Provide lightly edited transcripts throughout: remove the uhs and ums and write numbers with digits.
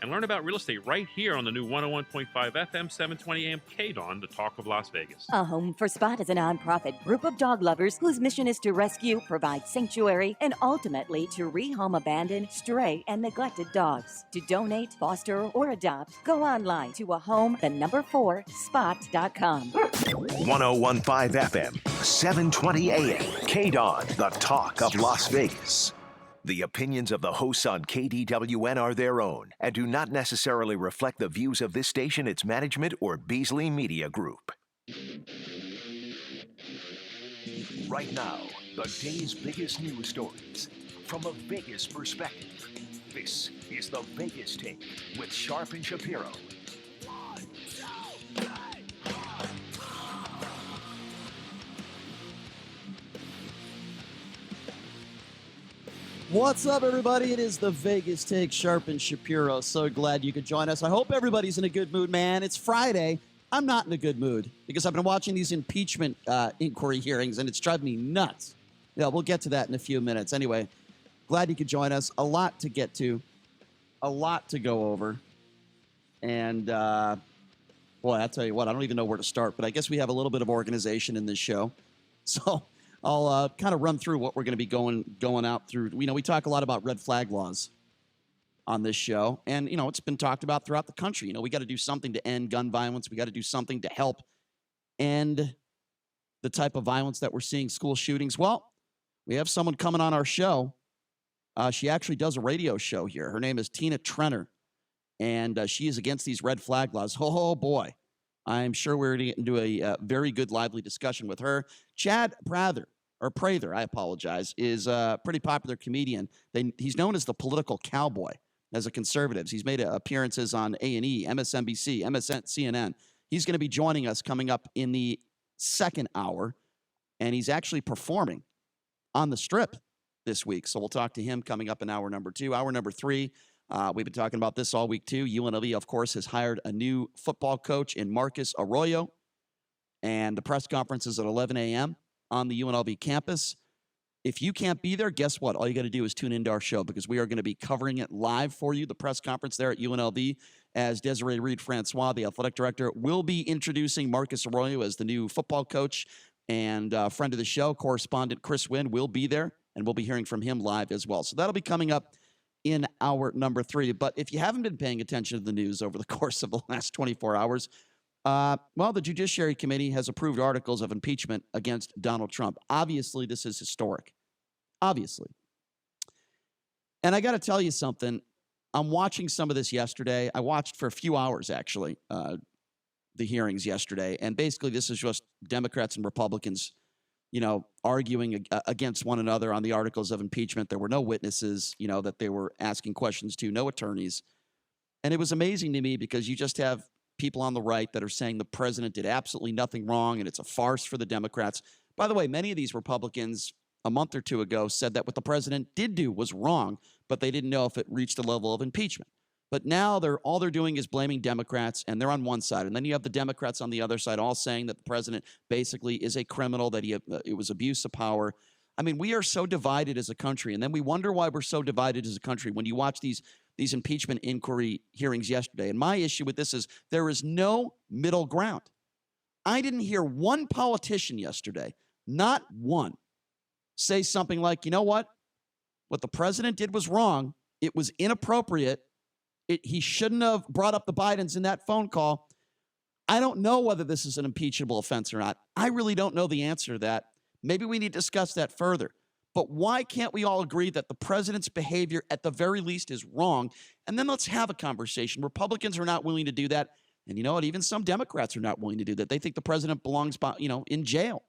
and learn about real estate right here on the new 101.5 FM 720 AM KDWN, the talk of Las Vegas. A Home for Spot is a nonprofit group of dog lovers whose mission is to rescue, provide sanctuary, and ultimately to rehome abandoned, stray, and neglected dogs. To donate, foster, or adopt, go online to ahome4spot.com. 101.5 FM, 720 AM, KDWN, the talk of Las Vegas. The opinions of the hosts on KDWN are their own and do not necessarily reflect the views of this station, its management, or Beasley Media Group. Right now, the day's biggest news stories from a Vegas perspective. This is the Vegas Take with Sharp and Shapiro. What's up, everybody? It is the Vegas Take, Sharp and Shapiro. So glad you could join us. I hope everybody's in a good mood, man. It's Friday. I'm not in a good mood because I've been watching these impeachment inquiry hearings, and it's driving me nuts. Yeah, we'll get to that in a few minutes. Anyway, glad you could join us. A lot to get to, a lot to go over. And, boy, I'll tell you what, I don't even know where to start, but I guess we have a little bit of organization in this show. So I'll kind of run through what we're going to be going out through. We talk a lot about red flag laws on this show, and, it's been talked about throughout the country. We got to do something to end gun violence. We got to do something to help end the type of violence that we're seeing, school shootings. Well, we have someone coming on our show. She actually does a radio show here. Her name is Trenner, and she is against these red flag laws. Oh, boy. I'm sure we're going to get into a very good, lively discussion with her. Chad Prather, I apologize, is a pretty popular comedian. He's known as the political cowboy as a conservative. He's made appearances on A&E, MSNBC, CNN. He's going to be joining us coming up in the second hour, and he's actually performing on the Strip this week. So we'll talk to him coming up in hour number 2. Hour number 3, we've been talking about this all week, too. UNLV, of course, has hired a new football coach in Marcus Arroyo, and the press conference is at 11 a.m. on the UNLV campus. If you can't be there, guess what? All you got to do is tune into our show because we are going to be covering it live for you, the press conference there at UNLV, as Desiree Reed-Francois, the athletic director, will be introducing Marcus Arroyo as the new football coach, and friend of the show, correspondent Chris Wynn, will be there, and we'll be hearing from him live as well. So that'll be coming up in hour number 3. But if you haven't been paying attention to the news over the course of the last 24 hours, the Judiciary Committee has approved articles of impeachment against Donald Trump. Obviously, this is historic. Obviously. And I got to tell you something. I'm watching some of this yesterday. I watched for a few hours, actually, the hearings yesterday. And basically, this is just Democrats and Republicans, arguing against one another on the articles of impeachment. There were no witnesses, that they were asking questions to, no attorneys. And it was amazing to me because you just have people on the right that are saying the president did absolutely nothing wrong and it's a farce for the Democrats. By the way, many of these Republicans a month or two ago said that what the president did do was wrong, but they didn't know if it reached a level of impeachment. But now all they're doing is blaming Democrats, and they're on one side. And then you have the Democrats on the other side all saying that the president basically is a criminal, that it was abuse of power. I mean, we are so divided as a country, and then we wonder why we're so divided as a country when you watch these impeachment inquiry hearings yesterday. And my issue with this is there is no middle ground. I didn't hear one politician yesterday, not one, say something like, you know what the president did was wrong. It was inappropriate. He shouldn't have brought up the Bidens in that phone call. I don't know whether this is an impeachable offense or not. I really don't know the answer to that. Maybe we need to discuss that further. But why can't we all agree that the president's behavior at the very least is wrong? And then let's have a conversation. Republicans are not willing to do that. And you know what? Even some Democrats are not willing to do that. They think the president belongs, in jail.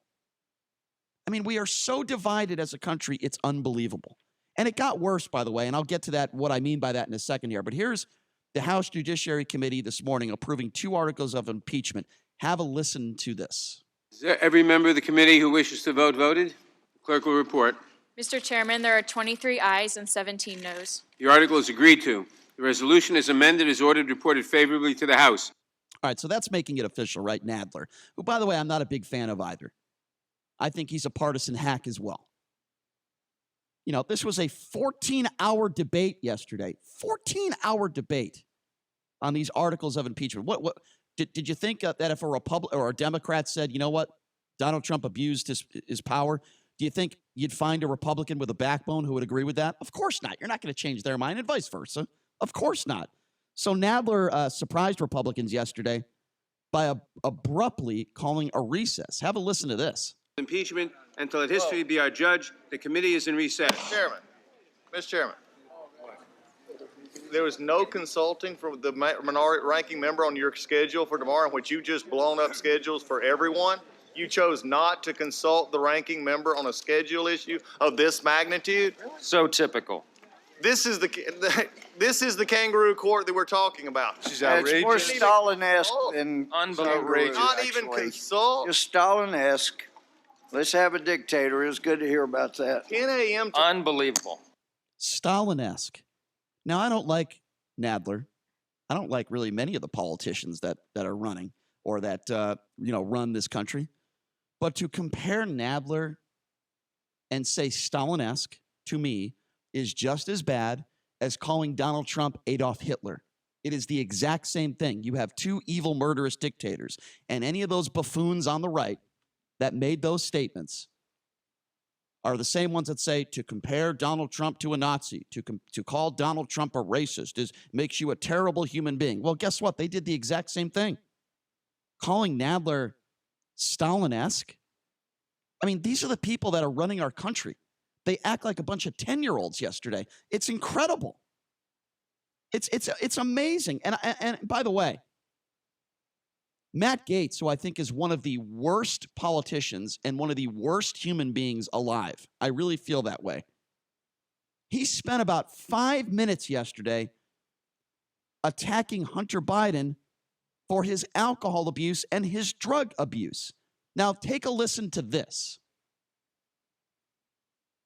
I mean, we are so divided as a country, it's unbelievable. And it got worse, by the way, and I'll get to that, what I mean by that in a second here. But here's the House Judiciary Committee this morning approving 2 articles of impeachment. Have a listen to this. Is there every member of the committee who wishes to vote voted? The clerk will report. Mr. Chairman, there are 23 ayes and 17 noes. The article is agreed to. The resolution is amended as ordered, reported favorably to the House. All right, so that's making it official, right? Nadler, who, by the way, I'm not a big fan of either. I think he's a partisan hack as well. This was a 14-hour debate yesterday. 14-hour debate. on these articles of impeachment? What did you think that if a Republican or a Democrat said, you know what, Donald Trump abused his power, do you think you'd find a Republican with a backbone who would agree with that? Of course not. You're not going to change their mind, and vice versa. Of course not. So Nadler surprised Republicans yesterday by abruptly calling a recess. Have a listen to this. Impeachment, and to let history be our judge, the committee is in recess. Mr. Chairman, there was no consulting from the minority ranking member on your schedule for tomorrow, in which you just blown up schedules for everyone. You chose not to consult the ranking member on a schedule issue of this magnitude. So typical. This is the kangaroo court that we're talking about. She's It's more Stalin-esque than Unbelievable. Not even consult. Just Stalin-esque. Let's have a dictator. It's good to hear about that. 10 a.m. Unbelievable. Stalin-esque. Now, I don't like Nadler. I don't like really many of the politicians that are running or that run this country. But to compare Nadler and say Stalin-esque to me is just as bad as calling Donald Trump Adolf Hitler. It is the exact same thing. You have two evil, murderous dictators, and any of those buffoons on the right that made those statements are the same ones that say to compare Donald Trump to a Nazi, to call Donald Trump a racist makes you a terrible human being. Well, guess what? They did the exact same thing. Calling Nadler Stalin-esque. I mean, these are the people that are running our country. They act like a bunch of 10-year-olds yesterday. It's incredible. It's amazing. And by the way, Matt Gaetz, who I think is one of the worst politicians and one of the worst human beings alive, I really feel that way. He spent about 5 minutes yesterday attacking Hunter Biden for his alcohol abuse and his drug abuse. Now, take a listen to this.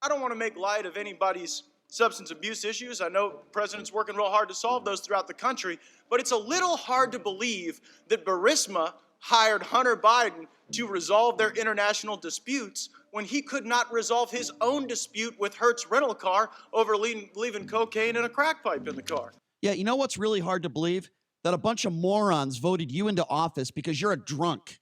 I don't want to make light of anybody's substance abuse issues. I know the president's working real hard to solve those throughout the country, but it's a little hard to believe that Burisma hired Hunter Biden to resolve their international disputes when he could not resolve his own dispute with Hertz Rental Car over leaving cocaine and a crack pipe in the car. Yeah, you know what's really hard to believe? That a bunch of morons voted you into office because you're a drunk.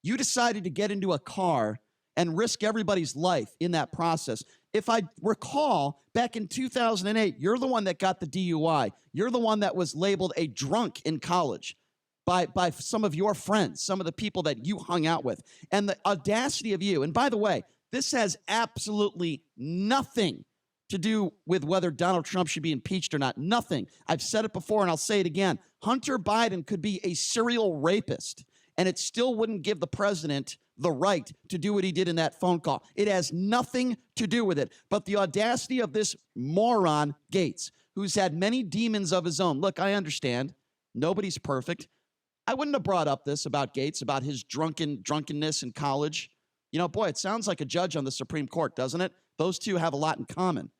You decided to get into a car and risk everybody's life in that process. If I recall, back in 2008, you're the one that got the DUI. You're the one that was labeled a drunk in college by some of your friends, some of the people that you hung out with. And the audacity of you, and by the way, this has absolutely nothing to do with whether Donald Trump should be impeached or not. Nothing. I've said it before and I'll say it again. Hunter Biden could be a serial rapist, and it still wouldn't give the president the right to do what he did in that phone call. It has nothing to do with it. But the audacity of this moron, Gaetz, who's had many demons of his own. Look, I understand. Nobody's perfect. I wouldn't have brought up this about Gaetz, about his drunkenness in college. You know, boy, it sounds like a judge on the Supreme Court, doesn't it? Those two have a lot in common.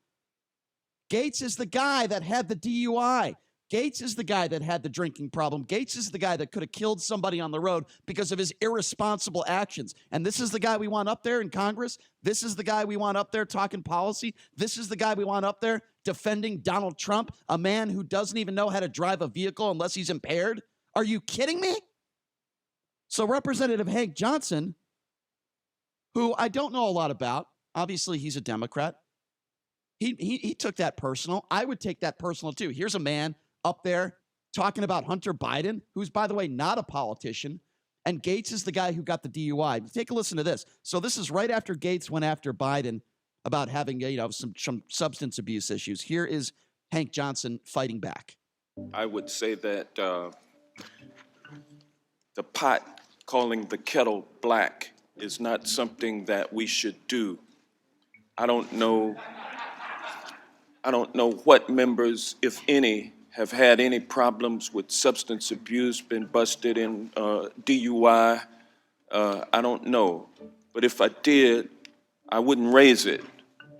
Gaetz is the guy that had the DUI. Gaetz is the guy that had the drinking problem. Gaetz is the guy that could have killed somebody on the road because of his irresponsible actions. And this is the guy we want up there in Congress. This is the guy we want up there talking policy. This is the guy we want up there defending Donald Trump, a man who doesn't even know how to drive a vehicle unless he's impaired. Are you kidding me? So Representative Hank Johnson, who I don't know a lot about, obviously he's a Democrat, he took that personal. I would take that personal too. Here's a man up there talking about Hunter Biden, who's, by the way, not a politician, and Gaetz is the guy who got the DUI. Take a listen to this. So this is right after Gaetz went after Biden about having, some substance abuse issues. Here is Hank Johnson fighting back. I would say that the pot calling the kettle black is not something that we should do. I don't know what members, if any, have had any problems with substance abuse, been busted in DUI. I don't know. But if I did, I wouldn't raise it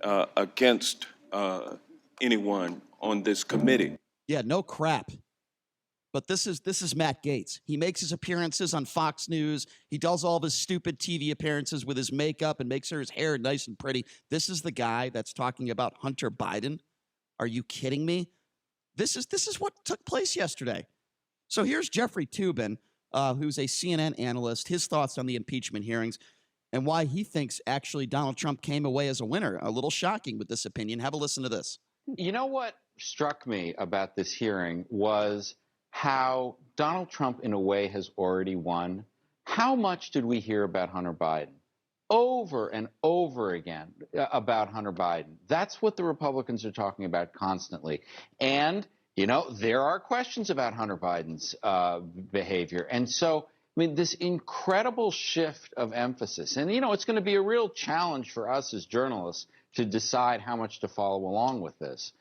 against anyone on this committee. Yeah, no crap. But this is Matt Gaetz. He makes his appearances on Fox News. He does all of his stupid TV appearances with his makeup and makes sure his hair nice and pretty. This is the guy that's talking about Hunter Biden. Are you kidding me? This is what took place yesterday. So here's Jeffrey Toobin, who's a CNN analyst, his thoughts on the impeachment hearings and why he thinks actually Donald Trump came away as a winner. A little shocking with this opinion. Have a listen to this. You know what struck me about this hearing was how Donald Trump, in a way, has already won. How much did we hear about Hunter Biden? Over and over again about Hunter Biden. That's what the Republicans are talking about constantly. And, you know, there are questions about Hunter Biden's behavior. And so, I mean, this incredible shift of emphasis. And, you know, it's going to be a real challenge for us as journalists to decide how much to follow along with this.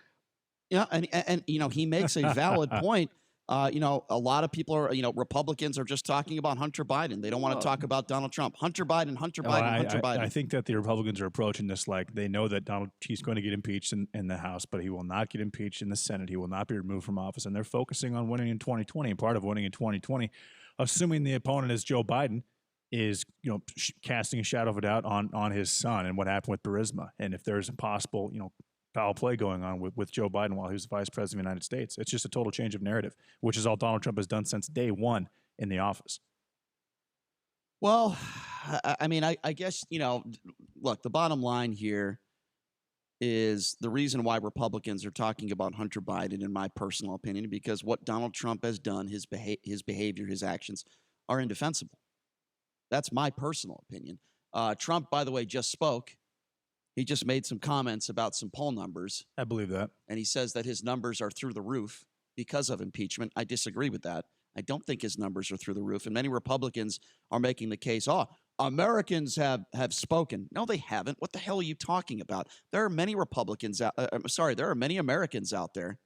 Yeah, and you know, he makes a valid point. You know, a lot of people are, you know, Republicans are just talking about Hunter Biden. They don't want to talk about Donald Trump. Hunter Biden, Hunter Biden. I think that the Republicans are approaching this like they know that he's going to get impeached in the House, but he will not get impeached in the Senate. He will not be removed from office. And they're focusing on winning in 2020. And part of winning in 2020, assuming the opponent is Joe Biden, is, you know, casting a shadow of a doubt on his son and what happened with Burisma. And if there's a possible, you know, foul play going on with Joe Biden while he was vice president of the United States. It's just a total change of narrative, which is all Donald Trump has done since day one in the office. Well, I mean, I guess, you know, look, the bottom line here is the reason why Republicans are talking about Hunter Biden, in my personal opinion, because what Donald Trump has done, his behavior, his actions are indefensible. That's my personal opinion. Trump, by the way, just spoke. He just made some comments about some poll numbers. I believe that. And he says that his numbers are through the roof because of impeachment. I disagree with that. I don't think his numbers are through the roof. And many Republicans are making the case, Americans have spoken. No, they haven't. What the hell are you talking about? There are many Republicans there are many Americans out there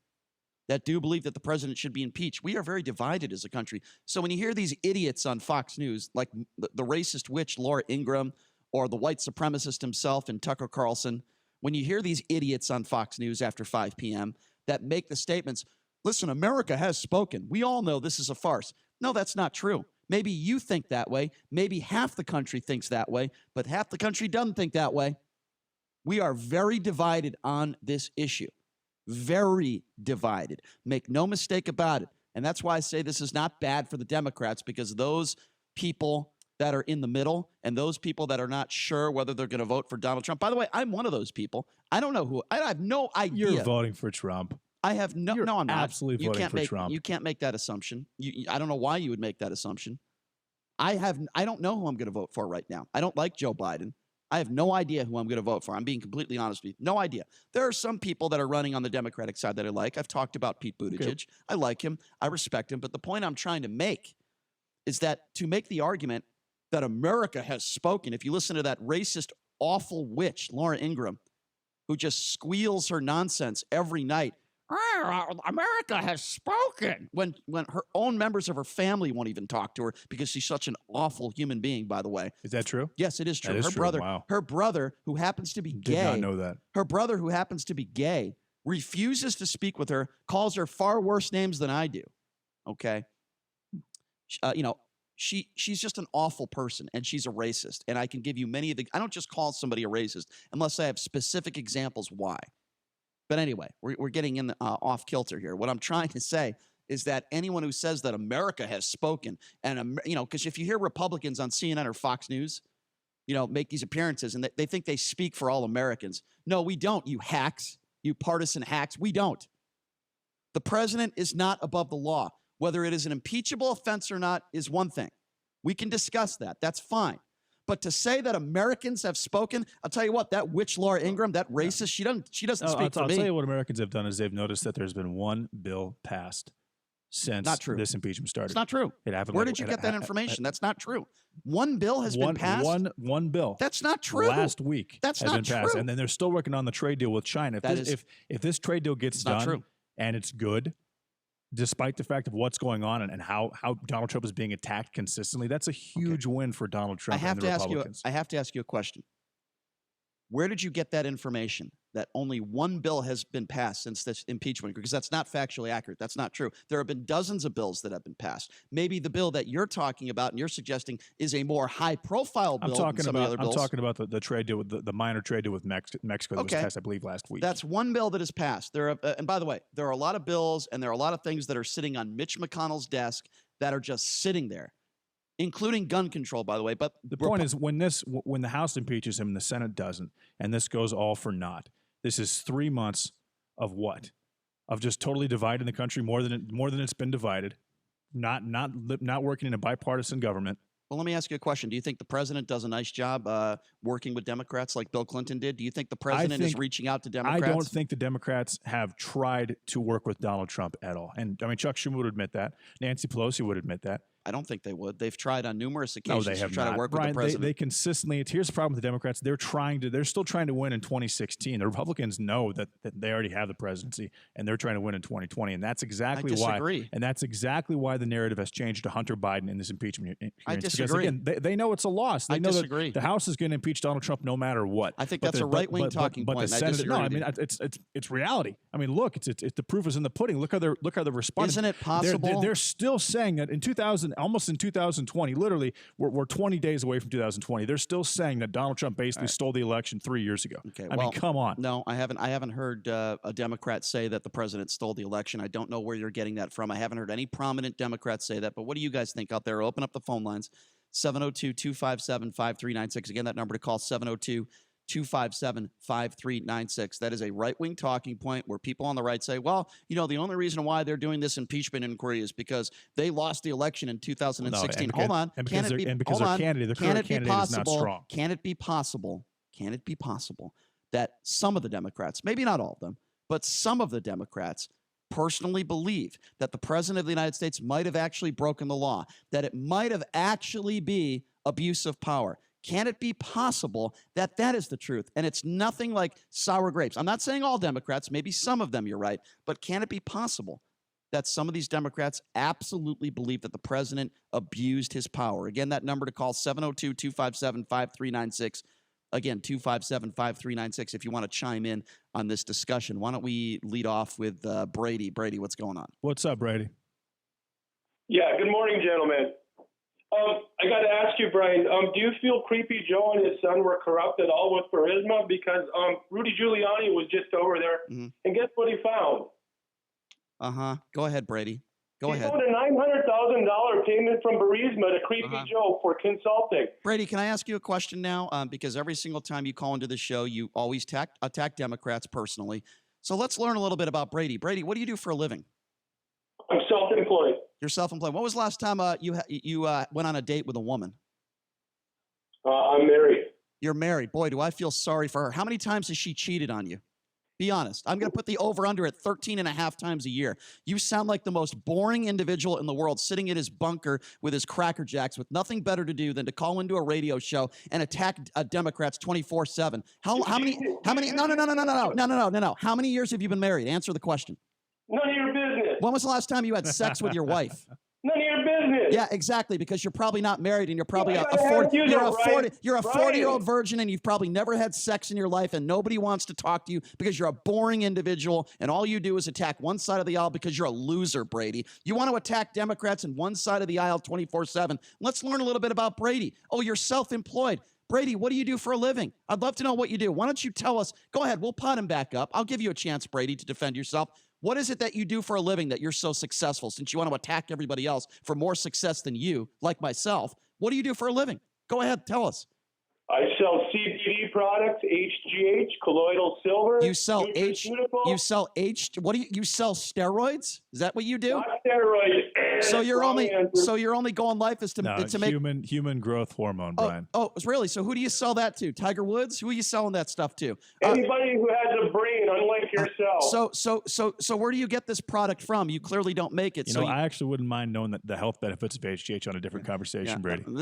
that do believe that the president should be impeached. We are very divided as a country. So when you hear these idiots on Fox News, like the racist witch Laura Ingraham, or the white supremacist himself and Tucker Carlson, when you hear these idiots on Fox News after 5 p.m. that make the statements, listen, America has spoken. We all know this is a farce. No, that's not true. Maybe you think that way. Maybe half the country thinks that way, but half the country doesn't think that way. We are very divided on this issue. Very divided. Make no mistake about it. And that's why I say this is not bad for the Democrats, because those people that are in the middle and those people that are not sure whether they're going to vote for Donald Trump. By the way, I'm one of those people. I don't know who. I have no idea. You're voting for Trump. I have no. No, I'm not. Absolutely voting for Trump. You can't make that assumption. I don't know why you would make that assumption. I don't know who I'm going to vote for right now. I don't like Joe Biden. I have no idea who I'm going to vote for. I'm being completely honest with you. No idea. There are some people that are running on the Democratic side that I like. I've talked about Pete Buttigieg. Okay. I like him. I respect him. But the point I'm trying to make is that to make the argument that America has spoken, if you listen to that racist, awful witch, Laura Ingraham, who just squeals her nonsense every night, America has spoken, when her own members of her family won't even talk to her because she's such an awful human being, by the way. Is that true? Yes, it is true. That is true. Wow. Her brother, who happens to be gay. Did not know that. Her brother, who happens to be gay, refuses to speak with her, calls her far worse names than I do. Okay? You know, she's just an awful person, and she's a racist. And I can give you many of the – I don't just call somebody a racist unless I have specific examples why. But anyway, we're getting in off kilter here. What I'm trying to say is that anyone who says that America has spoken, and you know, because if you hear Republicans on CNN or Fox News, you know, make these appearances and they think they speak for all Americans. No, we don't, you hacks, you partisan hacks. We don't. The president is not above the law. Whether it is an impeachable offense or not is one thing. We can discuss that. That's fine. But to say that Americans have spoken, I'll tell you what, that witch Laura Ingraham, that racist, she doesn't speak for me. I'll tell you what Americans have done is they've noticed that there's been one bill passed since this impeachment started. It's not true. It happened. Where did you get that information? That's not true. One bill has been passed. One bill. That's not true. Last week. That's has not been true. passed. And then they're still working on the trade deal with China. If this trade deal gets done and it's good, despite the fact of what's going on and how Donald Trump is being attacked consistently, that's a huge win for Donald Trump and the Republicans. I have to ask you a question. Where did you get that information that only one bill has been passed since this impeachment? Because that's not factually accurate. That's not true. There have been dozens of bills that have been passed. Maybe the bill that you're talking about and you're suggesting is a more high-profile bill than some of the other bills. I'm talking about the trade deal with the minor trade deal with Mexico that was passed, I believe, last week. That's one bill that is passed. And by the way, there are a lot of bills and there are a lot of things that are sitting on Mitch McConnell's desk that are just sitting there, including gun control, by the way. But the point is, when the House impeaches him and the Senate doesn't, and this goes all for naught, this is 3 months of what? Of just totally dividing the country more than it's been divided, not working in a bipartisan government. Well, let me ask you a question. Do you think the president does a nice job working with Democrats like Bill Clinton did? Do you think the president is reaching out to Democrats? I don't think the Democrats have tried to work with Donald Trump at all. And I mean, Chuck Schumer would admit that. Nancy Pelosi would admit that. I don't think they would. They've tried on numerous occasions to try to work with the president. They consistently. Here's the problem with the Democrats. They're still trying to win in 2016. The Republicans know that they already have the presidency, and they're trying to win in 2020. And that's exactly why. And that's exactly why the narrative has changed to Hunter Biden in this impeachment hearing. I disagree. Because, again, they know it's a loss. They know that the House is going to impeach Donald Trump no matter what. I think that's a right-wing talking point. But the Senate, no, I mean it's reality. I mean, look, the proof is in the pudding. Look how they're responding. Isn't it possible? They're still saying that in 2020, literally, we're 20 days away from 2020. They're still saying that Donald Trump basically stole the election 3 years ago. Okay, I mean, come on. No, I haven't heard a Democrat say that the president stole the election. I don't know where you're getting that from. I haven't heard any prominent Democrats say that. But what do you guys think out there? Open up the phone lines, 702-257-5396. Again, that number to call, 702-257-5396. That is a right-wing talking point where people on the right say, well, the only reason why they're doing this impeachment inquiry is because they lost the election in 2016. Hold on. Can it be possible? Can it be possible that some of the Democrats, maybe not all of them, but some of the Democrats personally believe that the president of the United States might have actually broken the law, that it might have actually be abuse of power? Can it be possible that that is the truth? And it's nothing like sour grapes. I'm not saying all Democrats, maybe some of them, you're right, but can it be possible that some of these Democrats absolutely believe that the president abused his power? Again, that number to call, 702-257-5396. Again, 257-5396 if you want to chime in on this discussion. Why don't we lead off with Brady? Brady, what's going on? What's up, Brady? Yeah, good morning, gentlemen. I got to ask you, Brian, do you feel Creepy Joe and his son were corrupt at all with Burisma? Because Rudy Giuliani was just over there, and guess what he found? Go ahead, Brady. Go ahead. He found a $900,000 payment from Burisma to Creepy Joe for consulting. Brady, can I ask you a question now? Because every single time you call into the show, you always attack Democrats personally. So let's learn a little bit about Brady. Brady, what do you do for a living? I'm self-employed. You're self-employed. When was the last time you went on a date with a woman? I'm married. You're married. Boy, do I feel sorry for her. How many times has she cheated on you? Be honest. I'm going to put the over-under at 13.5 times a year. You sound like the most boring individual in the world, sitting in his bunker with his Cracker Jacks with nothing better to do than to call into a radio show and attack Democrats 24/7. How many? No. How many years have you been married? Answer the question. None of your business. When was the last time you had sex with your wife? None of your business. Yeah, exactly, because you're probably not married and you're probably a 40-year-old virgin and you've probably never had sex in your life and nobody wants to talk to you because you're a boring individual and all you do is attack one side of the aisle because you're a loser, Brady. You want to attack Democrats on one side of the aisle 24/7. Let's learn a little bit about Brady. Oh, you're self-employed. Brady, what do you do for a living? I'd love to know what you do. Why don't you tell us? Go ahead. We'll pot him back up. I'll give you a chance, Brady, to defend yourself. What is it that you do for a living that you're so successful, since you want to attack everybody else for more success than you, like myself? What do you do for a living? Go ahead. Tell us. I sell CBD products, HGH, colloidal silver. You sell you sell steroids? Is that what you do? Not steroids. So your only goal in life is to make human growth hormone, Brian. Oh, really? So who do you sell that to? Tiger Woods? Who are you selling that stuff to? Anybody who has a brain, unlike yourself. So where do you get this product from? You clearly don't make it. I actually wouldn't mind knowing the health benefits of HGH on a different conversation, Brady. I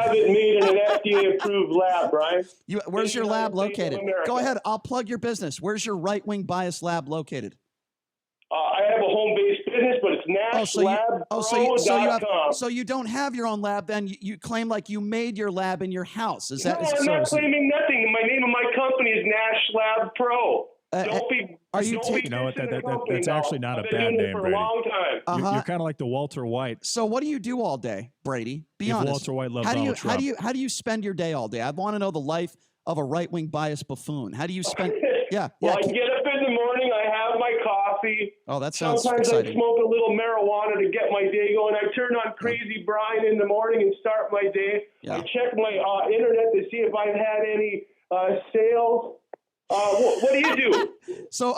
have it made in an FDA-approved lab, Brian. Where's your lab located? Go ahead. I'll plug your business. Where's your right-wing bias lab located? I have a home-based business, but it's nashlabpro.com. So you don't have your own lab, then you claim like you made your lab in your house. Is that? No, I'm not claiming nothing. My name of my company is Nash Lab Pro. That's actually not a bad name, for Brady. a long time. You're kind of like the Walter White. So what do you do all day, Brady? Be If honest. Walter White loved how do you Donald Trump. how do you spend your day all day? I want to know the life of a right-wing biased buffoon. How do you spend? Yeah. Well, I get up in the morning. I have my coffee. Oh, that sounds Sometimes exciting. I smoke a little marijuana to get my day going. I turn on Crazy Brian in the morning and start my day. Yeah. I check my internet to see if I've had any sales. What do you do? So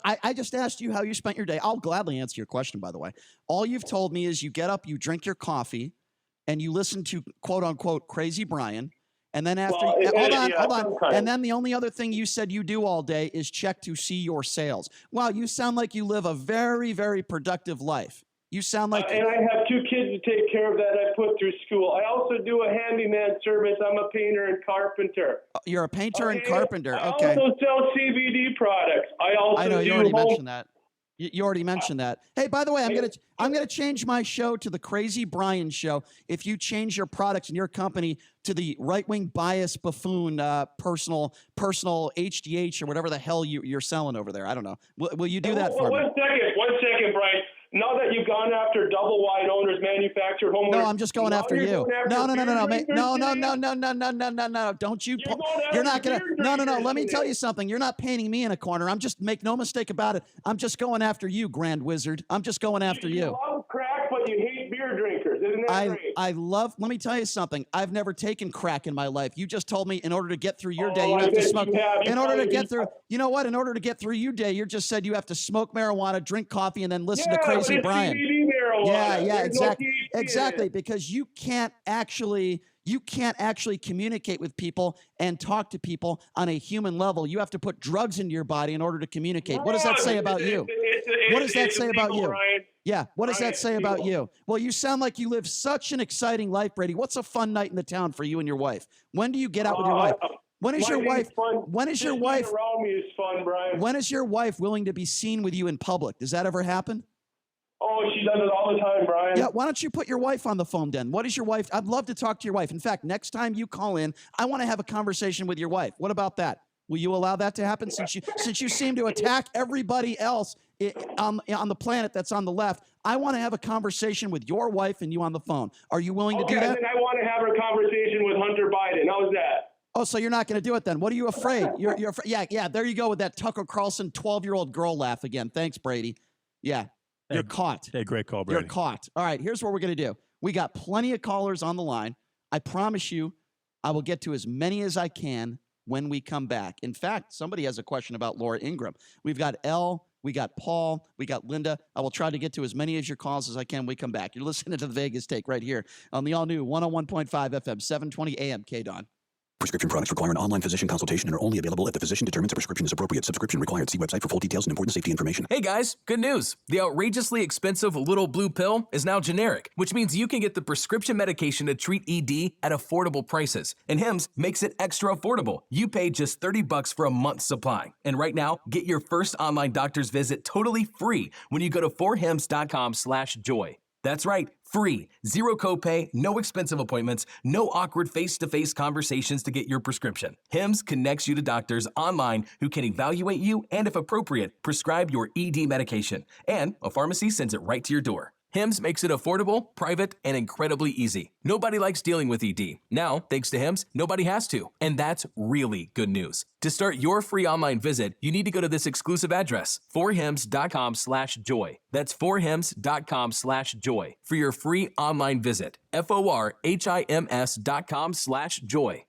I just asked you how you spent your day. I'll gladly answer your question, by the way. All you've told me is you get up, you drink your coffee, and you listen to quote unquote Crazy Brian. And then after, hold on. And then the only other thing you said you do all day is check to see your sales. Wow, you sound like you live a very, very productive life. You sound like. And I have 2 kids to take care of that I put through school. I also do a handyman service. I'm a painter and carpenter. You're a painter and carpenter. I Okay. also sell CBD products. I know you already mentioned that. You already mentioned that. Hey, by the way, I'm gonna change my show to the Crazy Brian Show. If you change your products and your company to the right-wing bias buffoon personal HDH or whatever the hell you're selling over there, I don't know. Will you do that for me? One second, Brian. Now that you've gone after double wide owners, manufactured homeowners. No, I'm just going after you. No. Don't you? You're not gonna. No. Let me tell you something. You're not painting me in a corner. Make no mistake about it. I'm just going after you, Grand Wizard. I'm just going after you. You love crack, but you hate beer drinkers. Isn't that great? Let me tell you something. I've never taken crack in my life. You just told me in order to get through your day, you have to smoke. In order to get through, you know what? In order to get through your day, you just said you have to smoke marijuana, drink coffee, and then listen to Crazy Brian. Yeah, exactly. Because you can't actually communicate with people and talk to people on a human level. You have to put drugs into your body in order to communicate. What does that say about you? What does that say about you? Yeah, what does that say about you? Well, you sound like you live such an exciting life, Brady. What's a fun night in the town for you and your wife? When do you get out with your wife? When is your wife? When is your wife? Around me is fun, Brian. When is your wife willing to be seen with you in public? Does that ever happen? Oh, she does it all the time, Brian. Yeah, why don't you put your wife on the phone then? What is your wife? I'd love to talk to your wife. In fact, next time you call in, I want to have a conversation with your wife. What about that? Will you allow that to happen since you seem to attack everybody else on the planet that's on the left? I want to have a conversation with your wife and you on the phone. Are you willing to do that? Then I want to have a conversation with Hunter Biden. How's that? Oh, so you're not going to do it then? What are you afraid? You're yeah. There you go with that Tucker Carlson 12-year-old girl laugh again. Thanks, Brady. Yeah. You're caught. Hey, great call, Brady. You're caught. All right, here's what we're going to do. We got plenty of callers on the line. I promise you I will get to as many as I can when we come back. In fact, somebody has a question about Laura Ingraham. We've got Elle, we got Paul, we got Linda. I will try to get to as many of your calls as I can when we come back. You're listening to the Vegas Take right here on the all-new 101.5 FM, 720 AM, KDWN. Prescription products require an online physician consultation and are only available if the physician determines a prescription is appropriate. Subscription required. See website for full details and important safety information. Hey guys, good news. The outrageously expensive little blue pill is now generic, which means you can get the prescription medication to treat ED at affordable prices. And Hims makes it extra affordable. You pay just $30 for a month's supply. And right now, get your first online doctor's visit totally free when you go to forhims.com/joy. That's right, free. Zero copay, no expensive appointments, no awkward face-to-face conversations to get your prescription. Hims connects you to doctors online who can evaluate you and, if appropriate, prescribe your ED medication. And a pharmacy sends it right to your door. Hims makes it affordable, private, and incredibly easy. Nobody likes dealing with ED. Now, thanks to Hims, nobody has to. And that's really good news. To start your free online visit, you need to go to this exclusive address, forhims.com/joy. That's forhims.com/joy for your free online visit. forhims.com/joy.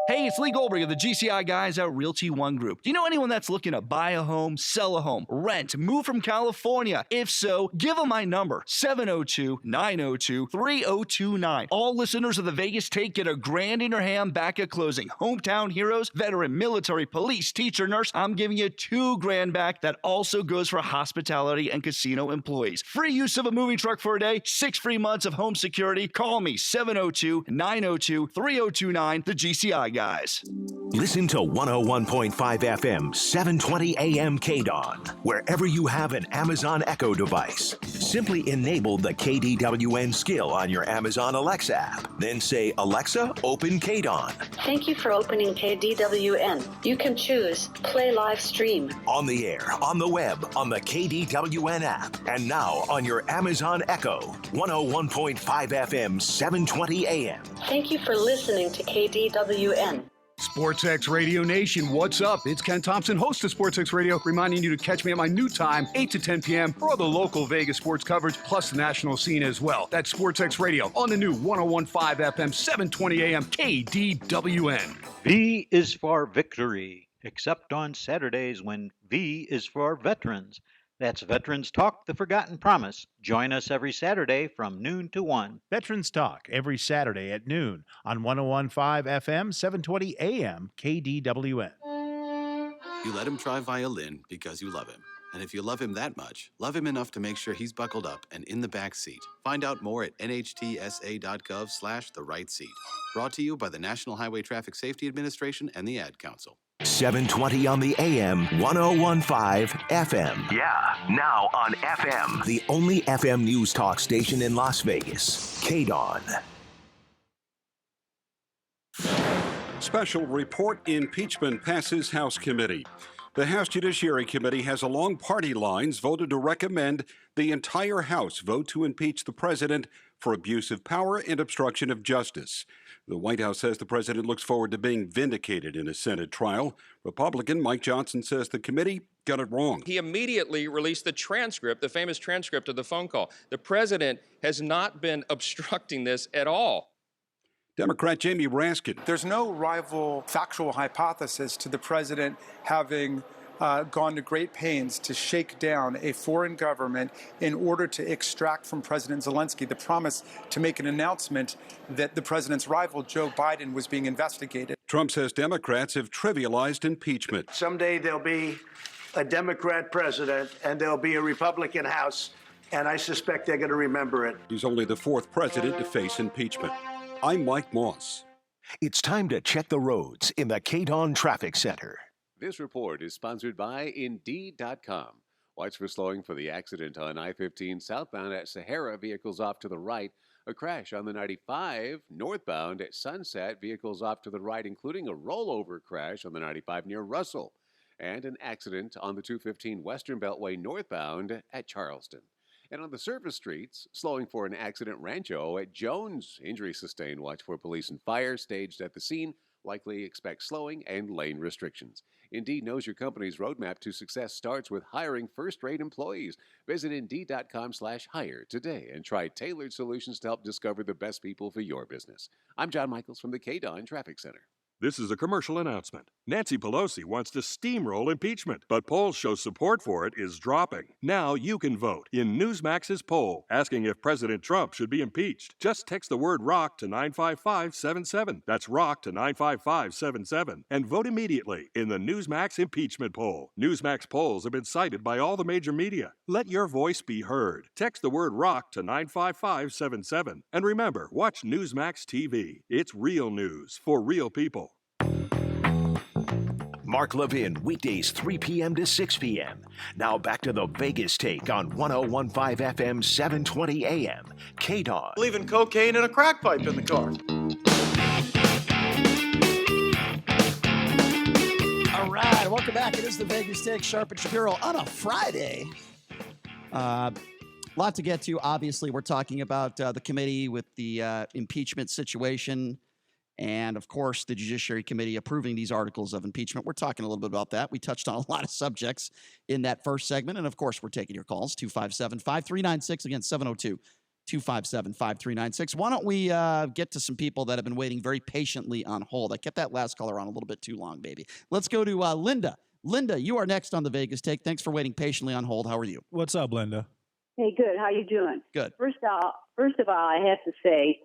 Hey, it's Lee Goldberg of the GCI guys at Realty One Group. Do you know anyone that's looking to buy a home, sell a home, rent, move from California? If so, give them my number, 702-902-3029. All listeners of the Vegas Take get $1,000 in your hand back at closing. Hometown heroes, veteran, military, police, teacher, nurse, I'm giving you $2,000 back. That also goes for hospitality and casino employees. Free use of a moving truck for a day, 6 free months of home security. Call me, 702-902-3029, the GCI guys. Listen to 101.5 FM, 720 AM KDWN, wherever you have an Amazon Echo device. Simply enable the KDWN skill on your Amazon Alexa app. Then say, Alexa, open KDWN. Thank you for opening KDWN. You can choose Play Live Stream. On the air, on the web, on the KDWN app, and now on your Amazon Echo. 101.5 FM, 720 AM. Thank you for listening to KDWN. SportsX Radio Nation, what's up? It's Ken Thompson, host of SportsX Radio, reminding you to catch me at my new time, 8 to 10 p.m. for all the local Vegas sports coverage, plus the national scene as well. That's SportsX Radio on the new 101.5 FM, 720 AM, KDWN. V is for victory, except on Saturdays when V is for veterans. That's Veterans Talk, the Forgotten Promise. Join us every Saturday from noon to 1. Veterans Talk every Saturday at noon on 101.5 FM, 720 AM, KDWN. You let him try violin because you love him. And if you love him that much, love him enough to make sure he's buckled up and in the back seat. Find out more at nhtsa.gov/the right seat. Brought to you by the National Highway Traffic Safety Administration and the Ad Council. 720 on the AM, 101.5 FM. Yeah, now on FM. The only FM news talk station in Las Vegas. KDWN. Special report: impeachment passes House committee. The House Judiciary Committee has, along party lines, voted to recommend the entire House vote to impeach the president for abuse of power and obstruction of justice. The White House says the president looks forward to being vindicated in a Senate trial. Republican Mike Johnson says the committee got it wrong. He immediately released the transcript, the famous transcript of the phone call. The president has not been obstructing this at all. Democrat Jamie Raskin. There's no rival factual hypothesis to the president having gone to great pains to shake down a foreign government in order to extract from President Zelensky the promise to make an announcement that the president's rival, Joe Biden, was being investigated. Trump says Democrats have trivialized impeachment. Someday there'll be a Democrat president and there'll be a Republican House, and I suspect they're going to remember it. He's only the fourth president to face impeachment. I'm Mike Moss. It's time to check the roads in the KDWN Traffic Center. This report is sponsored by Indeed.com. Watch for slowing for the accident on I-15 southbound at Sahara, vehicles off to the right. A crash on the 95 northbound at Sunset, vehicles off to the right, including a rollover crash on the 95 near Russell. And an accident on the 215 Western Beltway northbound at Charleston. And on the surface streets, slowing for an accident Rancho at Jones. Injury sustained. Watch for police and fire staged at the scene. Likely expect slowing and lane restrictions. Indeed knows your company's roadmap to success starts with hiring first-rate employees. Visit Indeed.com/hire today and try tailored solutions to help discover the best people for your business. I'm John Michaels from the KDWN Traffic Center. This is a commercial announcement. Nancy Pelosi wants to steamroll impeachment, but polls show support for it is dropping. Now you can vote in Newsmax's poll asking if President Trump should be impeached. Just text the word ROCK to 95577. That's ROCK to 95577 and vote immediately in the Newsmax impeachment poll. Newsmax polls have been cited by all the major media. Let your voice be heard. Text the word ROCK to 95577. And remember, watch Newsmax TV. It's real news for real people. Mark Levin, weekdays 3 p.m. to 6 p.m. Now back to the Vegas Take on 101.5 FM, 720 AM, KDWN. Leaving cocaine and a crack pipe in the car. All right, welcome back. It is the Vegas Take, Sharp and Shapiro on a Friday. Lot to get to. Obviously, we're talking about the committee with the impeachment situation. And, of course, the Judiciary Committee approving these articles of impeachment. We're talking a little bit about that. We touched on a lot of subjects in that first segment. And, of course, we're taking your calls, 257-5396, again, 702-257-5396. Why don't we get to some people that have been waiting very patiently on hold? I kept that last caller on a little bit too long, baby. Let's go to Linda. Linda, you are next on the Vegas Take. Thanks for waiting patiently on hold. How are you? What's up, Linda? Hey, good. How you doing? Good. First of all, I have to say,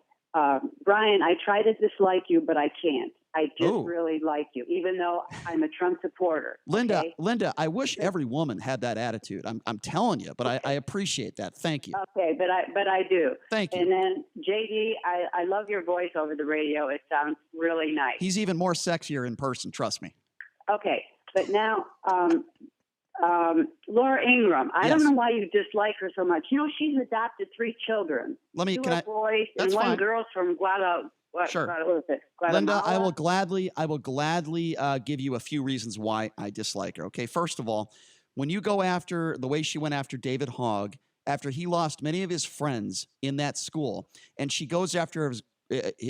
Brian, I try to dislike you, but I can't. I just really like you, even though I'm a Trump supporter. Linda, okay? Linda, I wish every woman had that attitude. I'm telling you, but I appreciate that. Thank you. Okay, but I do. Thank you. And then JD, I love your voice over the radio. It sounds really nice. He's even more sexier in person. Trust me. Okay, but now Laura Ingraham. I don't know why you dislike her so much. You know, she's adopted 3 children. Let me. 2 Can are I? boys That's and one fine. girl's from Guatemala. Sure. Guatemala. Linda, I will gladly give you a few reasons why I dislike her. Okay, first of all, when you go after the way she went after David Hogg, after he lost many of his friends in that school, and she goes after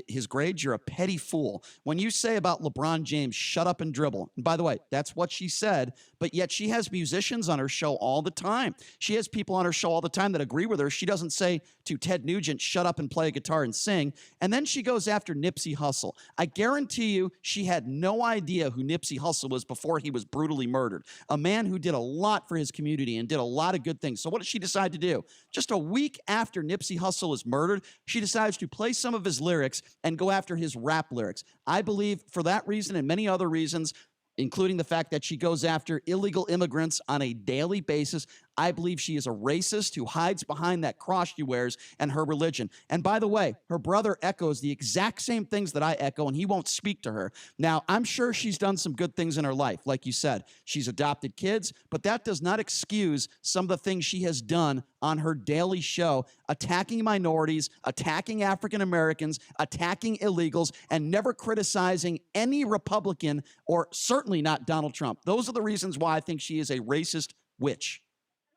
his grades, you're a petty fool. When you say about LeBron James, shut up and dribble. And by the way, that's what she said, but yet she has musicians on her show all the time. She has people on her show all the time that agree with her. She doesn't say to Ted Nugent, shut up and play a guitar and sing. And then she goes after Nipsey Hussle. I guarantee you she had no idea who Nipsey Hussle was before he was brutally murdered. A man who did a lot for his community and did a lot of good things. So what did she decide to do? Just a week after Nipsey Hussle is murdered, she decides to play some of his lyrics and go after his rap lyrics. I believe for that reason and many other reasons, including the fact that she goes after illegal immigrants on a daily basis, I believe she is a racist who hides behind that cross she wears and her religion. And by the way, her brother echoes the exact same things that I echo, and he won't speak to her. Now, I'm sure she's done some good things in her life. Like you said, she's adopted kids, but that does not excuse some of the things she has done on her daily show, attacking minorities, attacking African Americans, attacking illegals, and never criticizing any Republican, or certainly not Donald Trump. Those are the reasons why I think she is a racist witch.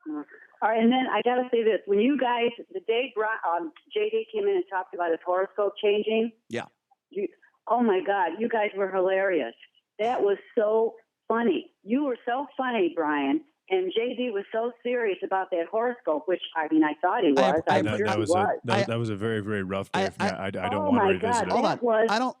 All right, and then I got to say this. When you guys, the day JD came in and talked about his horoscope changing, oh my God, you guys were hilarious. That was so funny. You were so funny, Brian. And JD was so serious about that horoscope, which, I mean, I thought he was. That was a very, very rough day for me. I don't want to revisit it. Hold on.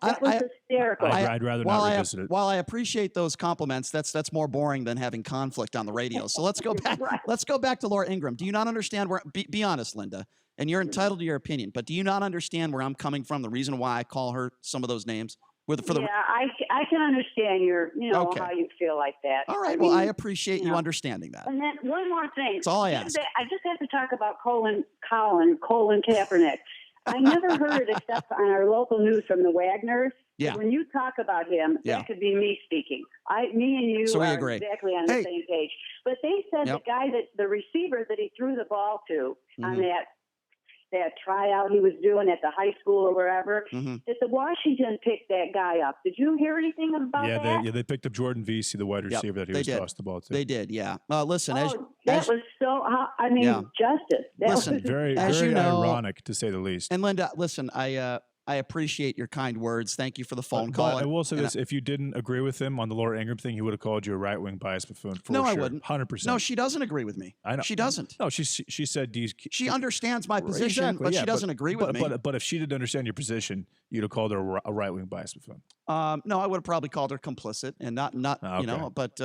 That was hysterical. I'd rather not revisit it. While I appreciate those compliments, that's more boring than having conflict on the radio. So let's go back. Let's go back to Laura Ingraham. Do you not understand where? Be honest, Linda, and you're entitled to your opinion. But do you not understand where I'm coming from? The reason why I call her some of those names. I can understand how you feel like that. All right. Well, I appreciate you understanding that. And then one more thing. That's all I ask. I just have to talk about Colin Kaepernick. I never heard it except on our local news from the Wagners. Yeah. When you talk about him, that could be me speaking. Me and you are exactly on the same page. But they said the receiver that he threw the ball to on that tryout he was doing at the high school or wherever, that the Washington picked that guy up. Did you hear anything about that? They picked up Jordan Vesey, the wide receiver that he was tossed the ball to. They did, yeah. Listen, that was so, justice. Listen, very ironic, to say the least. And Linda, listen, I appreciate your kind words. Thank you for the phone call. I will say this. If you didn't agree with him on the Laura Ingraham thing, he would have called you a right-wing bias buffoon for sure. No, I wouldn't. 100%. No, she doesn't agree with me. I know. She doesn't. No, she said she understands my position, but she doesn't agree with me. But if she didn't understand your position, you'd have called her a right-wing bias buffoon. No, I would have probably called her complicit and not but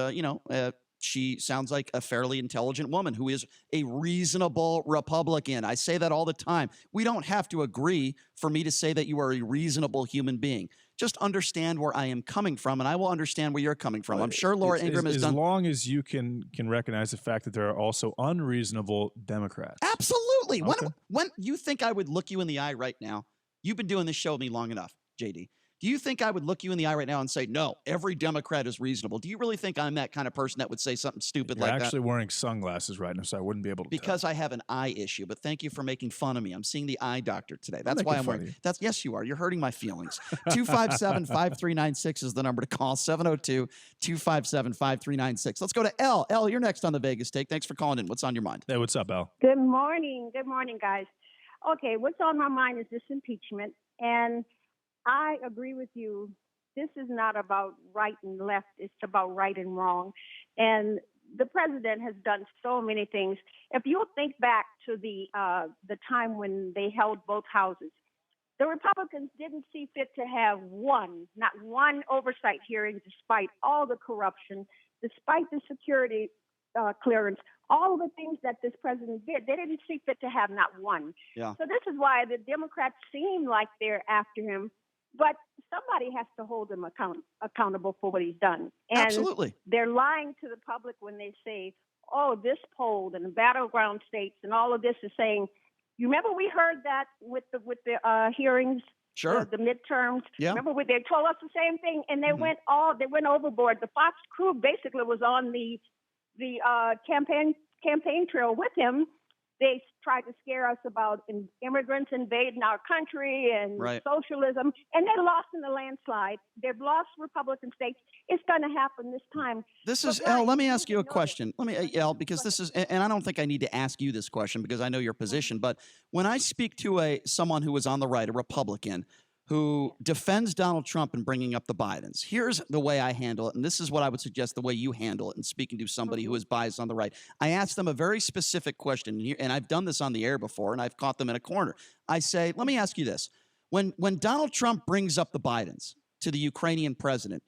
she sounds like a fairly intelligent woman who is a reasonable Republican. I say that all the time. We don't have to agree for me to say that you are a reasonable human being. Just understand where I am coming from, and I will understand where you're coming from. I'm sure Laura Ingraham has done... As long as you can recognize the fact that there are also unreasonable Democrats. Absolutely. Okay. When you think I would look you in the eye right now, you've been doing this show with me long enough, JD. Do you think I would look you in the eye right now and say, no, every Democrat is reasonable? Do you really think I'm that kind of person that would say something stupid like that? You're actually wearing sunglasses right now, so I wouldn't be able to Because I have an eye issue, but thank you for making fun of me. I'm seeing the eye doctor today. That's why I'm wearing. Yes, you are. You're hurting my feelings. 257-5396 is the number to call. 702-257-5396. Let's go to Elle. Elle, you're next on the Vegas Take. Thanks for calling in. What's on your mind? Hey, what's up, Elle? Good morning. Good morning, guys. Okay, what's on my mind is this impeachment, and I agree with you. This is not about right and left. It's about right and wrong. And the president has done so many things. If you'll think back to the time when they held both houses, the Republicans didn't see fit to have not one oversight hearing, despite all the corruption, despite the security clearance, all of the things that this president did. They didn't see fit to have not one. Yeah. So this is why the Democrats seem like they're after him. But somebody has to hold him accountable for what he's done. And Absolutely. they're lying to the public when they say, oh, this poll and the battleground states and all of this is saying, you remember we heard that with the hearings, Sure. the midterms. Yeah. Remember they told us the same thing, and they went overboard. The Fox crew basically was on the campaign trail with him. They tried to scare us about immigrants invading our country and socialism, and they lost in the landslide. They've lost Republican states. It's going to happen this time. This is, Elle, let me ask you a question. Elle, because this is, and I don't think I need to ask you this question because I know your position, but when I speak to someone who is on the right, a Republican, who defends Donald Trump and bringing up the Bidens. Here's the way I handle it, and this is what I would suggest the way you handle it in speaking to somebody who is biased on the right. I ask them a very specific question, and I've done this on the air before, and I've caught them in a corner. I say, let me ask you this. When Donald Trump brings up the Bidens to the Ukrainian president,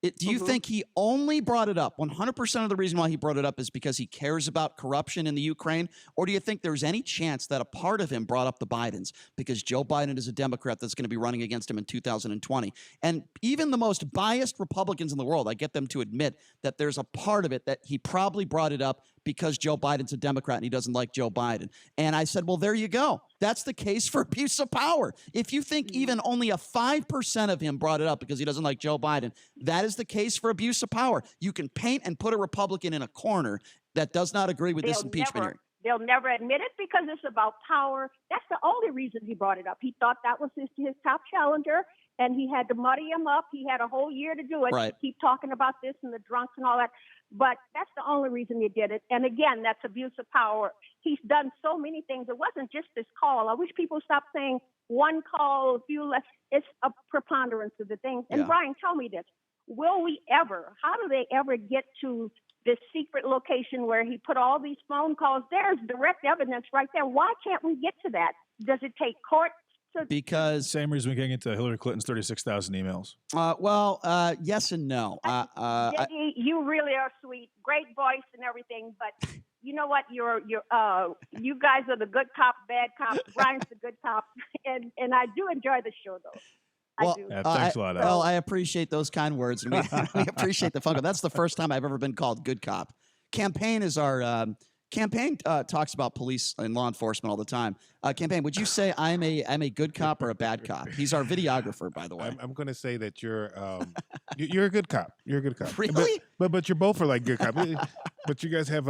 do you think he only brought it up? 100% of the reason why he brought it up is because he cares about corruption in the Ukraine? Or do you think there's any chance that a part of him brought up the Bidens because Joe Biden is a Democrat that's going to be running against him in 2020? And even the most biased Republicans in the world, I get them to admit that there's a part of it that he probably brought it up because Joe Biden's a Democrat and he doesn't like Joe Biden. And I said, well, there you go. That's the case for abuse of power. If you think even only a 5% of him brought it up because he doesn't like Joe Biden, that is the case for abuse of power. You can paint and put a Republican in a corner that does not agree with this impeachment hearing. They'll never admit it because it's about power. That's the only reason he brought it up. He thought that was his top challenger, and he had to muddy him up. He had a whole year to do it. Right. To keep talking about this and the drunks and all that. But that's the only reason he did it. And again, that's abuse of power. He's done so many things. It wasn't just this call. I wish people stop saying one call, a few less. It's a preponderance of the things. And Brian, tell me this. Will we ever, how do they ever get to this secret location where he put all these phone calls? There's direct evidence right there. Why can't we get to that? Does it take court? Because same reason we can't get to Hillary Clinton's 36,000 emails. Yes and no. JD, you really are sweet, great voice and everything, but you know what? You guys are the good cop, bad cops. Brian's the good cop, and I do enjoy the show though. Well, I do. Thanks a lot, Al. Well, I appreciate those kind words, and we appreciate the phone call. That's the first time I've ever been called good cop. Campaign is our Campaign talks about police and law enforcement all the time. Campaign, would you say I'm a good cop or a bad cop? He's our videographer, by the way. I'm going to say that you're you're a good cop. You're a good cop. Really? But you're both are like good cops. But you guys have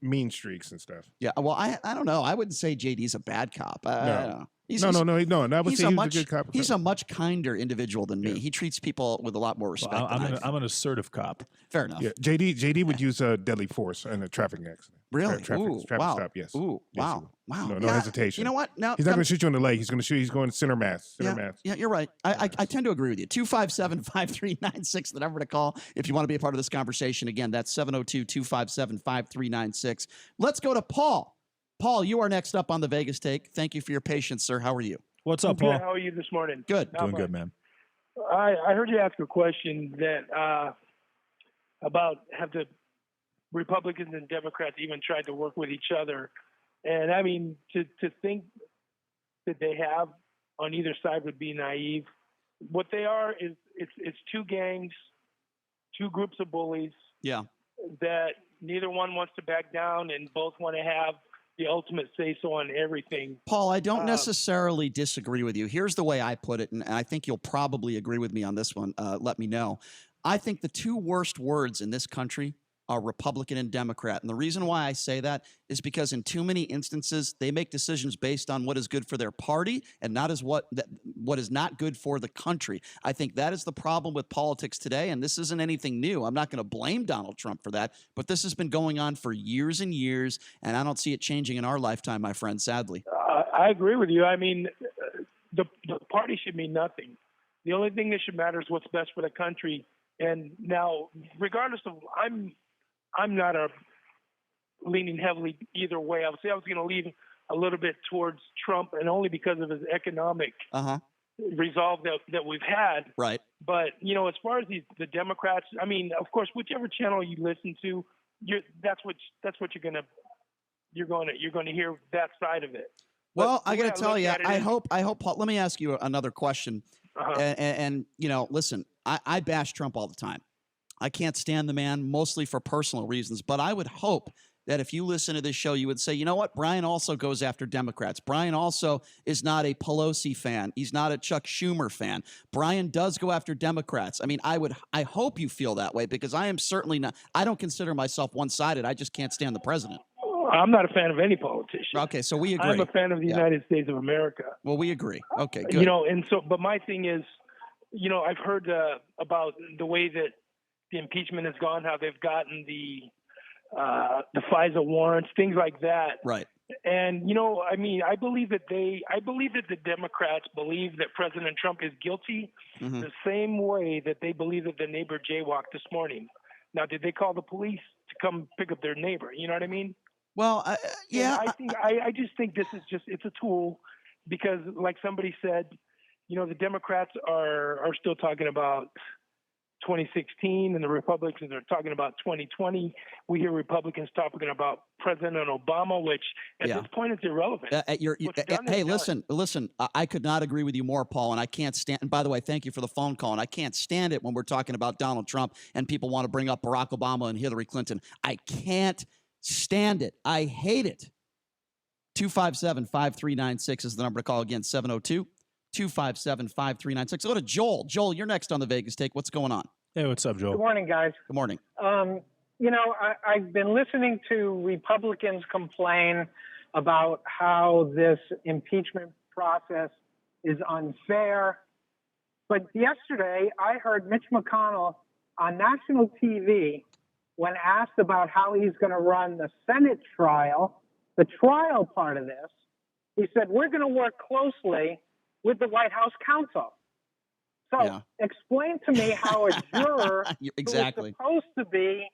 mean streaks and stuff. Yeah. Well, I don't know. I wouldn't say JD's a bad cop. No. I don't know. No. I would say he's a good cop. He's a much kinder individual than me. He treats people with a lot more respect. Well, I'm an assertive cop. Fair enough. Yeah, JD would use deadly force in a traffic accident. Really? Traffic wow. stop. Yes. Ooh. Yes, wow. Wow. No hesitation. You know what? Now he's not going to shoot you in the leg. He's going to shoot. He's going to center mass. Yeah, you're right. I tend to agree with you. 257-5396, the number to call if you want to be a part of this conversation. Again, that's 702-257-5396. Let's go to Paul. Paul, you are next up on the Vegas Take. Thank you for your patience, sir. How are you? What's up, Good. Paul? How are you this morning? Good. Doing good, man. I heard you ask a question that about have the Republicans and Democrats even tried to work with each other, and I mean to think that they have on either side would be naive. What they are is it's two gangs, two groups of bullies. Yeah. That neither one wants to back down, and both want to have the ultimate say-so on everything. Paul, I don't necessarily disagree with you. Here's the way I put it, and I think you'll probably agree with me on this one. Let me know. I think the two worst words in this country are Republican and Democrat. And the reason why I say that is because in too many instances, they make decisions based on what is good for their party and not as what is not good for the country. I think that is the problem with politics today, and this isn't anything new. I'm not going to blame Donald Trump for that, but this has been going on for years and years, and I don't see it changing in our lifetime, my friend, sadly. I agree with you. I mean, the party should mean nothing. The only thing that should matter is what's best for the country. And now, regardless of, I'm not leaning heavily either way. I would say I was going to lean a little bit towards Trump, and only because of his economic resolve that we've had. Right. But as far as the Democrats, I mean, of course, whichever channel you listen to, that's what you're going to hear that side of it. Well, I got to tell you, I hope, Paul, let me ask you another question. And you know, listen, I bash Trump all the time. I can't stand the man, mostly for personal reasons. But I would hope that if you listen to this show, you would say, you know what? Brian also goes after Democrats. Brian also is not a Pelosi fan. He's not a Chuck Schumer fan. Brian does go after Democrats. I mean, I hope you feel that way, because I am certainly not. I don't consider myself one-sided. I just can't stand the president. I'm not a fan of any politician. Okay, so we agree. I'm a fan of the United States of America. Well, we agree. Okay, good. You know, and so, but my thing is, you know, I've heard about the way that the impeachment has gone, how they've gotten the FISA warrants, things like that. Right. And, you know, I mean, I believe that the Democrats believe that President Trump is guilty the same way that they believe that the neighbor jaywalked this morning. Now, did they call the police to come pick up their neighbor? You know what I mean? Well, yeah. I just think this is it's a tool, because like somebody said, you know, the Democrats are still talking about 2016 and the Republicans are talking about 2020. We hear Republicans talking about President Obama, which at this point is irrelevant. Hey, listen, I could not agree with you more, Paul, and I can't stand, and by the way, thank you for the phone call, and I can't stand it when we're talking about Donald Trump and people want to bring up Barack Obama and Hillary Clinton. I can't stand it. I hate it. 257-5396 is the number to call. Again, 702-257-5396. Go to Joel. Joel, you're next on the Vegas Take. What's going on? Hey, what's up, Joel? Good morning, guys. Good morning. You know, I've been listening to Republicans complain about how this impeachment process is unfair. But yesterday, I heard Mitch McConnell on national TV when asked about how he's going to run the Senate trial, the trial part of this. He said, we're going to work closely with the White House counsel. So explain to me how a juror who is supposed to be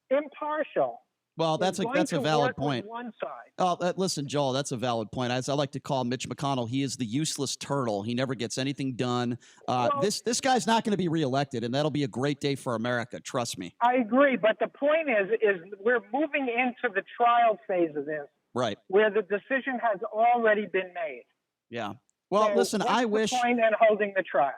impartial. Well, that's a valid point. One side. Oh, listen, Joel, that's a valid point. As I like to call Mitch McConnell, he is the useless turtle. He never gets anything done. This guy's not going to be reelected, and that'll be a great day for America. Trust me. I agree, but the point is we're moving into the trial phase of this, right, where the decision has already been made. Yeah. Well, so listen, I wish. What's the point in holding the trial?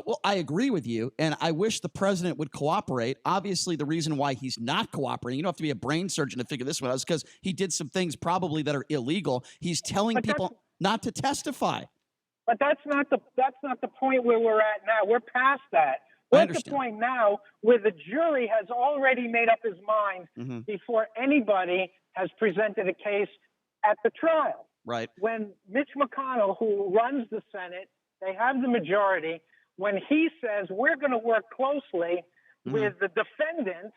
Well, I agree with you, and I wish the president would cooperate. Obviously, the reason why he's not cooperating, you don't have to be a brain surgeon to figure this one out, is because he did some things probably that are illegal. He's telling people not to testify. But that's not the point where we're at now. We're past that. We're at the point now where the jury has already made up his mind before anybody has presented a case at the trial. Right. When Mitch McConnell, who runs the Senate, they have the majority, when he says we're going to work closely with the defendant,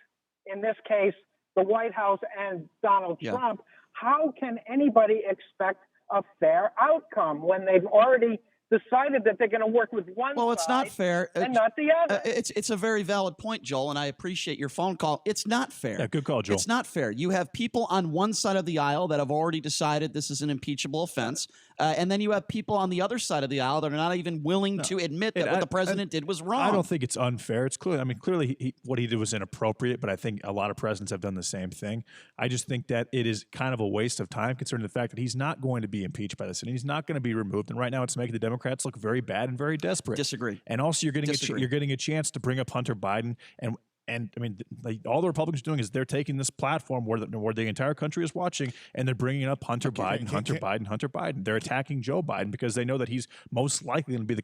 in this case, the White House and Donald Trump, how can anybody expect a fair outcome when they've already decided that they're going to work with one side it's not fair. And not the other? It's a very valid point, Joel, and I appreciate your phone call. It's not fair. Yeah, good call, Joel. It's not fair. You have people on one side of the aisle that have already decided this is an impeachable offense, and then you have people on the other side of the aisle that are not even willing to admit that what the president did was wrong. I don't think it's unfair. It's clear. I mean, clearly what he did was inappropriate, but I think a lot of presidents have done the same thing. I just think that it is kind of a waste of time, considering the fact that he's not going to be impeached by the Senate. He's not going to be removed, and right now it's making the Democrats look very bad and very desperate. Disagree. And also, you're getting a chance to bring up Hunter Biden, and I mean, all the Republicans are doing is they're taking this platform where the entire country is watching, and they're bringing up Hunter Biden. They're attacking Joe Biden because they know that he's most likely going to be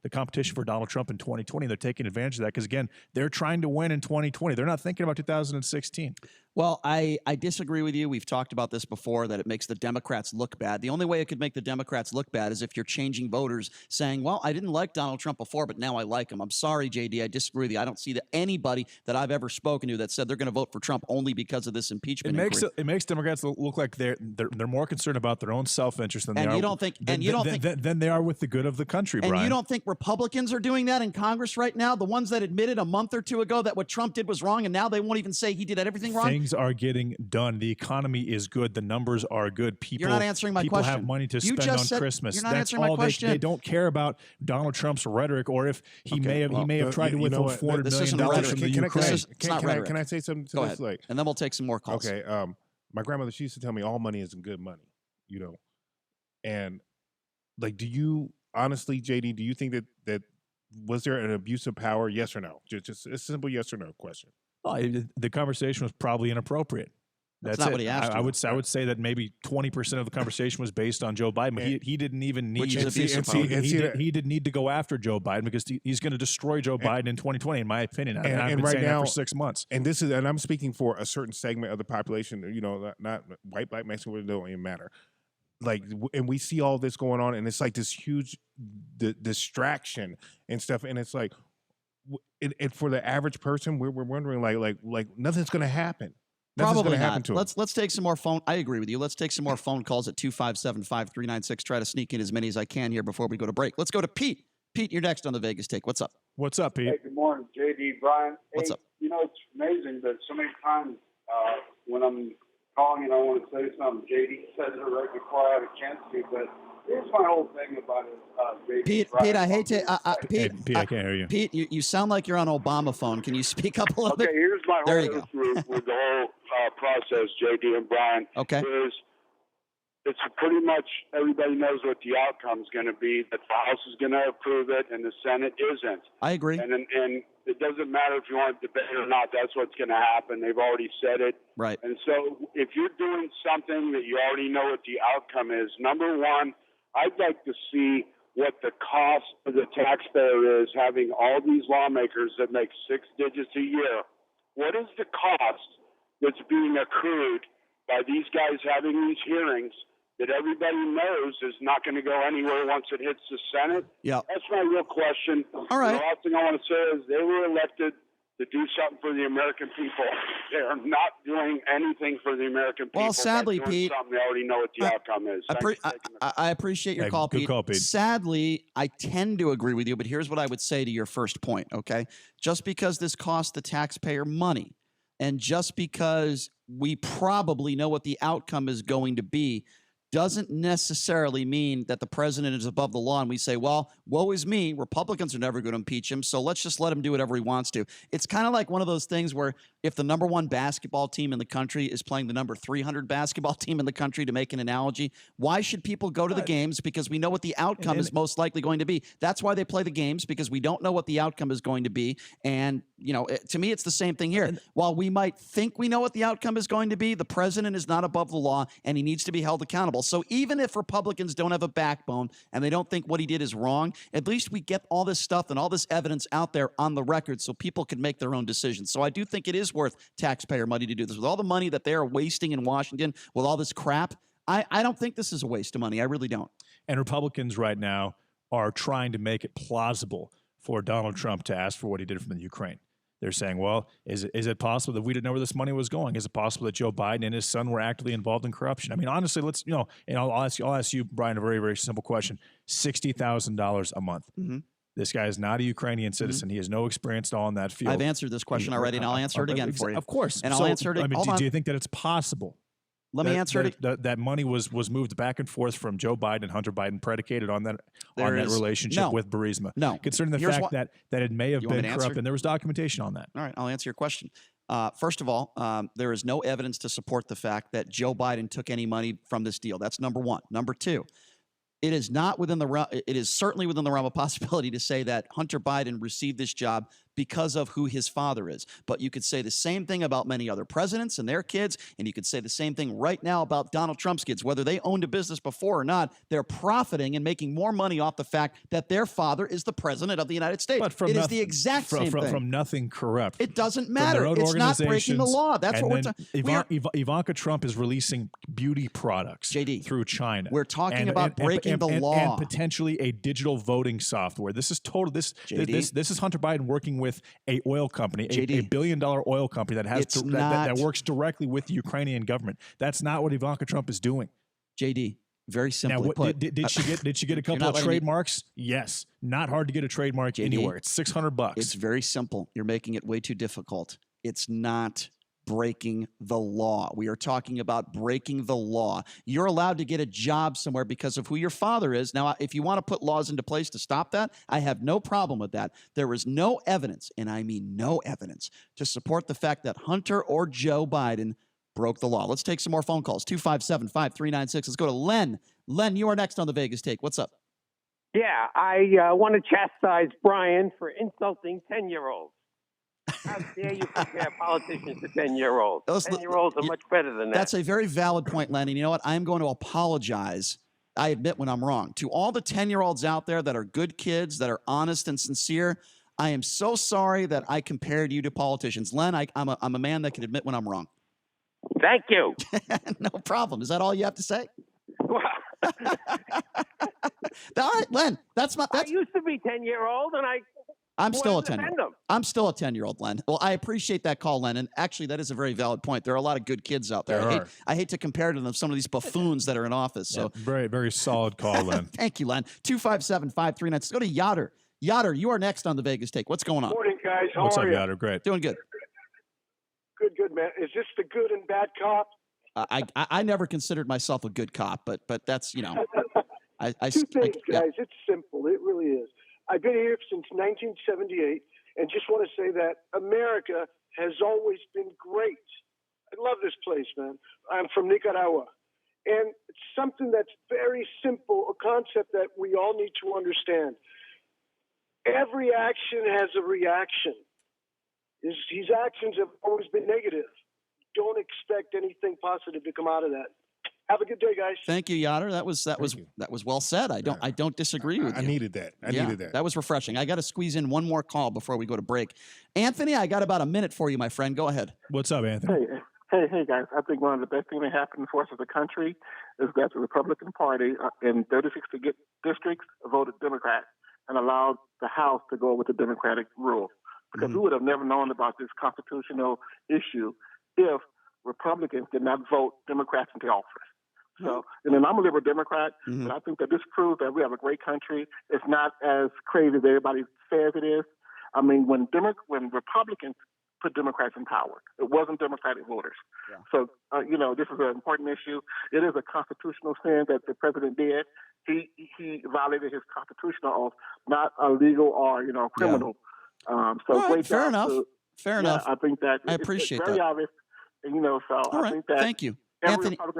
the competition for Donald Trump in 2020. They're taking advantage of that because, again, they're trying to win in 2020. They're not thinking about 2016. Well, I disagree with you. We've talked about this before, that it makes the Democrats look bad. The only way it could make the Democrats look bad is if you're changing voters saying, well, I didn't like Donald Trump before, but now I like him. I'm sorry, JD, I disagree with you. I don't see that anybody that I've ever spoken to that said they're going to vote for Trump only because of this impeachment. It makes Democrats look like they're more concerned about their own self-interest than they are with the good of the country, Brian. And you don't think Republicans are doing that in Congress right now? The ones that admitted a month or two ago that what Trump did was wrong, and now they won't even say he did everything wrong? Things are getting done. The economy is good. The numbers are good. You're not answering my question. People have money to spend on Christmas. You're not answering my question. They don't care about Donald Trump's rhetoric, or if he may have tried to withhold $400 million from the Ukraine. Can I say something to this? Like, and then we'll take some more calls. Okay. My grandmother, she used to tell me all money isn't good money, and like, honestly, JD, do you think that was there an abuse of power? Yes or no? Just a simple yes or no question. Well, the conversation was probably inappropriate. That's not what he asked I you. would say that maybe 20% of the conversation was based on Joe Biden. But he didn't even need he didn't need to go after Joe Biden because he's going to destroy Joe Biden in 2020, in my opinion. And I've been saying that for 6 months. And I'm speaking for a certain segment of the population. You know, not white, black, Mexican, it don't even matter. Like, and we see all this going on, and it's like this huge distraction and stuff. And it's like, and for the average person, we're wondering like nothing's going to happen. Probably not. Let's take some more phone. I agree with you. Let's take some more phone calls at 257-5396. Try to sneak in as many as I can here before we go to break. Let's go to Pete. Pete, you're next on the Vegas Take. What's up? What's up, Pete? Hey, good morning, JD, Brian. What's up? You know, it's amazing that so many times when I'm calling and I want to say something, JD says it right before I have a chance to. But here's my whole thing about it, Pete, I hate to. Pete, Pete, I can't hear you. Pete, you sound like you're on Obama phone. Can you speak up a little bit? Okay, here's my There whole you go. issue with the whole process, JD and Brian. Okay. It's pretty much everybody knows what the outcome is going to be, that the House is going to approve it and the Senate isn't. I agree. And it doesn't matter if you want to debate or not. That's what's going to happen. They've already said it. Right. And so if you're doing something that you already know what the outcome is, number one, I'd like to see what the cost of the taxpayer is having all these lawmakers that make 6 digits a year. What is the cost that's being accrued by these guys having these hearings that everybody knows is not going to go anywhere once it hits the Senate? Yeah. That's my real question. All right. The last thing I want to say is they were elected to do something for the American people. They are not doing anything for the American people. Well, sadly, by doing Pete, something they already know what the outcome is. I appreciate your call, good Pete. call, Pete. Sadly, I tend to agree with you, but here's what I would say to your first point, okay? Just because this costs the taxpayer money, and just because we probably know what the outcome is going to be, doesn't necessarily mean that the president is above the law and we say, well, woe is me. Republicans are never going to impeach him, so let's just let him do whatever he wants to. It's kind of like one of those things where if the number 1 basketball team in the country is playing the number 300 basketball team in the country, to make an analogy, why should people go to the games? Because we know what the outcome is most likely going to be. That's why they play the games, because we don't know what the outcome is going to be. And, you know, to me, it's the same thing here. While we might think we know what the outcome is going to be, the president is not above the law and he needs to be held accountable. So even if Republicans don't have a backbone and they don't think what he did is wrong, at least we get all this stuff and all this evidence out there on the record so people can make their own decisions. So I do think it is worth taxpayer money to do this. With all the money that they are wasting in Washington, with all this crap, I don't think this is a waste of money. I really don't. And Republicans right now are trying to make it plausible for Donald Trump to ask for what he did from the Ukraine. They're saying, well, is it possible that we didn't know where this money was going? Is it possible that Joe Biden and his son were actively involved in corruption? I mean, honestly, and I'll ask you, Brian, a very, very simple question. $60,000 a month. Mm-hmm. This guy is not a Ukrainian citizen. He has no experience at all in that field. I've answered this question already, and I'll answer it again for you. Of course. And I'll answer it. I mean, do you think that it's possible? Let me answer it. That money was moved back and forth from Joe Biden and Hunter Biden, predicated on that relationship with Burisma. No, concerning the fact that it may have been corrupt, and there was documentation on that. All right, I'll answer your question. First of all, there is no evidence to support the fact that Joe Biden took any money from this deal. That's number one. Number two, it is not within the realm. It is certainly within the realm of possibility to say that Hunter Biden received this job because of who his father is. But you could say the same thing about many other presidents and their kids, and you could say the same thing right now about Donald Trump's kids. Whether they owned a business before or not, they're profiting and making more money off the fact that their father is the president of the United States. But it is the exact same thing. From nothing corrupt. It doesn't matter. It's not breaking the law. That's what we're talking. Ivanka Trump is releasing beauty products through China. We're talking about breaking the law. And potentially a digital voting software. This is total. This is Hunter Biden working with a oil company, a $1 billion oil company that has that works directly with the Ukrainian government. That's not what Ivanka Trump is doing. JD, very simply put. Did she get a couple of trademarks? Yes. Not hard to get a trademark anywhere. It's $600. It's very simple. You're making it way too difficult. It's not breaking the law. We are talking about breaking the law. You're allowed to get a job somewhere because of who your father is. Now, if you want to put laws into place to stop that, I have no problem with that. There is no evidence, and I mean no evidence, to support the fact that Hunter or Joe Biden broke the law. Let's take some more phone calls. 257-5396. Let's go to Len. Len, you are next on the Vegas Take. What's up? Yeah, I want to chastise Brian for insulting 10-year-olds. How dare you compare politicians to 10-year-olds? 10-year-olds are much better than that. That's a very valid point, Len. And you know what? I'm going to apologize. I admit when I'm wrong. To all the 10-year-olds out there that are good kids, that are honest and sincere, I am so sorry that I compared you to politicians. Len, I'm a man that can admit when I'm wrong. Thank you. No problem. Is that all you have to say? All right, Len. I used to be 10-year-old, and I'm still a wanted to defend 10-year-old. them. I'm still a 10-year-old, Len. Well, I appreciate that call, Len. And actually, that is a very valid point. There are a lot of good kids out there. I hate to compare to them some of these buffoons that are in office. So very, very solid call, Len. Thank you, Len. 257-539. Let's go to Yoder. Yoder, you are next on the Vegas Take. What's going on? Morning, guys. How What's are up, you? Yoder? Great. Doing good. Good, man. Is this the good and bad cop? I never considered myself a good cop, but that's, you know. Two things, guys. It's simple. It really is. I've been here since 1978, and just want to say that America has always been great. I love this place, man. I'm from Nicaragua. And it's something that's very simple, a concept that we all need to understand. Every action has a reaction. His actions have always been negative. Don't expect anything positive to come out of that. Have a good day, guys. Thank you, Yoder. That was well said. I don't disagree with you. I needed that. I needed that. That was refreshing. I got to squeeze in one more call before we go to break. Anthony, I got about a minute for you, my friend. Go ahead. What's up, Anthony? Hey, guys. I think one of the best things that happened for us as a country is that the Republican Party in 36 districts voted Democrat and allowed the House to go with the Democratic rule. Because we would have never known about this constitutional issue if Republicans did not vote Democrats into office. So, and then I'm a liberal Democrat, but I think that this proves that we have a great country. It's not as crazy as everybody says it is. I mean, when Republicans put Democrats in power, it wasn't Democratic voters. Yeah. So, this is an important issue. It is a constitutional sin that the president did. He violated his constitutional oath, not a legal or, criminal. Great fair job enough. Fair enough. I think that I appreciate it's very that. obvious, I think that Thank you. Anthony, so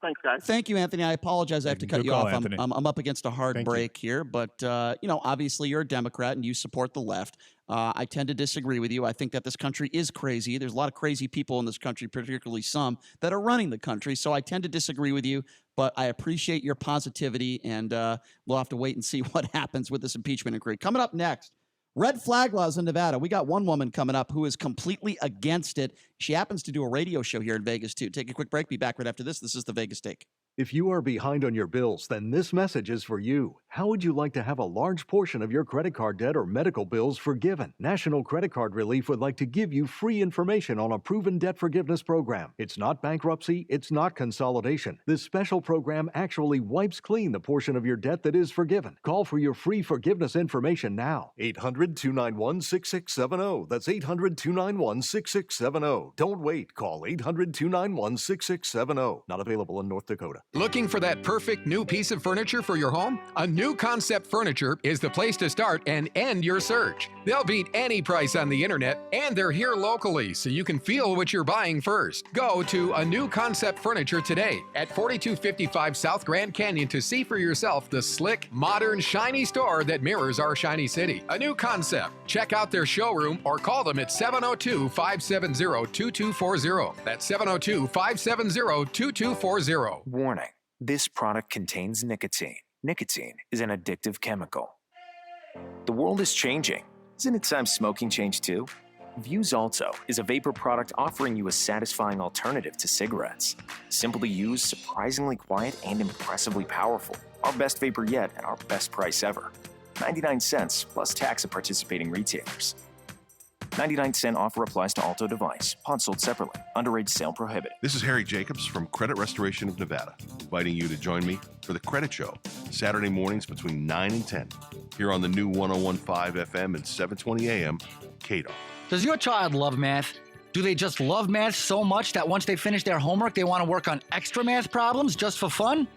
thanks, guys. Thank you, Anthony. I apologize. I have to cut you call, off. Anthony. I'm up against a hard break here, but obviously you're a Democrat and you support the left. I tend to disagree with you. I think that this country is crazy. There's a lot of crazy people in this country, particularly some that are running the country. So I tend to disagree with you, but I appreciate your positivity, and we'll have to wait and see what happens with this impeachment inquiry. Coming up next, red flag laws in Nevada. We got one woman coming up who is completely against it. She happens to do a radio show here in Vegas, too. Take a quick break. Be back right after this. This is the Vegas Take. If you are behind on your bills, then this message is for you. How would you like to have a large portion of your credit card debt or medical bills forgiven? National Credit Card Relief would like to give you free information on a proven debt forgiveness program. It's not bankruptcy, it's not consolidation. This special program actually wipes clean the portion of your debt that is forgiven. Call for your free forgiveness information now. 800-291-6670. That's 800-291-6670. Don't wait. Call 800-291-6670. Not available in North Dakota. Looking for that perfect new piece of furniture for your home? A New Concept Furniture is the place to start and end your search. They'll beat any price on the internet, and they're here locally, so you can feel what you're buying first. Go to A New Concept Furniture today at 4255 South Grand Canyon to see for yourself the slick, modern, shiny store that mirrors our shiny city. A New Concept. Check out their showroom or call them at 702-570-2240. That's 702-570-2240. Warning, this product contains nicotine. Nicotine is an addictive chemical. The world is changing. Isn't it time smoking changed too? Vuse Alto is a vapor product offering you a satisfying alternative to cigarettes. Simple to use, surprisingly quiet, and impressively powerful. Our best vapor yet at our best price ever. 99 cents plus tax at participating retailers. 99-cent offer applies to Alto device. Pod sold separately. Underage sale prohibited. This is Harry Jacobs from Credit Restoration of Nevada, inviting you to join me for the Credit Show, Saturday mornings between 9 and 10, here on the new 101.5 FM and 720 AM, KDWN. Does your child love math? Do they just love math so much that once they finish their homework, they want to work on extra math problems just for fun?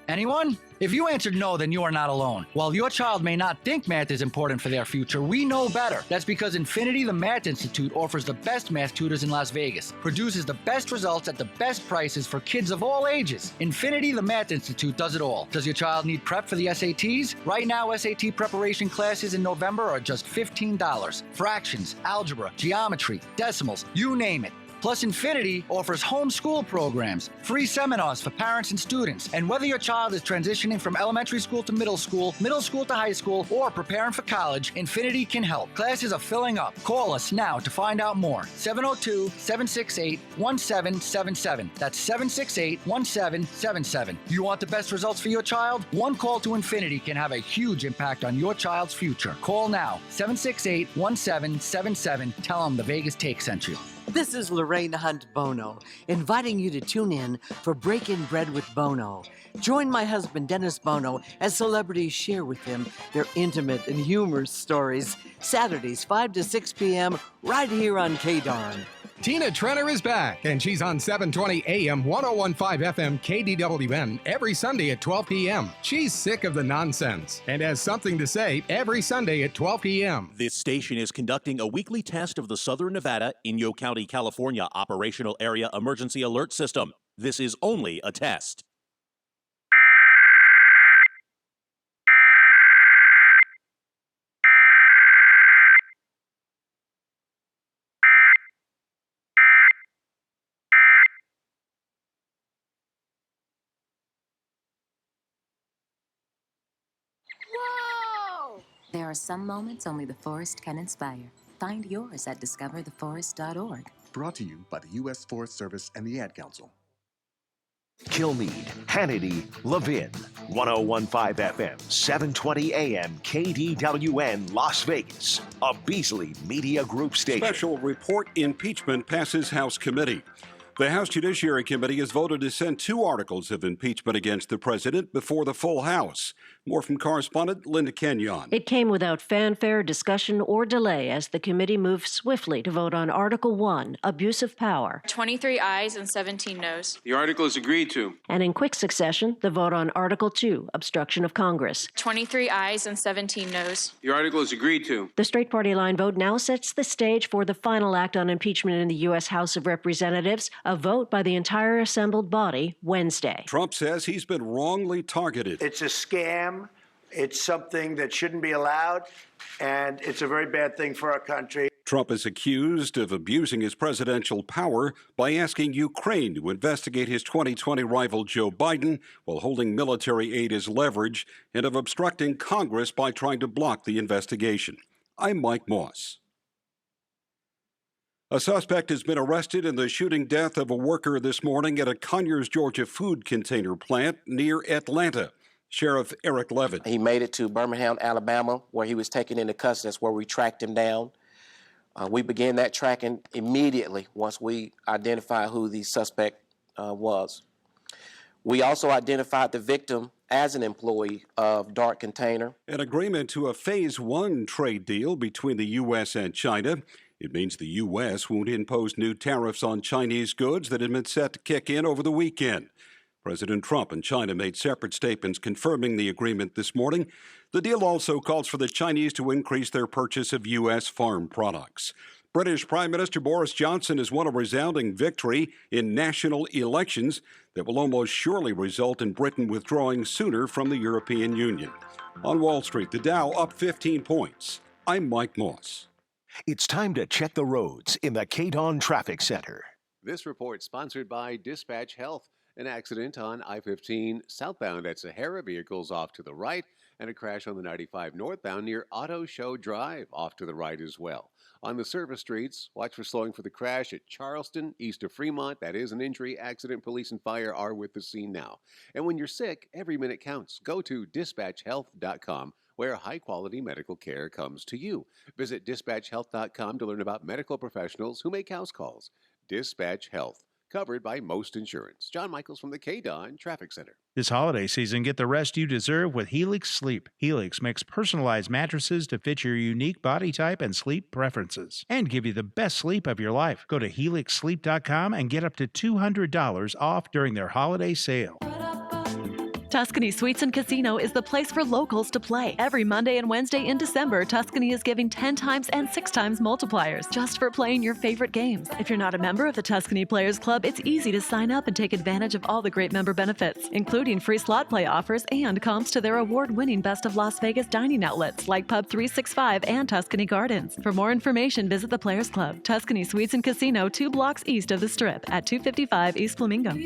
Anyone? If you answered no, then you are not alone. While your child may not think math is important for their future, we know better. That's because Infinity the Math Institute offers the best math tutors in Las Vegas, produces the best results at the best prices for kids of all ages. Infinity the Math Institute does it all. Does your child need prep for the SATs? Right now, SAT preparation classes in November are just $15. Fractions, algebra, geometry, decimals, you name it. Plus, Infinity offers homeschool programs, free seminars for parents and students. And whether your child is transitioning from elementary school to middle school to high school, or preparing for college, Infinity can help. Classes are filling up. Call us now to find out more. 702-768-1777. That's 768-1777. You want the best results for your child? One call to Infinity can have a huge impact on your child's future. Call now. 768-1777. Tell them the Vegas Take sent you. This is Lorraine Hunt Bono, inviting you to tune in for Breaking Bread with Bono. Join my husband, Dennis Bono, as celebrities share with him their intimate and humorous stories. Saturdays, 5 to 6 p.m., right here on KDWN. Tina Trenner is back, and she's on 720 AM, 1015 FM, KDWN, every Sunday at 12 p.m. She's sick of the nonsense and has something to say every Sunday at 12 p.m. This station is conducting a weekly test of the Southern Nevada, Inyo County, California Operational Area Emergency Alert System. This is only a test. There are some moments only the forest can inspire. Find yours at discovertheforest.org. Brought to you by the U.S. Forest Service and the Ad Council. Kilmeade, Hannity, Levin, 1015 FM, 720 AM, KDWN, Las Vegas, a Beasley Media Group station. Special report impeachment passes House committee. The House Judiciary Committee has voted to send 2 articles of impeachment against the president before the full House. More from correspondent Linda Kenyon. It came without fanfare, discussion, or delay as the committee moved swiftly to vote on Article 1, Abuse of Power. 23 ayes and 17 noes. The article is agreed to. And in quick succession, the vote on Article 2, Obstruction of Congress. 23 ayes and 17 noes. The article is agreed to. The straight party line vote now sets the stage for the final act on impeachment in the U.S. House of Representatives, a vote by the entire assembled body Wednesday. Trump says he's been wrongly targeted. It's a scam. It's something that shouldn't be allowed, and it's a very bad thing for our country. Trump is accused of abusing his presidential power by asking Ukraine to investigate his 2020 rival Joe Biden while holding military aid as leverage, and of obstructing Congress by trying to block the investigation. I'm Mike Moss. A suspect has been arrested in the shooting death of a worker this morning at a Conyers, Georgia food container plant near Atlanta. Sheriff Eric Levitt. He made it to Birmingham, Alabama, where he was taken into custody. That's where we tracked him down. We began that tracking immediately once we identified who the suspect was. We also identified the victim as an employee of Dark Container. An agreement to a Phase 1 trade deal between the U.S. and China. It means the U.S. won't impose new tariffs on Chinese goods that had been set to kick in over the weekend. President Trump and China made separate statements confirming the agreement this morning. The deal also calls for the Chinese to increase their purchase of U.S. farm products. British Prime Minister Boris Johnson has won a resounding victory in national elections that will almost surely result in Britain withdrawing sooner from the European Union. On Wall Street, the Dow up 15 points. I'm Mike Moss. It's time to check the roads in the KDWN Traffic Center. This report sponsored by Dispatch Health. An accident on I-15 southbound at Sahara, vehicles off to the right, and a crash on the 95 northbound near Auto Show Drive, off to the right as well. On the service streets, watch for slowing for the crash at Charleston, east of Fremont. That is an injury. Accident, police, and fire are with the scene now. And when you're sick, every minute counts. Go to dispatchhealth.com, where high-quality medical care comes to you. Visit dispatchhealth.com to learn about medical professionals who make house calls. Dispatch Health. Covered by most insurance. John Michaels from the KDWN Traffic Center. This holiday season, get the rest you deserve with Helix Sleep. Helix makes personalized mattresses to fit your unique body type and sleep preferences, and give you the best sleep of your life. Go to helixsleep.com and get up to $200 off during their holiday sale. Tuscany Suites and Casino is the place for locals to play. Every Monday and Wednesday in December, Tuscany is giving 10 times and 6 times multipliers just for playing your favorite games. If you're not a member of the Tuscany Players Club, it's easy to sign up and take advantage of all the great member benefits, including free slot play offers and comps to their award-winning Best of Las Vegas dining outlets like Pub 365 and Tuscany Gardens. For more information, visit the Players Club, Tuscany Suites and Casino, 2 blocks east of the Strip at 255 East Flamingo.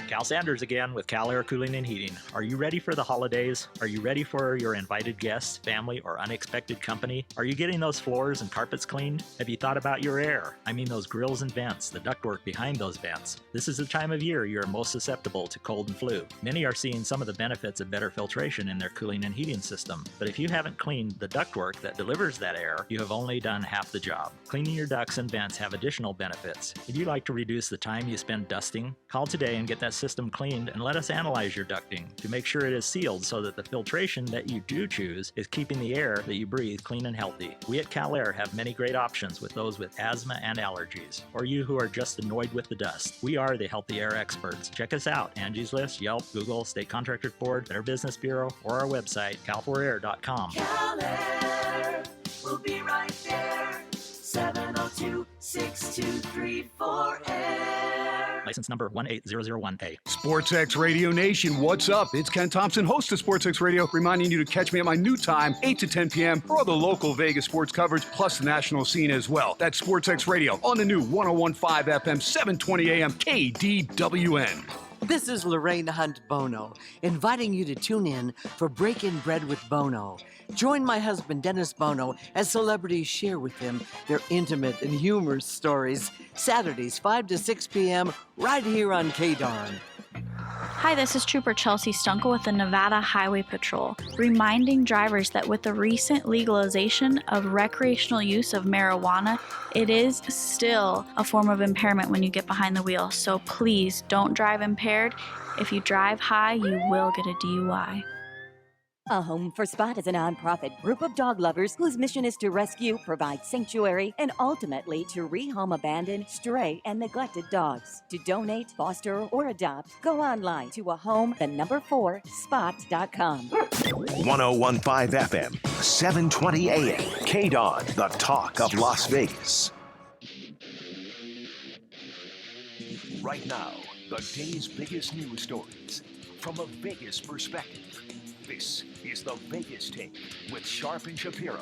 Cal Sanders again with Cal Air Cooling and Heating. Are you ready for the holidays? Are you ready for your invited guests, family, or unexpected company? Are you getting those floors and carpets cleaned? Have you thought about your air? I mean those grills and vents, the ductwork behind those vents. This is the time of year you're most susceptible to cold and flu. Many are seeing some of the benefits of better filtration in their cooling and heating system. But if you haven't cleaned the ductwork that delivers that air, you have only done half the job. Cleaning your ducts and vents have additional benefits. Would you like to reduce the time you spend dusting? Call today and get that system cleaned and let us analyze your ducting to make sure it is sealed so that the filtration that you do choose is keeping the air that you breathe clean and healthy. We at Cal Air have many great options with those with asthma and allergies, or you who are just annoyed with the dust. We are the healthy air experts. Check us out, Angie's List, Yelp, Google, State Contractors Board, Better Business Bureau, or our website, cal4air.com. Cal Air, we'll be right there. 702-6234-AIR. License number 18001A. SportsX Radio Nation, what's up? It's Ken Thompson, host of SportsX Radio, reminding you to catch me at my new time, 8 to 10 p.m. for all the local Vegas sports coverage, plus the national scene as well. That's SportsX Radio on the new 101.5 FM, 720 AM, KDWN. This is Lorraine Hunt Bono, inviting you to tune in for Breaking Bread with Bono. Join my husband, Dennis Bono, as celebrities share with him their intimate and humorous stories. Saturdays, 5 to 6 p.m., right here on KDWN. Hi, this is Trooper Chelsea Stunkel with the Nevada Highway Patrol, reminding drivers that with the recent legalization of recreational use of marijuana, it is still a form of impairment when you get behind the wheel. So please don't drive impaired. If you drive high, you will get a DUI. A Home for Spot is a nonprofit group of dog lovers whose mission is to rescue, provide sanctuary, and ultimately to rehome abandoned, stray, and neglected dogs. To donate, foster, or adopt, go online to ahome4spot.com. 101.5 FM, 720 AM, KDWN, the talk of Las Vegas. Right now, the day's biggest news stories from a Vegas perspective. This is the Vegas Take with Sharp and Shapiro.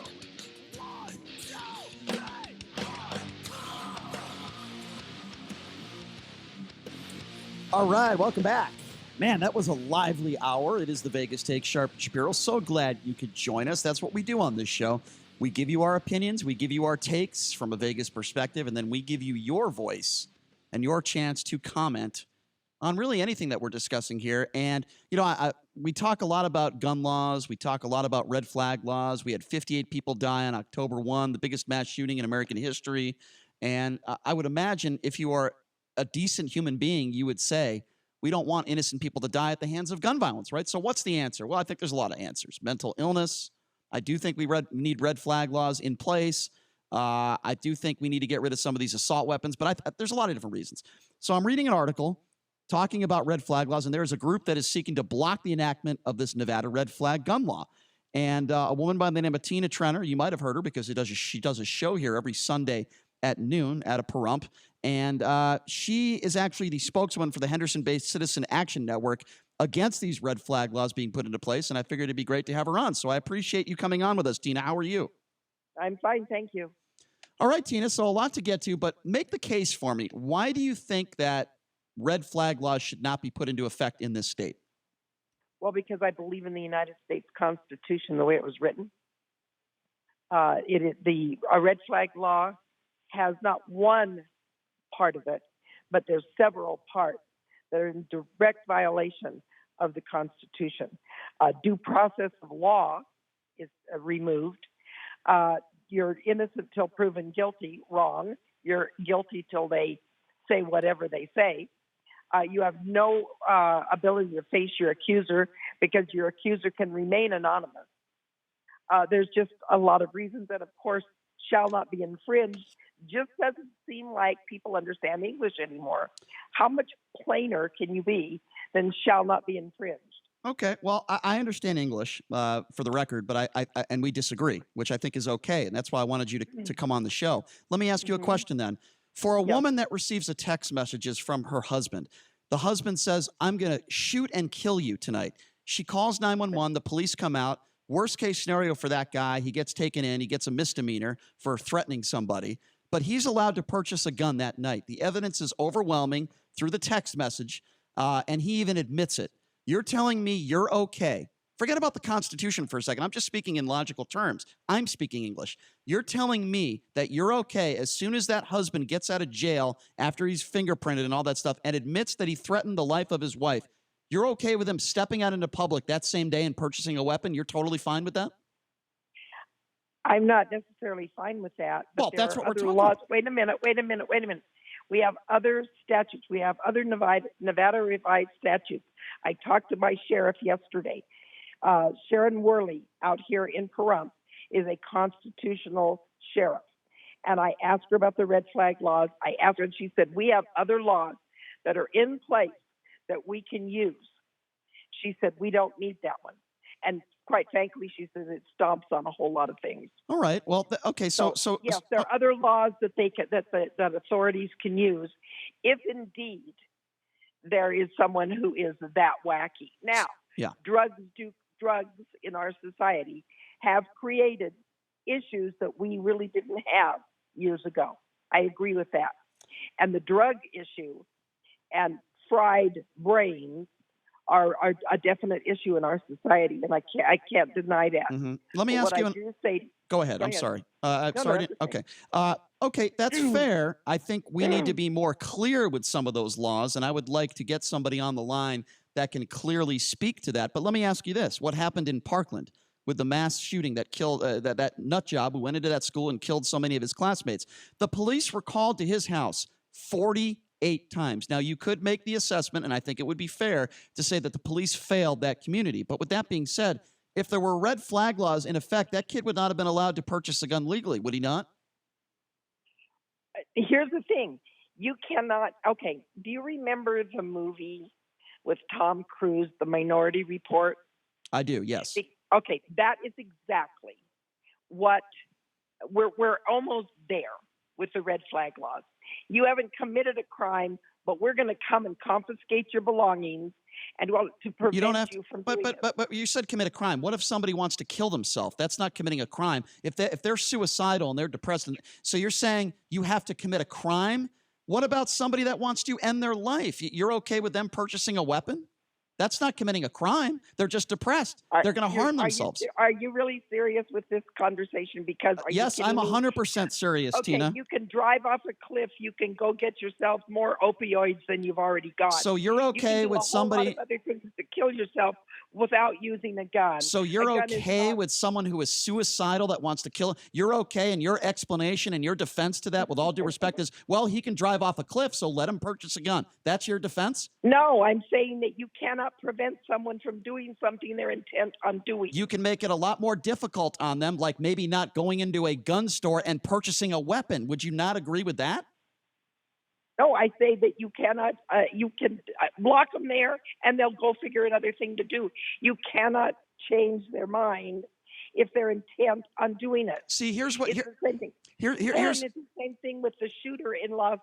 All right, welcome back. Man, that was a lively hour. It is the Vegas Take, Sharp and Shapiro. So glad you could join us. That's what we do on this show. We give you our opinions, we give you our takes from a Vegas perspective, and then we give you your voice and your chance to comment on really anything that we're discussing here. And, you know, we talk a lot about gun laws. We talk a lot about red flag laws. We had 58 people die on October 1, the biggest mass shooting in American history. And I would imagine if you are a decent human being, you would say, we don't want innocent people to die at the hands of gun violence, right? So what's the answer? Well, I think there's a lot of answers. Mental illness. I do think we need red flag laws in place. I do think we need to get rid of some of these assault weapons, but there's a lot of different reasons. So I'm reading an article talking about red flag laws, and there is a group that is seeking to block the enactment of this Nevada red flag gun law. And a woman by the name of Tina Trenner, you might have heard her because she does a show here every Sunday at noon at a Pahrump. And she is actually the spokeswoman for the Henderson-based Citizen Action Network against these red flag laws being put into place. And I figured it'd be great to have her on. So I appreciate you coming on with us, Tina. How are you? I'm fine, thank you. All right, Tina. So a lot to get to, but make the case for me. Why do you think that red flag laws should not be put into effect in this state? Well, because I believe in the United States Constitution the way it was written. A red flag law has not one part of it, but there's several parts that are in direct violation of the Constitution. Due process of law is removed. You're innocent till proven guilty, wrong. You're guilty till they say whatever they say. You have no ability to face your accuser because your accuser can remain anonymous. There's just a lot of reasons that, of course, shall not be infringed. Just doesn't seem like people understand English anymore. How much plainer can you be then shall not be infringed. Okay, well, I understand English for the record, but I and we disagree, which I think is okay, and that's why I wanted you to come on the show. Let me ask you a question then. For a woman that receives a text messages from her husband, the husband says, "I'm going to shoot and kill you tonight." She calls 911. The police come out. Worst case scenario for that guy, he gets taken in. He gets a misdemeanor for threatening somebody, but he's allowed to purchase a gun that night. The evidence is overwhelming through the text message, and he even admits it. You're telling me you're okay. Forget about the Constitution for a second. I'm just speaking in logical terms. I'm speaking English. You're telling me that you're okay as soon as that husband gets out of jail after he's fingerprinted and all that stuff and admits that he threatened the life of his wife. You're okay with him stepping out into public that same day and purchasing a weapon? You're totally fine with that? I'm not necessarily fine with that. But well, that's what we're talking about. Wait a minute. We have other statutes. We have other Nevada revised statutes. I talked to my sheriff yesterday. Sharon Worley out here in Pahrump is a constitutional sheriff. And I asked her about the red flag laws. I asked her, and she said, we have other laws that are in place that we can use. She said, we don't need that one. And quite frankly, she says it stomps on a whole lot of things. All right. Well, okay. So yes, there are other laws that that authorities can use if indeed there is someone who is that wacky. Now, drugs in our society have created issues that we really didn't have years ago. I agree with that. And the drug issue and fried brains are a definite issue in our society, and I can't deny that. Mm-hmm. Let me ask you. Go ahead. I'm sorry. Sorry. Okay. Okay, that's fair. I think we need to be more clear with some of those laws, and I would like to get somebody on the line that can clearly speak to that. But let me ask you this: what happened in Parkland with the mass shooting that killed that nut job who went into that school and killed so many of his classmates? The police were called to his house 48 times. Now, you could make the assessment, and I think it would be fair to say that the police failed that community. But with that being said, if there were red flag laws in effect, that kid would not have been allowed to purchase a gun legally, would he not? Here's the thing. You cannot, okay, do you remember the movie with Tom Cruise, The Minority Report? I do, yes. Okay, that is exactly what, we're almost there with the red flag laws. You haven't committed a crime, but we're going to come and confiscate your belongings and to prevent you from doing it. But you said commit a crime. What if somebody wants to kill themselves? That's not committing a crime. If they're suicidal and they're depressed, so you're saying you have to commit a crime? What about somebody that wants to end their life? You're okay with them purchasing a weapon? That's not committing a crime. They're just depressed. They're going to harm themselves. Are you really serious with this conversation? Because yes, I'm 100% serious, okay, Tina. You can drive off a cliff. You can go get yourself more opioids than you've already got. So you're okay with somebody? You can do a whole lot of other things to kill yourself without using a gun. So you're okay with someone who is suicidal that wants to kill? You're okay, and your explanation and your defense to that, with all due respect, is, well, he can drive off a cliff, so let him purchase a gun. That's your defense? No, I'm saying that you cannot prevent someone from doing something they're intent on doing. You can make it a lot more difficult on them, like maybe not going into a gun store and purchasing a weapon. Would you not agree with that? No, I say that you cannot, you can block them there and they'll go figure another thing to do. You cannot change their mind if they're intent on doing it. See, here's what... It's the same thing. Here's it's the same thing with the shooter in Las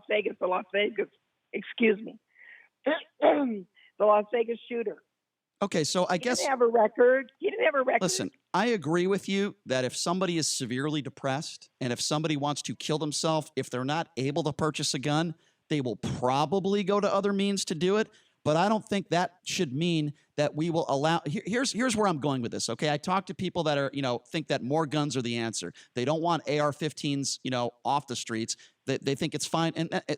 Vegas, the Las Vegas shooter. Okay, so I guess... He didn't have a record. Listen, I agree with you that if somebody is severely depressed and if somebody wants to kill themselves, if they're not able to purchase a gun, they will probably go to other means to do it. But I don't think that should mean that we will allow... Here's where I'm going with this, okay? I talk to people that are, think that more guns are the answer. They don't want AR-15s, off the streets. They think it's fine.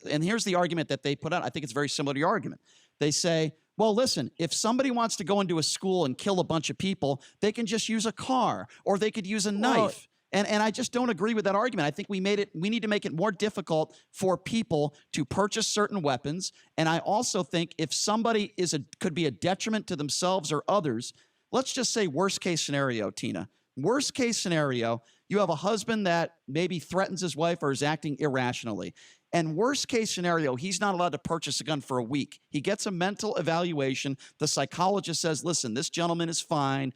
And here's the argument that they put out. I think it's very similar to your argument. They say, well, listen, if somebody wants to go into a school and kill a bunch of people, they can just use a car or they could use a knife. And I just don't agree with that argument. I think we need to make it more difficult for people to purchase certain weapons. And I also think if somebody could be a detriment to themselves or others, let's just say worst case scenario, Tina. Worst case scenario, you have a husband that maybe threatens his wife or is acting irrationally. And worst case scenario, he's not allowed to purchase a gun for a week. He gets a mental evaluation. The psychologist says, listen, this gentleman is fine.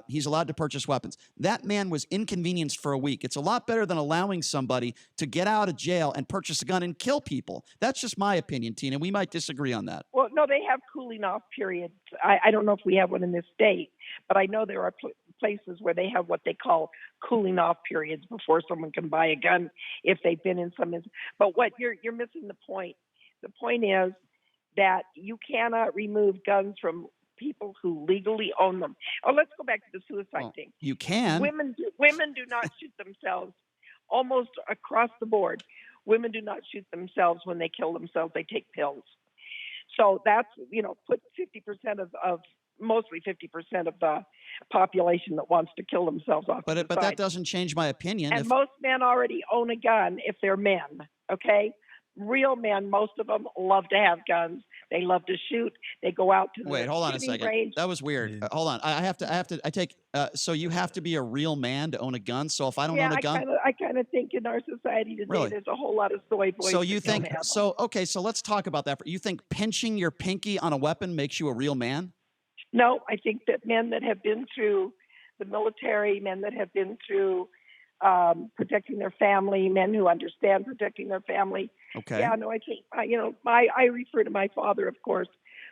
He's allowed to purchase weapons. That man was inconvenienced for a week. It's a lot better than allowing somebody to get out of jail and purchase a gun and kill people. That's just my opinion, Tina. We might disagree on that. Well, no, they have cooling off periods. I don't know if we have one in this state, but I know there are places where they have what they call cooling off periods before someone can buy a gun if they've been in some. But what you're missing the point. The point is that you cannot remove guns from people who legally own them. Oh, let's go back to the suicide thing. You can. Women do not shoot themselves almost across the board. Women do not shoot themselves when they kill themselves. They take pills. So that's, put 50% of mostly 50% of the population that wants to kill themselves off. But that doesn't change my opinion. And most men already own a gun if they're men, okay? Real men, most of them love to have guns. They love to shoot. They go out to Wait, hold on a second. range. That was weird. Hold on. So you have to be a real man to own a gun. So if I don't own a gun, I kind of think in our society today, there's a whole lot of soy boys. So you think so? Okay, so let's talk about that. You think pinching your pinky on a weapon makes you a real man? No, I think that men that have been through the military, men that have been through protecting their family, men who understand protecting their family. Okay. Yeah, no, I think, I refer to my father, of course,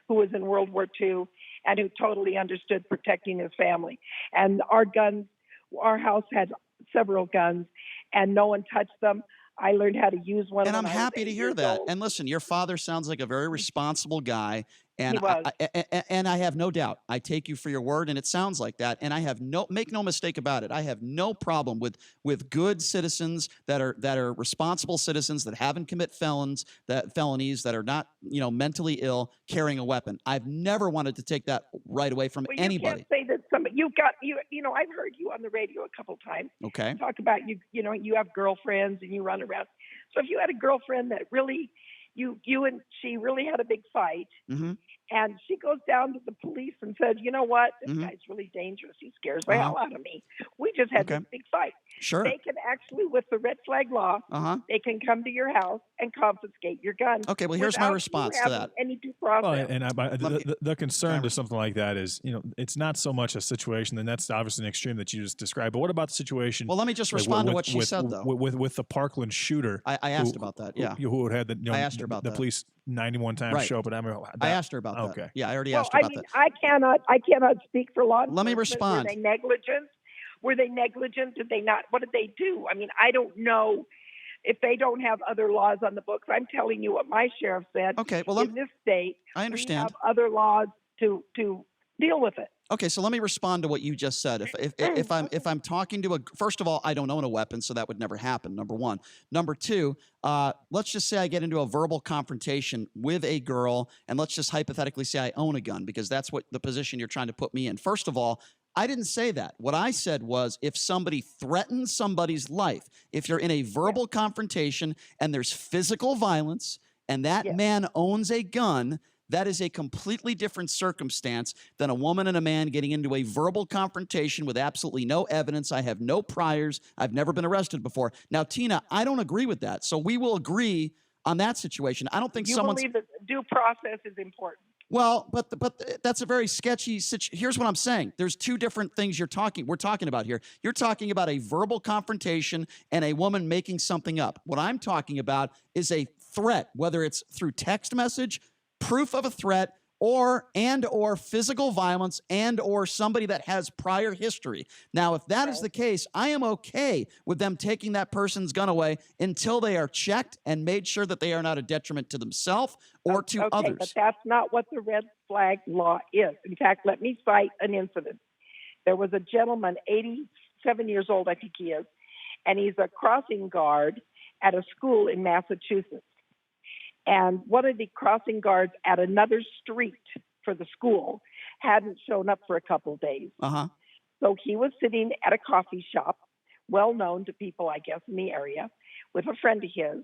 who was in World War II and who totally understood protecting his family. And our house had several guns and no one touched them. I learned how to use one. And I'm happy to hear that. And listen, your father sounds like a very responsible guy. And I have no doubt. I take you for your word, and it sounds like that. And I have make no mistake about it. I have no problem with good citizens that are responsible citizens that haven't commit felonies, that are not mentally ill, carrying a weapon. I've never wanted to take that right away from anybody. You can't say that I've heard you on the radio a couple times. Okay. Talk about you have girlfriends and you run around. So if you had a girlfriend that really you and she really had a big fight. Mm-hmm. And she goes down to the police and says, you know what? This guy's really dangerous. He scares the hell out of me. We just had this big fight. Sure. They can actually, with the red flag law, they can come to your house and confiscate your gun. Okay, well, here's my response to that. Any due process. The concern to something like that is, it's not so much a situation, and that's obviously an extreme that you just described. But what about the situation? Well, let me just respond to what she said, though. With the Parkland shooter. I asked about that, yeah. Who had the, I asked her about the that. police 91 times show up at I asked her about that. Okay. Yeah, I already asked her about that. I cannot speak for law enforcement. Let me respond. Were they negligent? Did they not? What did they do? I mean, I don't know if they don't have other laws on the books. I'm telling you what my sheriff said. Okay, well, in this state, I understand. we have other laws to deal with it. Okay, so let me respond to what you just said. If I'm talking to first of all, I don't own a weapon, so that would never happen. Number one. Number two, let's just say I get into a verbal confrontation with a girl, and let's just hypothetically say I own a gun, because that's what the position you're trying to put me in. First of all, I didn't say that. What I said was, if somebody threatens somebody's life, if you're in a verbal confrontation and there's physical violence, and that man owns a gun, that is a completely different circumstance than a woman and a man getting into a verbal confrontation with absolutely no evidence. I have no priors. I've never been arrested before. Now, Tina, I don't agree with that. So we will agree on that situation. I don't think you believe that due process is important. Well, but that's a very sketchy situation. Here's what I'm saying. There's two different things we're talking about here. You're talking about a verbal confrontation and a woman making something up. What I'm talking about is a threat, whether it's through text message, proof of a threat, or physical violence, or somebody that has prior history. Now, if that is the case, I am okay with them taking that person's gun away until they are checked and made sure that they are not a detriment to themselves or to others. But that's not what the red flag law is. In fact, let me cite an incident. There was a gentleman, 87 years old, I think he is, and he's a crossing guard at a school in Massachusetts. And one of the crossing guards at another street for the school hadn't shown up for a couple of days. So he was sitting at a coffee shop, well known to people, I guess, in the area, with a friend of his.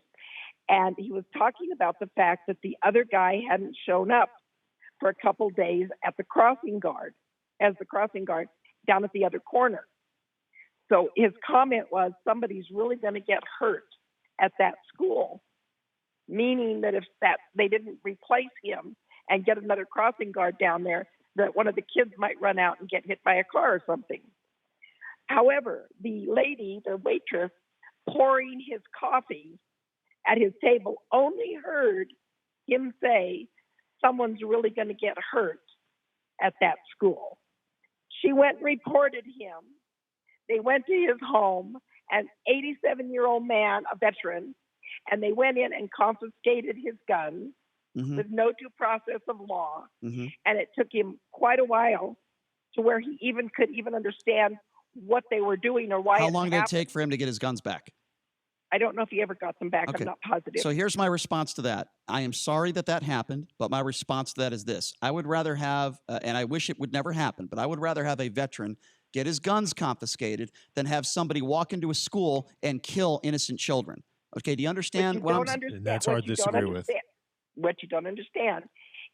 And he was talking about the fact that the other guy hadn't shown up for a couple of days as the crossing guard down at the other corner. So his comment was, somebody's really going to get hurt at that school meaning that if that they didn't replace him and get another crossing guard down there, that one of the kids might run out and get hit by a car or something. However, the lady, the waitress, pouring his coffee at his table only heard him say, someone's really going to get hurt at that school. She went and reported him. They went to his home, an 87-year-old man, a veteran, and they went in and confiscated his gun with no due process of law. And it took him quite a while to where he could understand what they were doing or why. How long did it take for him to get his guns back? I don't know if he ever got them back. Okay. I'm not positive. So here's my response to that. I am sorry that happened, but my response to that is this. I would rather have, and I wish it would never happen, but I would rather have a veteran get his guns confiscated than have somebody walk into a school and kill innocent children. Okay, do you understand what I'm saying? That's hard to disagree with. What you don't understand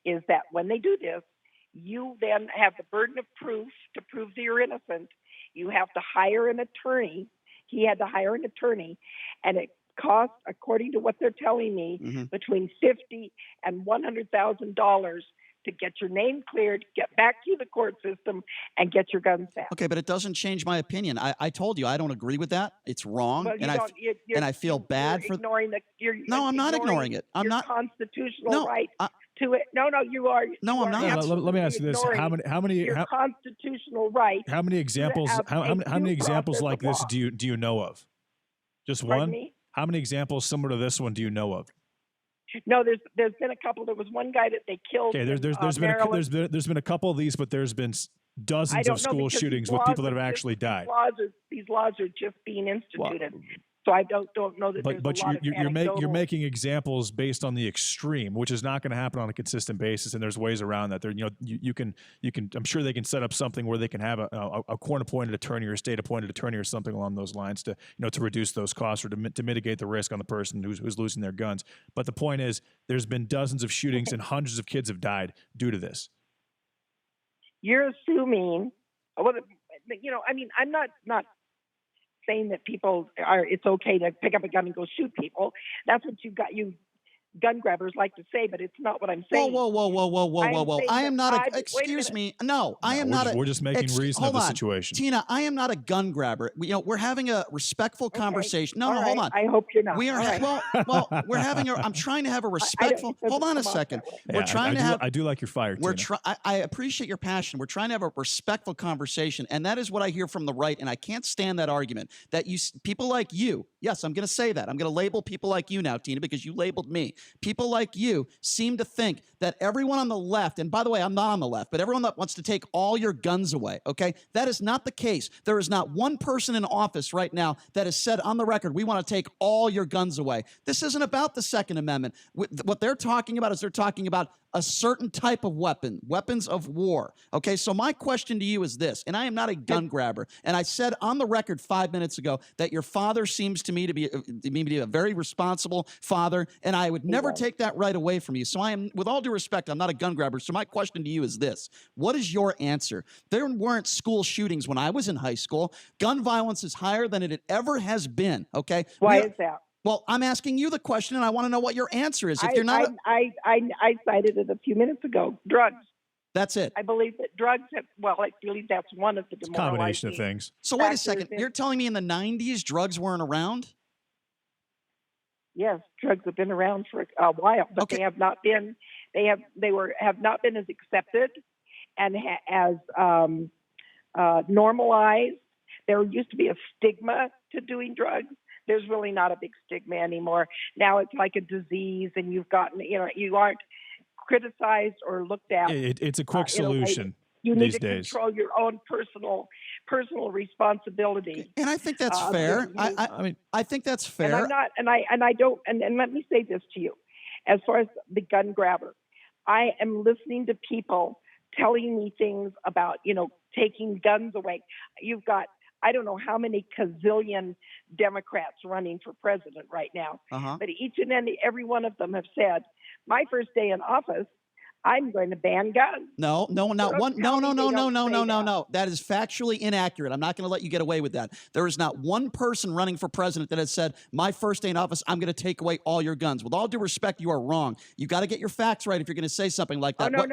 is that when they do this, you then have the burden of proof to prove that you're innocent. You have to hire an attorney. He had to hire an attorney, and it cost, according to what they're telling me, between $50,000 and $100,000 to get your name cleared, get back to the court system, and get your guns back. Okay, but it doesn't change my opinion. I told you I don't agree with that. It's wrong, Well, and I feel bad for. No, I'm not ignoring it. I'm not constitutional right to it. No, you are. No, I'm not. Let me ask you this: How many constitutional right? How many examples? How many examples like this do you know of? Just one? How many examples similar to this one do you know of? No, there's been a couple. There was one guy that they killed. Okay, there's been a couple of these, but there's been dozens of school shootings with people that have actually died. These laws are just being instituted. So I don't know that. But you're making examples based on the extreme, which is not going to happen on a consistent basis. And there's ways around that. There, you can. I'm sure they can set up something where they can have a court-appointed attorney or a state-appointed attorney or something along those lines to reduce those costs or to mitigate the risk on the person who's losing their guns. But the point is, there's been dozens of shootings and hundreds of kids have died due to this. You're assuming. Well, I'm not saying that it's okay to pick up a gun and go shoot people. That's what you gun grabbers like to say, but it's not what I'm saying. Whoa. I am not excuse me. No, I am not. We're just making reason of the situation. Tina, I am not a gun grabber. We're having a respectful conversation. No, hold on. I hope you're not. We are we're having I'm trying to have a respectful. Hold on a second. We're trying to have. I do like your fire, Tina. I appreciate your passion. We're trying to have a respectful conversation, and that is what I hear from the right, and I can't stand that argument that people like you. Yes, I'm going to say that. I'm going to label people like you now, Tina, because you labeled me. People like you seem to think that everyone on the left, and by the way, I'm not on the left, but everyone that wants to take all your guns away, okay? That is not the case. There is not one person in office right now that has said on the record, we want to take all your guns away. This isn't about the Second Amendment. What they're talking about is they're talking about a certain type of weapons of war. Okay, so my question to you is this, and I am not a gun grabber, and I said on the record 5 minutes ago that your father seems to me to be a very responsible father, and I would never take that right away from you. So I am, with all due respect, I'm not a gun grabber. So my question to you is this: what is your answer? There weren't school shootings when I was in high school. Gun violence is higher than it ever has been. Okay, why is that? Well, I'm asking you the question, and I want to know what your answer is. If you're not, I cited it a few minutes ago. Drugs. That's it. I believe that drugs have. Well, I believe that's one of the demoralizing combination of things. So wait a second. You're telling me in the 90s drugs weren't around? Yes, drugs have been around for a while, but they have not been. Have not been as accepted and as normalized. There used to be a stigma to doing drugs. There's really not a big stigma anymore. Now it's like a disease, and you aren't criticized or looked at. It's a quick solution you these need to days. Control your own personal responsibility. And I think that's fair. I think that's fair. And I'm not, and I don't. And let me say this to you, as far as the gun grabber, I am listening to people telling me things about taking guns away. You've got, I don't know how many gazillion Democrats running for president right now, but each and every one of them have said, my first day in office, I'm going to ban guns. No, not one. No. That is factually inaccurate. I'm not going to let you get away with that. There is not one person running for president that has said, my first day in office, I'm going to take away all your guns. With all due respect, you are wrong. You got to get your facts right if you're going to say something like that. No.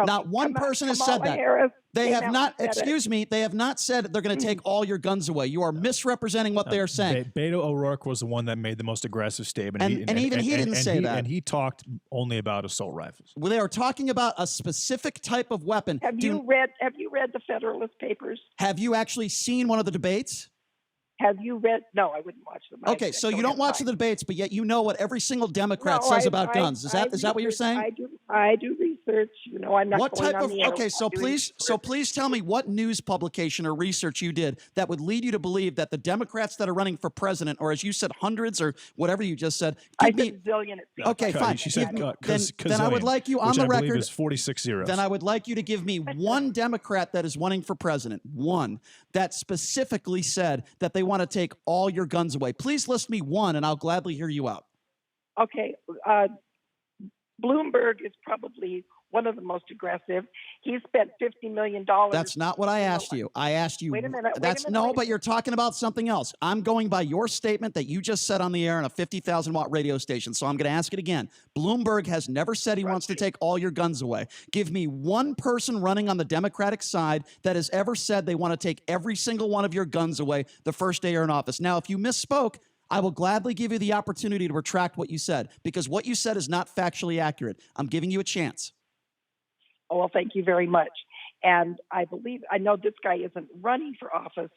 Not one person has said that. Harris They have not, excuse me, they have not said they're going to take all your guns away. You are misrepresenting what they are saying. Beto O'Rourke was the one that made the most aggressive statement. And even he didn't say that. And he talked only about assault rifles. Well, they are talking about a specific type of weapon. Have you read the Federalist Papers? Have you actually seen one of the debates? Have you read? No, I wouldn't watch them. Okay, so you don't watch the debates, but yet you know what every single Democrat says about guns. Is that what you're saying? I do research. You know, I'm not. What going type on of? the air Okay, so please tell me what news publication or research you did that would lead you to believe that the Democrats that are running for president, or as you said, hundreds or whatever you just said, zillion. Okay, fine. She said then I would like you on the record. I believe is 46 zeros. Then I would like you to give me one Democrat that is running for president, one that specifically said that they want to take all your guns away. Please list me one, and I'll gladly hear you out. Okay, Bloomberg is probably one of the most aggressive. He spent $50 million. That's not what I asked you. I asked you. Wait a minute. But you're talking about something else. I'm going by your statement that you just said on the air on a 50,000 watt radio station. So I'm going to ask it again. Bloomberg has never said he wants to take all your guns away. Give me one person running on the Democratic side that has ever said they want to take every single one of your guns away the first day you're in office. Now, if you misspoke, I will gladly give you the opportunity to retract what you said, because what you said is not factually accurate. I'm giving you a chance. Oh, well, thank you very much. And I know this guy isn't running for office.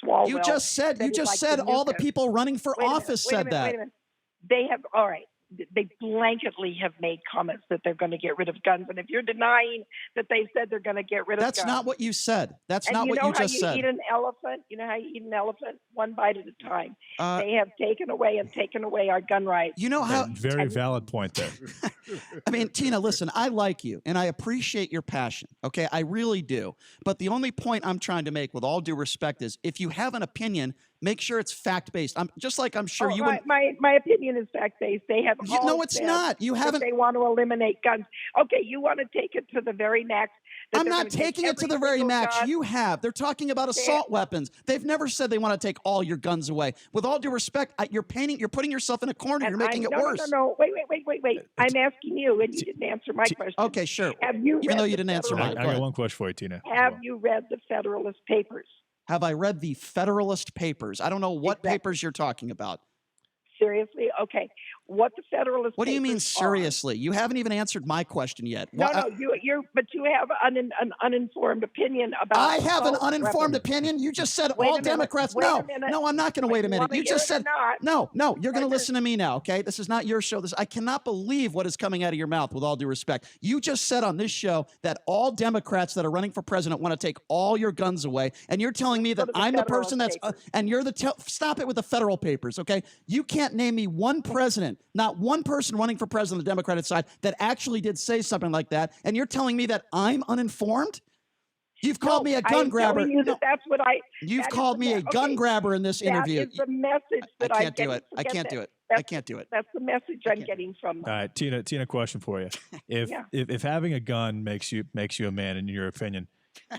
Swalwell, you just said all the people running for office said that. Wait a minute. They have, all right. They blanketly have made comments that they're going to get rid of guns. And if you're denying that they said they're going to get rid of guns. That's not what you said. That's not what you just said. You know how you eat an elephant? One bite at a time. They have taken away our gun rights. You know how... Very valid point there. I mean, Tina, listen, I like you, and I appreciate your passion, okay? I really do. But the only point I'm trying to make, with all due respect, is if you have an opinion, make sure it's fact-based. I'm sure you would... My opinion is fact-based. They have no, it's not. You haven't... They want to eliminate guns. Okay, you want to take it to the very max. I'm not taking it to the very max. Gun. You have. They're talking about assault weapons. They've never said they want to take all your guns away. With all due respect, you're putting yourself in a corner. You're making it worse. No. Wait. I'm asking you, and you didn't answer my question. Okay, sure. Even though you didn't answer mine. I got one question for you, Tina. Have you read the Federalist Papers? Have I read the Federalist Papers? I don't know what papers you're talking about. Seriously? Okay. What the Federalist What do you mean Papers seriously? You haven't even answered my question yet. No, but you have an uninformed opinion about... I have an uninformed opinion? You just said all Democrats... No, I'm not going to wait a minute. You just said... No, you're going to listen to me now, okay? This is not your show. I cannot believe what is coming out of your mouth, with all due respect. You just said on this show that all Democrats that are running for president want to take all your guns away, and you're telling me that I'm the person that's... and you're the... Stop it with the federal papers, okay? You can't name me one president, not one person running for president on the Democratic side that actually did say something like that, and you're telling me that I'm uninformed? You've called me a gun grabber. That's what You've called me a gun grabber in this interview. That is the message that I can't do it. I can't do it. I can't do it. That's the message I'm getting from them. All right, Tina, question for you. If having a gun makes you a man, in your opinion,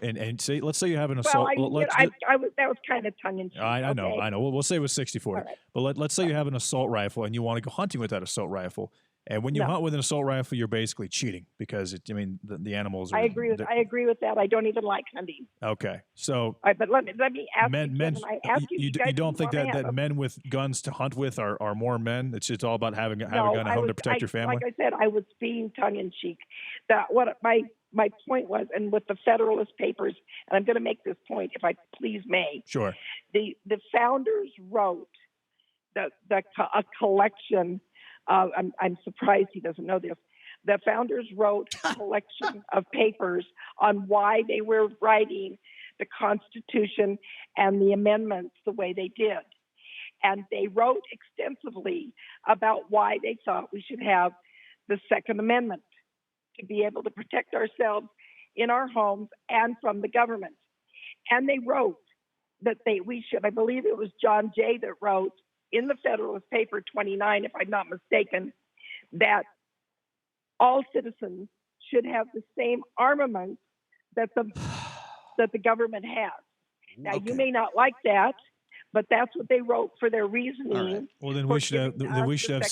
and say, let's say you have an assault. That was kind of tongue in cheek. I know. We'll say it was 60-40. Right. But let's say you have an assault rifle and you want to go hunting with that assault rifle. And when you hunt with an assault rifle, you're basically cheating, because the animals are... I agree with that. I don't even like hunting. Okay, so... but let me ask you don't think that men with guns to hunt with are more men? It's just all about having a gun at home to protect your family? Like I said, I was being tongue in cheek. My point was, and with the Federalist Papers, and I'm going to make this point, if I please may. Sure. The founders wrote a collection. I'm surprised he doesn't know this. The founders wrote a collection of papers on why they were writing the Constitution and the amendments the way they did. And they wrote extensively about why they thought we should have the Second Amendment to be able to protect ourselves in our homes and from the government. And they wrote that we should, I believe it was John Jay that wrote in the Federalist Paper 29, if I'm not mistaken, that all citizens should have the same armaments that the government has. Now, you may not like that, but that's what they wrote for their reasoning. All right. Well, then we should have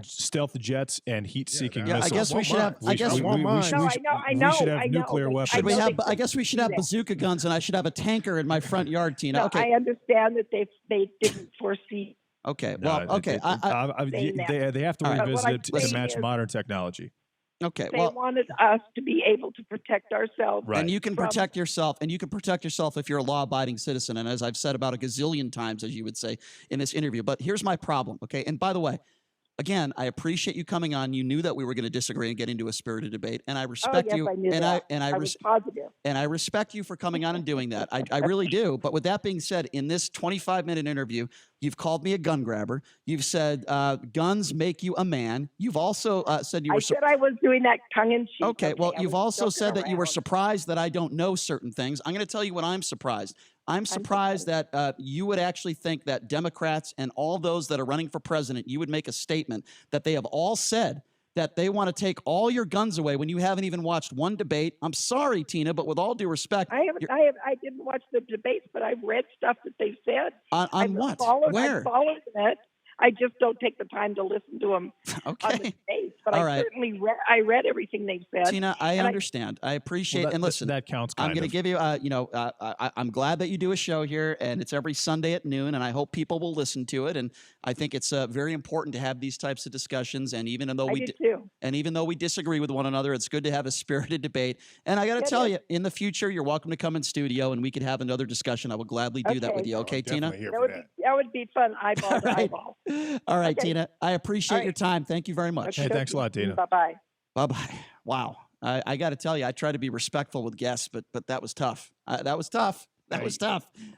stealth jets and heat-seeking missiles. I guess we should have. We should have nuclear weapons. I guess we should have bazooka guns, and I should have a tanker in my front yard, Tina. No, Okay. I understand that they didn't foresee. Okay. Well. Okay. They have to revisit to match modern technology. Okay. They wanted us to be able to protect ourselves. Right. And you can protect yourself, and you can protect yourself if you're a law-abiding citizen. And as I've said about a gazillion times, as you would say in this interview. But here's my problem, okay? And by the way, again, I appreciate you coming on. You knew that we were going to disagree and get into a spirited debate, and I respect you. I knew that. I was positive. And I respect you for coming on and doing that. I really do. But with that being said, in this 25-minute interview, you've called me a gun grabber. You've said guns make you a man. You've also said you were. I said I was doing that tongue in cheek. Okay. Well, you've also said that you were surprised that I don't know certain things. I'm going to tell you what I'm surprised. I'm surprised that you would actually think that Democrats and all those that are running for president, you would make a statement that they have all said that they want to take all your guns away when you haven't even watched one debate. I'm sorry, Tina, but with all due respect, I didn't watch the debates, but I've read stuff that they've said. On what? Where? I followed it. I just don't take the time to listen to them on the debates. But All I right. certainly I read everything they've said. Tina, I understand. I appreciate and listen. That counts. I'm going to give you. I'm glad that you do a show here, and it's every Sunday at noon, and I hope people will listen to it. And I think it's very important to have these types of discussions. And even though we disagree with one another, it's good to have a spirited debate. And I got to tell you, in the future, you're welcome to come in studio, and we could have another discussion. I will gladly do that with you. Okay, Tina? That would be fun. Eyeball to eyeball. All right, Tina. I appreciate your time. Thank you very much. Hey, thanks a lot, Tina. Bye-bye. Bye-bye. Wow. I got to tell you, I try to be respectful with guests, but that was tough. That was tough.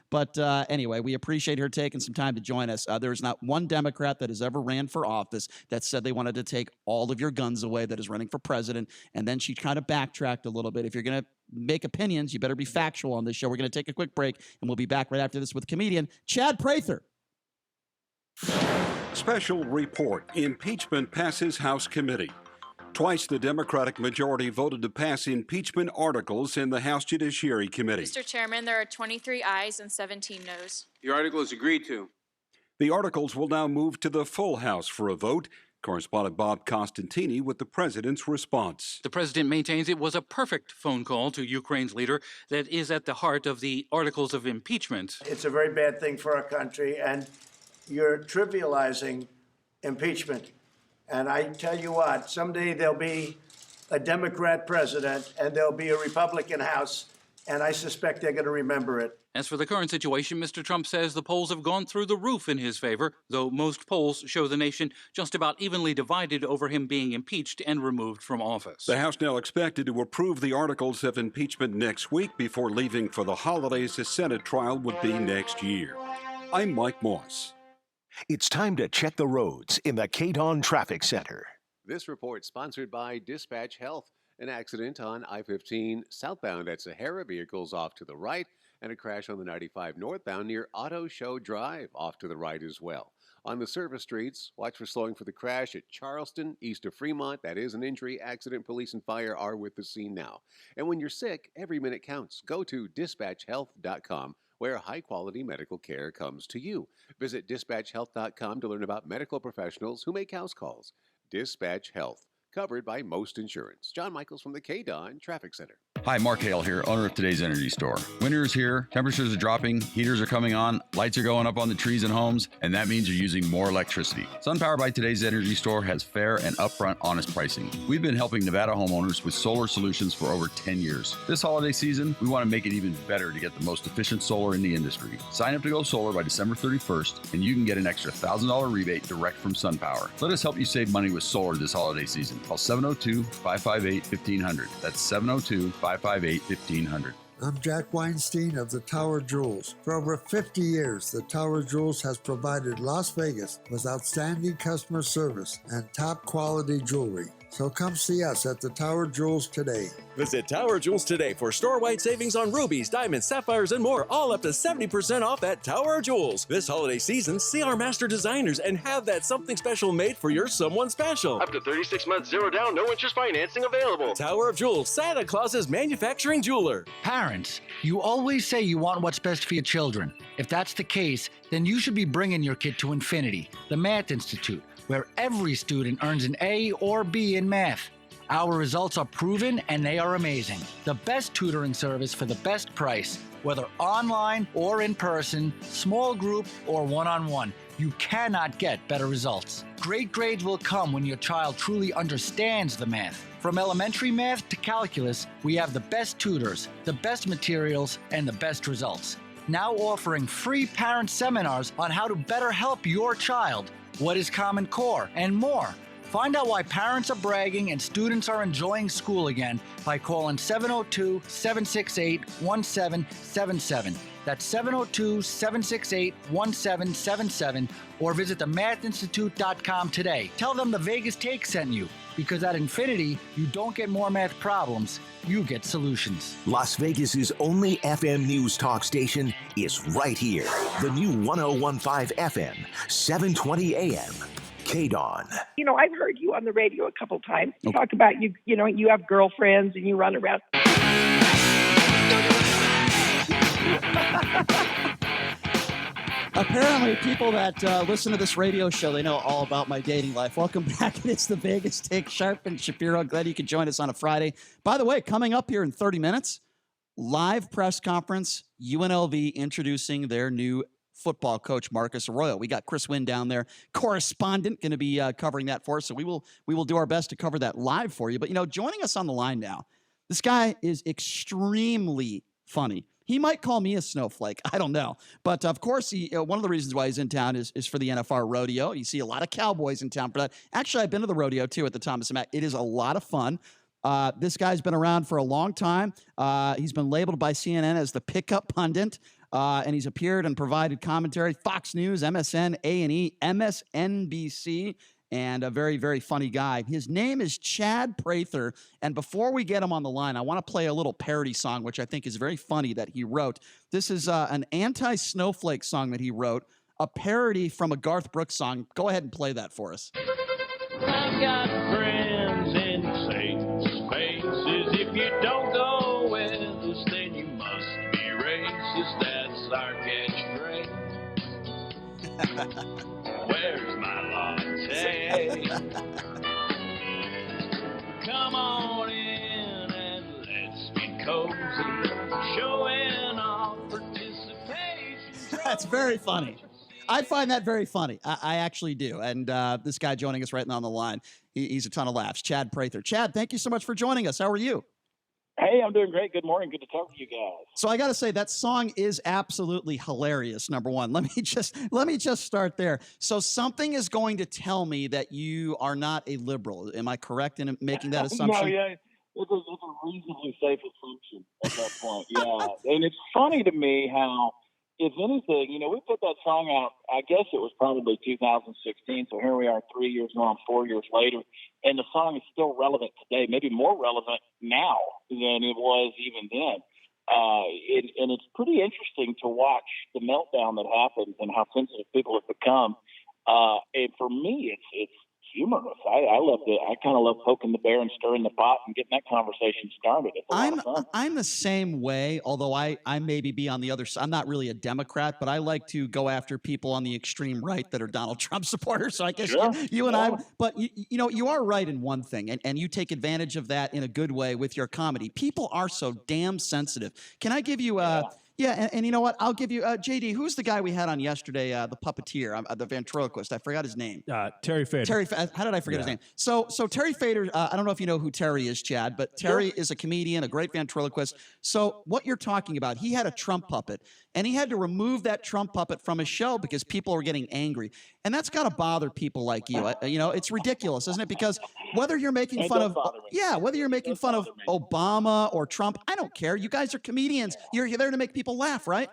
But anyway, we appreciate her taking some time to join us. There's not one Democrat that has ever ran for office that said they wanted to take all of your guns away that is running for president. And then she kind of backtracked a little bit. If you're going to make opinions, you better be factual on this show. We're going to take a quick break, and we'll be back right after this with comedian Chad Prather. Special report. Impeachment passes House committee. Twice the Democratic majority voted to pass impeachment articles in the House Judiciary Committee. Mr. Chairman, there are 23 ayes and 17 noes. The article is agreed to. The articles will now move to the full House for a vote. Correspondent Bob Costantini with the president's response. The president maintains it was a perfect phone call to Ukraine's leader that is at the heart of the Articles of Impeachment. It's a very bad thing for our country, and you're trivializing impeachment. And I tell you what, someday there'll be a Democrat president and there'll be a Republican House, and I suspect they're going to remember it. As for the current situation, Mr. Trump says the polls have gone through the roof in his favor, though most polls show the nation just about evenly divided over him being impeached and removed from office. The House now expected to approve the articles of impeachment next week before leaving for the holidays. The Senate trial would be next year. I'm Mike Moss. It's time to check the roads in the KDWN Traffic Center. This report sponsored by Dispatch Health. An accident on I-15 southbound at Sahara, vehicles off to the right, and a crash on the 95 northbound near Auto Show Drive off to the right as well. On the service streets, watch for slowing for the crash at Charleston, east of Fremont. That is an injury. Accident, police, and fire are with the scene now. And when you're sick, every minute counts. Go to dispatchhealth.com, where high-quality medical care comes to you. Visit dispatchhealth.com to learn about medical professionals who make house calls. Dispatch Health, covered by most insurance. John Michaels from the KDWN Traffic Center. Hi, Mark Hale here, owner of Today's Energy Store. Winter is here, temperatures are dropping, heaters are coming on, lights are going up on the trees and homes, and that means you're using more electricity. SunPower by Today's Energy Store has fair and upfront honest pricing. We've been helping Nevada homeowners with solar solutions for over 10 years. This holiday season, we want to make it even better to get the most efficient solar in the industry. Sign up to go solar by December 31st, and you can get an extra $1,000 rebate direct from SunPower. Let us help you save money with solar this holiday season. Call 702-558-1500. That's 702-558-1500. I'm Jack Weinstein of the Tower Jewels. For over 50 years, the Tower Jewels has provided Las Vegas with outstanding customer service and top quality jewelry. So come see us at the Tower Jewels today. Visit Tower Jewels today for store-wide savings on rubies, diamonds, sapphires, and more, all up to 70% off at Tower Jewels. This holiday season, see our master designers and have that something special made for your someone special. Up to 36 months, 0 down, no interest financing available. Tower of Jewels, Santa Claus's manufacturing jeweler. Parents, you always say you want what's best for your children. If that's the case, then you should be bringing your kid to Infinity, the Math Institute, where every student earns an A or B in math. Our results are proven and they are amazing. The best tutoring service for the best price, whether online or in person, small group or one-on-one. You cannot get better results. Great grades will come when your child truly understands the math. From elementary math to calculus, we have the best tutors, the best materials, and the best results. Now offering free parent seminars on how to better help your child, what is Common Core, and more. Find out why parents are bragging and students are enjoying school again by calling 702-768-1777. That's 702-768-1777, or visit themathinstitute.com today. Tell them the Vegas Take sent you, because at Infinity, you don't get more math problems, you get solutions. Las Vegas's only FM news talk station is right here. The new 101.5 FM, 720 AM. KDWN. You know, I've heard you on the radio a couple times talk about you have girlfriends and you run around. Apparently, people that listen to this radio show, they know all about my dating life. Welcome back. It's the Vegas Take, Sharp and Shapiro. Glad you could join us on a Friday. By the way, coming up here in 30 minutes, live press conference, UNLV introducing their new football coach, Marcus Arroyo. We got Chris Wynn down there, correspondent, going to be covering that for us. So we will do our best to cover that live for you. But, joining us on the line now, this guy is extremely funny. He might call me a snowflake. I don't know. But, of course, one of the reasons why he's in town is for the NFR rodeo. You see a lot of cowboys in town for that. Actually, I've been to the rodeo, too, at the Thomas and Mack. It is a lot of fun. This guy's been around for a long time. He's been labeled by CNN as the pickup pundit. And he's appeared and provided commentary, Fox News, MSN, A&E, MSNBC, and a very, very funny guy. His name is Chad Prather. And before we get him on the line, I want to play a little parody song, which I think is very funny that he wrote. This is an anti-snowflake song that he wrote, a parody from a Garth Brooks song. Go ahead and play that for us. I've got friends in Satan's spaces. If you don't go with us, then you must be racist. That's our catchphrase. Where's my latte? Come on in and let's get cozy. Showing off participation. That's very funny. I find that very funny. I actually do. And this guy joining us right now on the line, he's a ton of laughs. Chad Prather. Chad, thank you so much for joining us. How are you? Hey, I'm doing great. Good morning. Good to talk to you guys. So I got to say that song is absolutely hilarious. Number one, let me just start there. So something is going to tell me that you are not a liberal. Am I correct in making that assumption? No, yeah, it's a reasonably safe assumption at that point. Yeah, and it's funny to me how, if anything, we put that song out, I guess it was probably 2016, so here we are 3 years on, 4 years later, and the song is still relevant today, maybe more relevant now than it was even then. And it's pretty interesting to watch the meltdown that happens and how sensitive people have become. And for me, it's humorous. I love it. I kind of love poking the bear and stirring the pot and getting that conversation started. It's a lot of fun. I'm the same way, although I maybe be on the other side. I'm not really a Democrat, but I like to go after people on the extreme right that are Donald Trump supporters. So I guess you and I, but you are right in one thing, and you take advantage of that in a good way with your comedy. People are so damn sensitive. Can I give you Yeah, and you know what? I'll give you JD. Who's the guy we had on yesterday? The puppeteer, the ventriloquist. I forgot his name. Terry Fader. How did I forget his name? So Terry Fader. I don't know if you know who Terry is, Chad, but Terry is a comedian, a great ventriloquist. So what you're talking about? He had a Trump puppet, and he had to remove that Trump puppet from his show because people were getting angry, and that's got to bother people like you. It's ridiculous, isn't it? Because whether you're making fun of whether you're making fun of Obama or Trump, I don't care. You guys are comedians. You're there to make people laugh, right?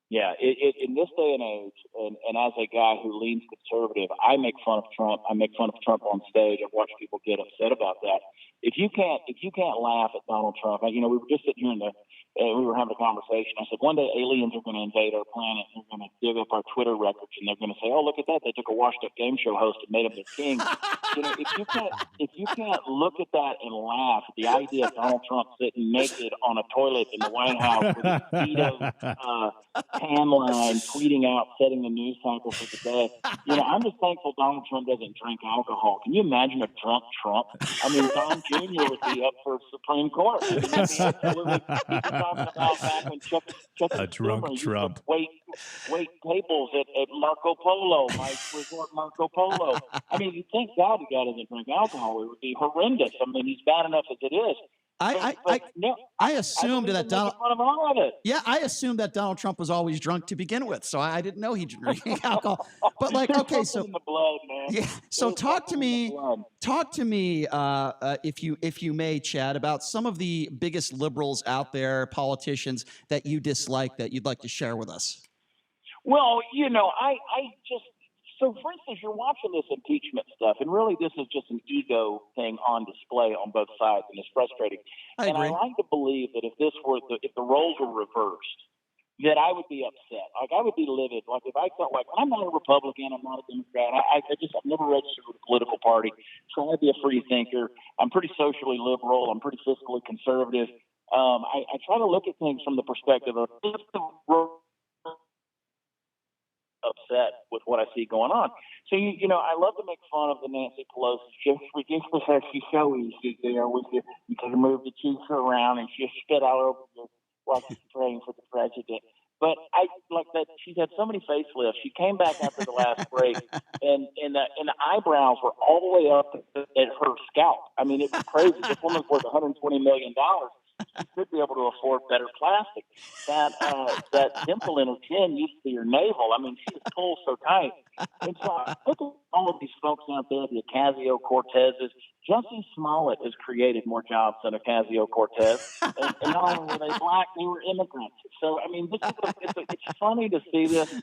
Yeah, in this day and age, and as a guy who leans conservative, I make fun of Trump. I make fun of Trump on stage. I've watched people get upset about that. If you can't laugh at Donald Trump, we were just sitting here we were having a conversation. I said, one day aliens are going to invade our planet. They're going to dig up our Twitter records, and they're going to say, "Oh, look at that! They took a washed-up game show host and made him their king." If you can't look at that and laugh at the idea of Donald Trump sitting naked on a toilet in the White House with a Speedo tan line, tweeting out, setting the news cycle for the day. I'm just thankful Donald Trump doesn't drink alcohol. Can you imagine a drunk Trump? I mean, Don Jr. would be up for Supreme Court. I mean, he'd be absolutely talking about back when Chuck a drunk Trump. Wait tables at Marco Polo, my resort Marco Polo. I mean, you'd think God the guy doesn't drink alcohol. It would be horrendous. I mean, he's bad enough as it is. I assumed that Donald. Yeah, I assumed that Donald Trump was always drunk to begin with, so I didn't know he drank alcohol. But okay, so in the blood, man. Yeah, so talk to me, if you may, Chad, about some of the biggest liberals out there, politicians that you dislike that you'd like to share with us. Well, So, for instance, you're watching this impeachment stuff, and really this is just an ego thing on display on both sides, and it's frustrating. I agree. I like to believe that if the roles were reversed, that I would be upset. Like, I would be livid. Like, if I felt like, I'm not a Republican, I'm not a Democrat. I've never registered with a political party, so I'd be a free thinker. I'm pretty socially liberal. I'm pretty fiscally conservative. I try to look at things from the perspective of if the upset with what I see going on. So, I love to make fun of the Nancy Pelosi. She's ridiculous how she's so easy there with you. You can move the chiefs around and she spit all over you while she's praying for the president. But I like that she's had so many facelifts. She came back after the last break, and the eyebrows were all the way up at her scalp. I mean, it was crazy. This woman's worth $120 million. She should be able to afford better plastic. That dimple in her chin used to be her navel. I mean, she was pulled so tight. And so I look at all of these folks out there, the Ocasio-Cortezes. Jussie Smollett has created more jobs than Ocasio-Cortez. And not only were they black, they were immigrants. So, I mean, it's funny to see this.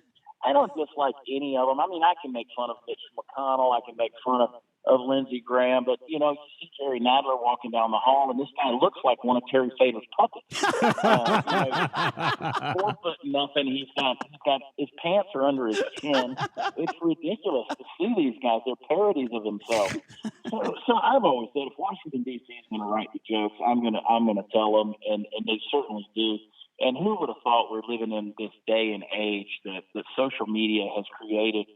I don't dislike any of them. I mean, I can make fun of Mitch McConnell. I can make fun of Lindsey Graham, but you see Jerry Nadler walking down the hall, and this guy looks like one of Terry Fator's puppets. 4 foot nothing. He's got his pants are under his chin. It's ridiculous to see these guys. They're parodies of themselves. So I've always said, if Washington D.C. is going to write the jokes, I'm gonna tell them, and they certainly do. And who would have thought we're living in this day and age that social media has created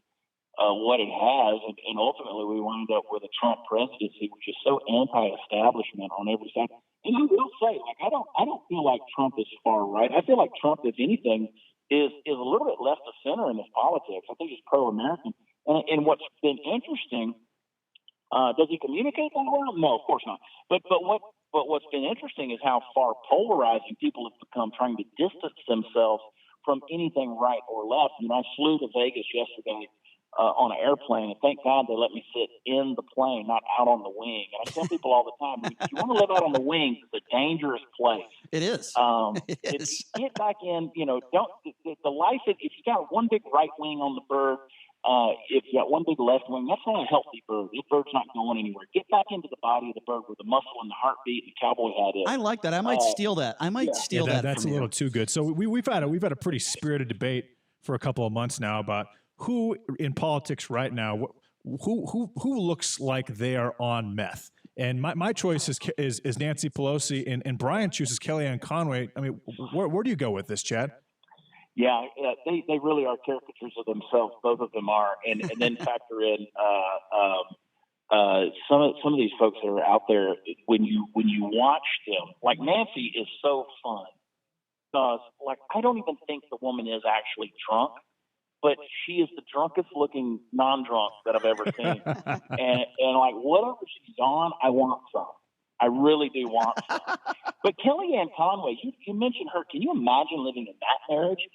what it has, and ultimately we wind up with a Trump presidency, which is so anti-establishment on every side. And I will say, I don't feel like Trump is far right. I feel like Trump, if anything, is a little bit left of center in his politics. I think he's pro-American. And what's been interesting, does he communicate that well? No, of course not. But what's been interesting is how far polarizing people have become, trying to distance themselves from anything right or left. I flew to Vegas yesterday on an airplane, and thank God they let me sit in the plane, not out on the wing. And I tell people all the time, if you want to live out on the wing, it's a dangerous place. It is. Get back in, don't the life, if you got one big right wing on the bird, if you got one big left wing, that's not a healthy bird. This bird's not going anywhere. Get back into the body of the bird where the muscle and the heartbeat and the cowboy hat is. I like that. I might steal that. Steal that. That's from a little too good. So we've had a pretty spirited debate for a couple of months now about who in politics right now, who looks like they are on meth. And my choice is Nancy Pelosi, and Brian chooses Kellyanne Conway. I mean, where do you go with this, Chad? Yeah, they really are caricatures of themselves. Both of them are, and then factor in some of these folks that are out there. When you watch them, like Nancy is so fun because I don't even think the woman is actually drunk, but she is the drunkest looking non-drunk that I've ever seen. and whatever she's on, I want some. I really do want some. But Kellyanne Conway, you mentioned her. Can you imagine living in that marriage?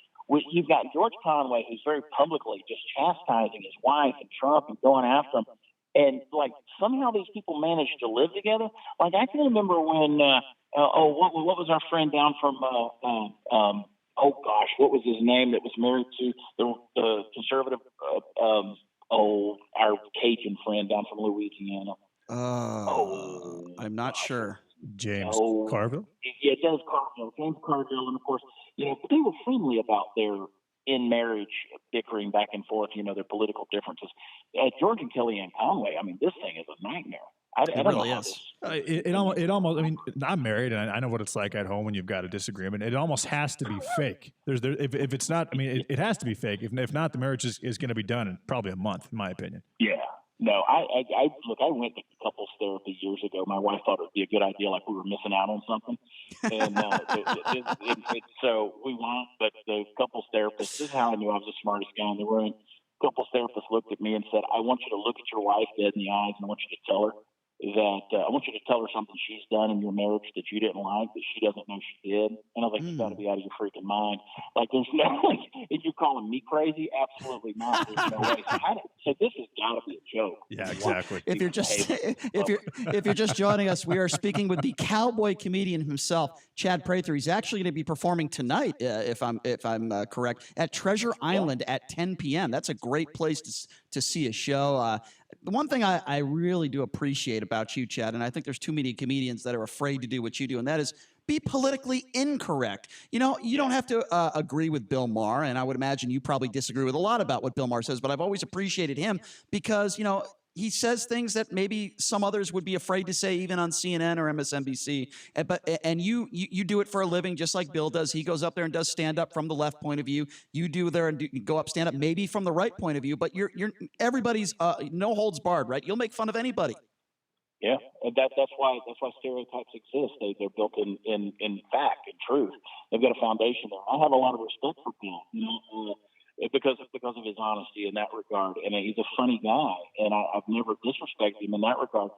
You've got George Conway, who's very publicly just chastising his wife and Trump and going after him. And, somehow these people managed to live together. I can remember when, what was our friend down from, what was his name that was married to the conservative, our Cajun friend down from Louisiana. I'm not sure. James Carville? Yeah, James Carville, and of course, they were friendly about their in marriage bickering back and forth, their political differences. George and Kellyanne Conway, I mean, this thing is a nightmare. I don't really know how is. It almost. I mean, I'm married, and I know what it's like at home when you've got a disagreement. It almost has to be fake. If it's not, I mean, it has to be fake. If not, the marriage is going to be done in probably a month, in my opinion. Yeah. No, I look. I went to couples therapy years ago. My wife thought it would be a good idea, like we were missing out on something, and so we went. But the couples therapist, this is how I knew I was the smartest guy in the room. Couples therapist looked at me and said, "I want you to look at your wife dead in the eyes, and I want you to tell her that I want you to tell her something she's done in your marriage that you didn't like, that she doesn't know she did." And I was like, "You got to be out of your freaking mind!" Like, there's no, if you're calling me crazy, absolutely not. There's no way. So this has got to be a joke. Yeah, exactly. If you're just joining us, we are speaking with the cowboy comedian himself, Chad Prather. He's actually going to be performing tonight, if I'm correct, at Treasure Island at 10 p.m. That's a great place to see a show. The one thing I really do appreciate about you, Chad, and I think there's too many comedians that are afraid to do what you do, and that is be politically incorrect. You don't have to agree with Bill Maher, and I would imagine you probably disagree with a lot about what Bill Maher says, but I've always appreciated him because, he says things that maybe some others would be afraid to say, even on CNN or MSNBC. And you do it for a living, just like Bill does. He goes up there and does stand up from the left point of view. You do there and go up stand up maybe from the right point of view. But you're everybody's no holds barred, right? You'll make fun of anybody. Yeah, and that's why stereotypes exist. They're built in fact and truth. They've got a foundation there. I have a lot of respect for Bill. Because of his honesty in that regard, and he's a funny guy, and I've never disrespected him in that regard.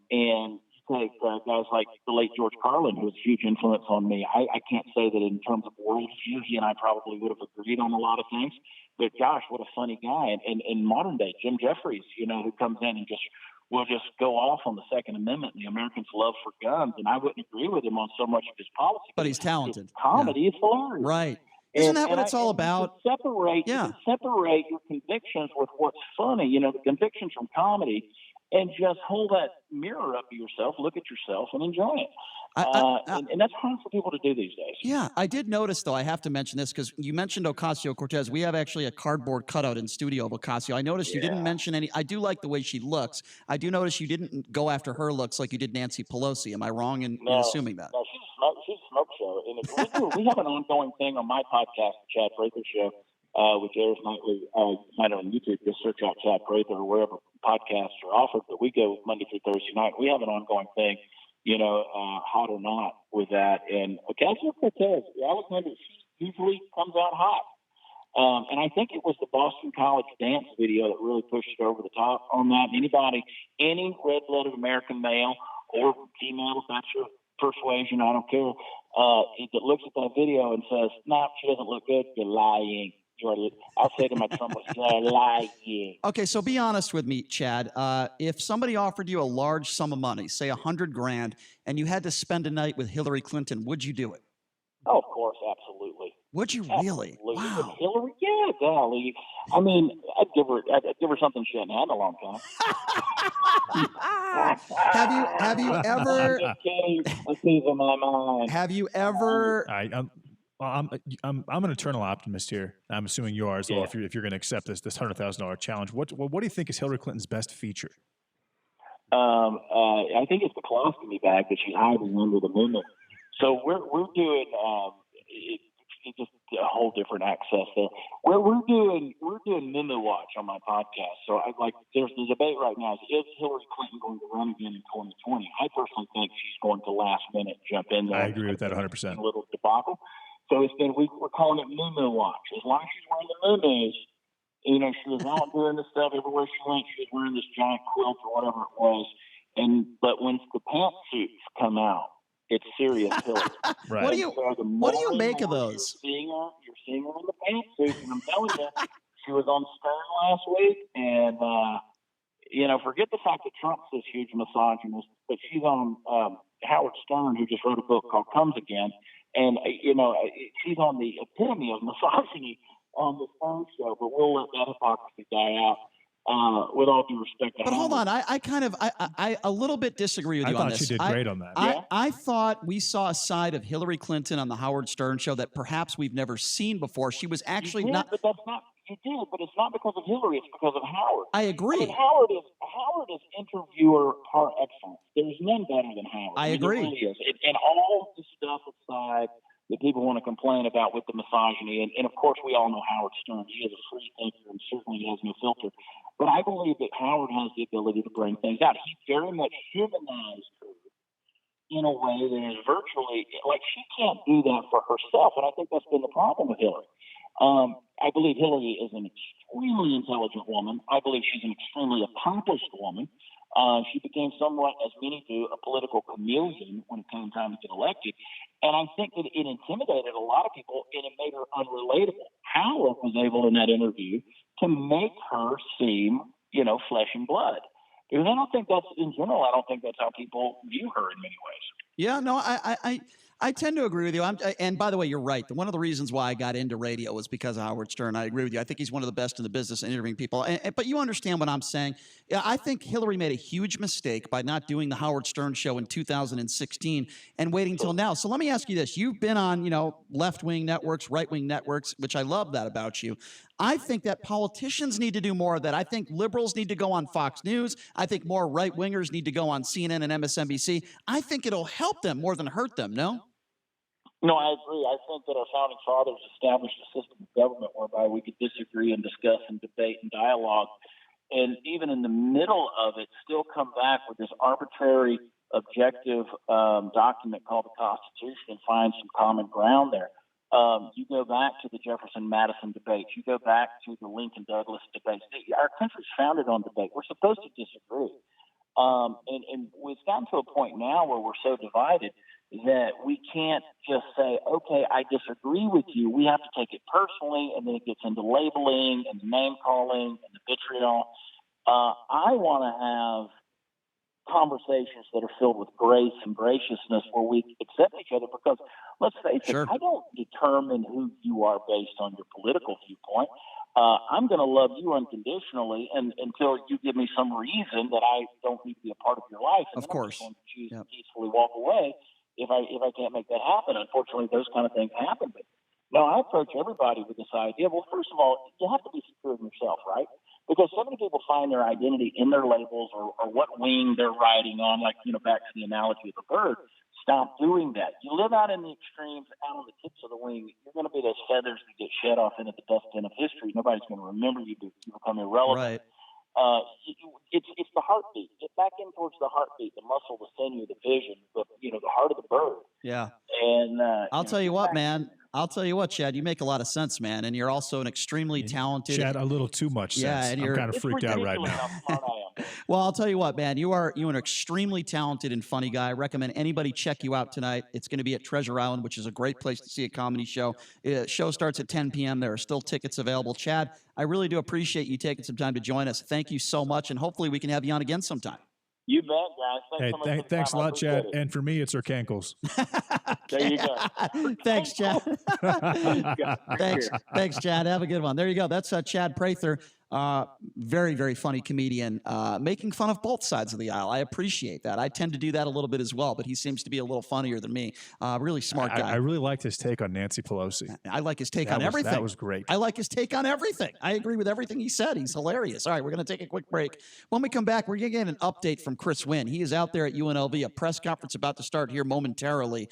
And take guys like the late George Carlin, who was a huge influence on me. I can't say that in terms of worldview, he and I probably would have agreed on a lot of things. But gosh, what a funny guy! And in modern day, Jim Jeffries, who comes in and will just go off on the Second Amendment and the Americans' love for guns, and I wouldn't agree with him on so much of his policy. But he's talented. His comedy is hilarious. Right. Isn't that what it's all about? You can separate your convictions with what's funny, the convictions from comedy, and just hold that mirror up to yourself, look at yourself, and enjoy it. And that's hard for people to do these days. Yeah, I did notice, though, I have to mention this because you mentioned Ocasio-Cortez. We have actually a cardboard cutout in studio of Ocasio. I noticed you didn't mention any. I do like the way she looks. I do notice you didn't go after her looks like you did Nancy Pelosi. Am I wrong in assuming that? No, she's a smoke show. And we have an ongoing thing on my podcast, the Chad Prather Show, which airs nightly. Find it on YouTube. Just search out Chad Prather or wherever podcasts are offered. But we go Monday through Thursday night. We have an ongoing thing, hot or not with that. And Ocasio-Cortez, I was wondering, she usually comes out hot. And I think it was the Boston College dance video that really pushed it over the top on that. Any red-blooded American male or female, if that's your persuasion, I don't care, that looks at that video and says, "Nah, she doesn't look good," you're lying. I'll say to my trumpet, "You're lying." Okay, so be honest with me, Chad. If somebody offered you a large sum of money, say $100,000, and you had to spend a night with Hillary Clinton, would you do it? Oh, of course, absolutely. Would you really? Absolutely. Wow. Hillary, yeah, golly. I mean, I'd give her something she hadn't had in a long time. Have you ever? I'm just kidding. Let's leave in my mind. Have you ever? I'm an eternal optimist here. I'm assuming you are as well. If you're going to accept this $100,000 challenge, what do you think is Hillary Clinton's best feature? I think it's the colostomy bag that she's hiding under the movement. So we're doing it's just a whole different access there. We're doing Memo Watch on my podcast. So there's the debate right now: is Hillary Clinton going to run again in 2020? I personally think she's going to last minute jump in there. I agree with that 100%. A little debacle. So we're calling it Memo Watch. As long as she's wearing the muumuus, she was out doing this stuff everywhere she went. She was wearing this giant quilt or whatever it was. But when the pantsuits come out, it's serious Hillary. Right. What do you make of those? You're seeing her in the pantsuit, and I'm telling you, she was on Stern last week, and forget the fact that Trump's this huge misogynist, but she's on Howard Stern, who just wrote a book called Comes Again, And, she's on the epitome of misogyny on the phone show, but we'll let that hypocrisy die out. With all due respect to But hold Howard. on, I a little bit disagree with you on thought this. she did great on that. I thought we saw a side of Hillary Clinton on the Howard Stern show that perhaps we've never seen before. She was actually You did, not. but that's not. You did, but it's not because of Hillary. It's because of Howard. I agree. I mean, Howard is interviewer par excellence. There's none better than Howard. I agree. There really is. And all the stuff aside that people want to complain about with the misogyny, and of course we all know Howard Stern. He is a free thinker and certainly has no filter. But I believe that Howard has the ability to bring things out. He very much humanized her in a way that is virtually like she can't do that for herself, and I think that's been the problem with Hillary. I believe Hillary is an extremely intelligent woman. I believe she's an extremely accomplished woman. She became somewhat, as many do, a political chameleon when it came time to get elected. And I think that it intimidated a lot of people, and it made her unrelatable. Howard was able in that interview to make her seem, flesh and blood. Because I don't think that's, in general, I don't think that's how people view her in many ways. Yeah, no, I tend to agree with you. And by the way, you're right. One of the reasons why I got into radio was because of Howard Stern. I agree with you. I think he's one of the best in the business at interviewing people. But you understand what I'm saying. Yeah, I think Hillary made a huge mistake by not doing the Howard Stern show in 2016 and waiting till now. So let me ask you this. You've been on, left-wing networks, right-wing networks, which I love that about you. I think that politicians need to do more of that. I think liberals need to go on Fox News. I think more right-wingers need to go on CNN and MSNBC. I think it'll help them more than hurt them, no? No, I agree. I think that our founding fathers established a system of government whereby we could disagree and discuss and debate and dialogue, and even in the middle of it, still come back with this arbitrary, objective document called the Constitution and find some common ground there. You go back to the Jefferson-Madison debates. You go back to the Lincoln-Douglas debates. Our country's founded on debate. We're supposed to disagree. And we've gotten to a point now where we're so divided that we can't just say, okay, I disagree with you. We have to take it personally, and then it gets into labeling and name-calling and the vitriol. I want to have conversations that are filled with grace and graciousness where we accept each other, because let's face it, I don't determine who you are based on your political viewpoint. I'm going to love you unconditionally until you give me some reason that I don't need to be a part of your life. And of course. I'm just going to choose to peacefully walk away if I can't make that happen. Unfortunately, those kind of things happen. But no, I approach everybody with this idea. Well, first of all, you have to be secure in yourself, right? Because so many people find their identity in their labels or what wing they're riding on, like, back to the analogy of the bird. Stop doing that. You live out in the extremes, out on the tips of the wing, you're going to be those feathers that get shed off into the dustbin of history. Nobody's going to remember you. You become irrelevant. Right. It's the heartbeat. Get back in towards the heartbeat, the muscle, the sinew, the vision, the heart of the bird. Yeah. And I'll tell you what, man. I'll tell you what, Chad. You make a lot of sense, man, and you're also an extremely talented. Chad, a little too much sense. Yeah, and I'm kind of freaked out right now. Well, I'll tell you what, man. You're an extremely talented and funny guy. I recommend anybody check you out tonight. It's going to be at Treasure Island, which is a great place to see a comedy show. Show starts at 10 p.m. There are still tickets available. Chad, I really do appreciate you taking some time to join us. Thank you so much, and hopefully we can have you on again sometime. You bet, guys. Thanks a lot, Chad. And for me, it's her cankles. There you go. Thanks, Chad. Thanks, Chad. Have a good one. There you go. That's Chad Prather. Very, very funny comedian, making fun of both sides of the aisle. I appreciate that. I tend to do that a little bit as well, but he seems to be a little funnier than me. Really smart guy. I really liked his take on Nancy Pelosi. I like his take on everything. That was great. I like his take on everything. I agree with everything he said. He's hilarious. All right, we're going to take a quick break. When we come back, we're going to get an update from Chris Wynn. He is out there at UNLV, a press conference about to start here momentarily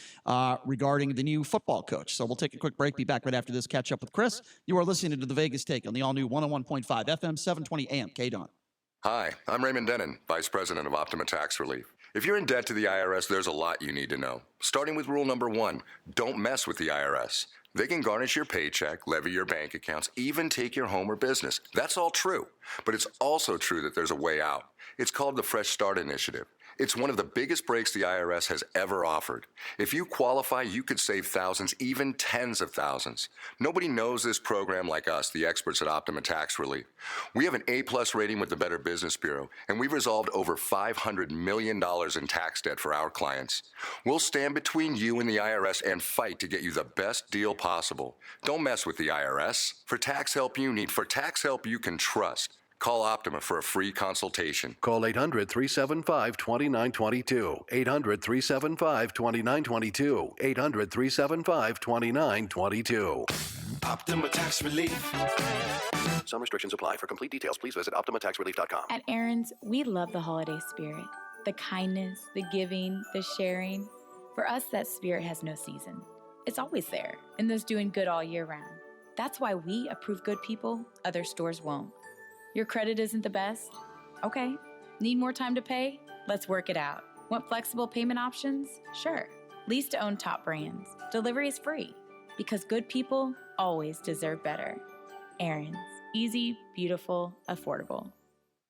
regarding the new football coach. So we'll take a quick break. Be back right after this. Catch up with Chris. You are listening to The Vegas Take on the all-new 101.5 FM 720 AM KDWN. Hi, I'm Raymond Denon, Vice President of Optima Tax Relief. If you're in debt to the IRS, there's a lot you need to know. Starting with rule number 1, don't mess with the IRS. They can garnish your paycheck, levy your bank accounts, even take your home or business. That's all true. But it's also true that there's a way out. It's called the Fresh Start Initiative. It's one of the biggest breaks the IRS has ever offered. If you qualify, you could save thousands, even tens of thousands. Nobody knows this program like us, the experts at Optima Tax Relief. We have an A-plus rating with the Better Business Bureau, and we've resolved over $500 million in tax debt for our clients. We'll stand between you and the IRS and fight to get you the best deal possible. Don't mess with the IRS. For tax help you need, for tax help you can trust, call Optima for a free consultation. Call 800-375-2922. 800-375-2922. 800-375-2922. Optima Tax Relief. Some restrictions apply. For complete details, please visit OptimaTaxRelief.com. At Aaron's, we love the holiday spirit. The kindness, the giving, the sharing. For us, that spirit has no season. It's always there, and those doing good all year round. That's why we approve good people other stores won't. Your credit isn't the best? Okay. Need more time to pay? Let's work it out. Want flexible payment options? Sure. Lease to own top brands. Delivery is free. Because good people always deserve better. Aaron's. Easy, beautiful, affordable.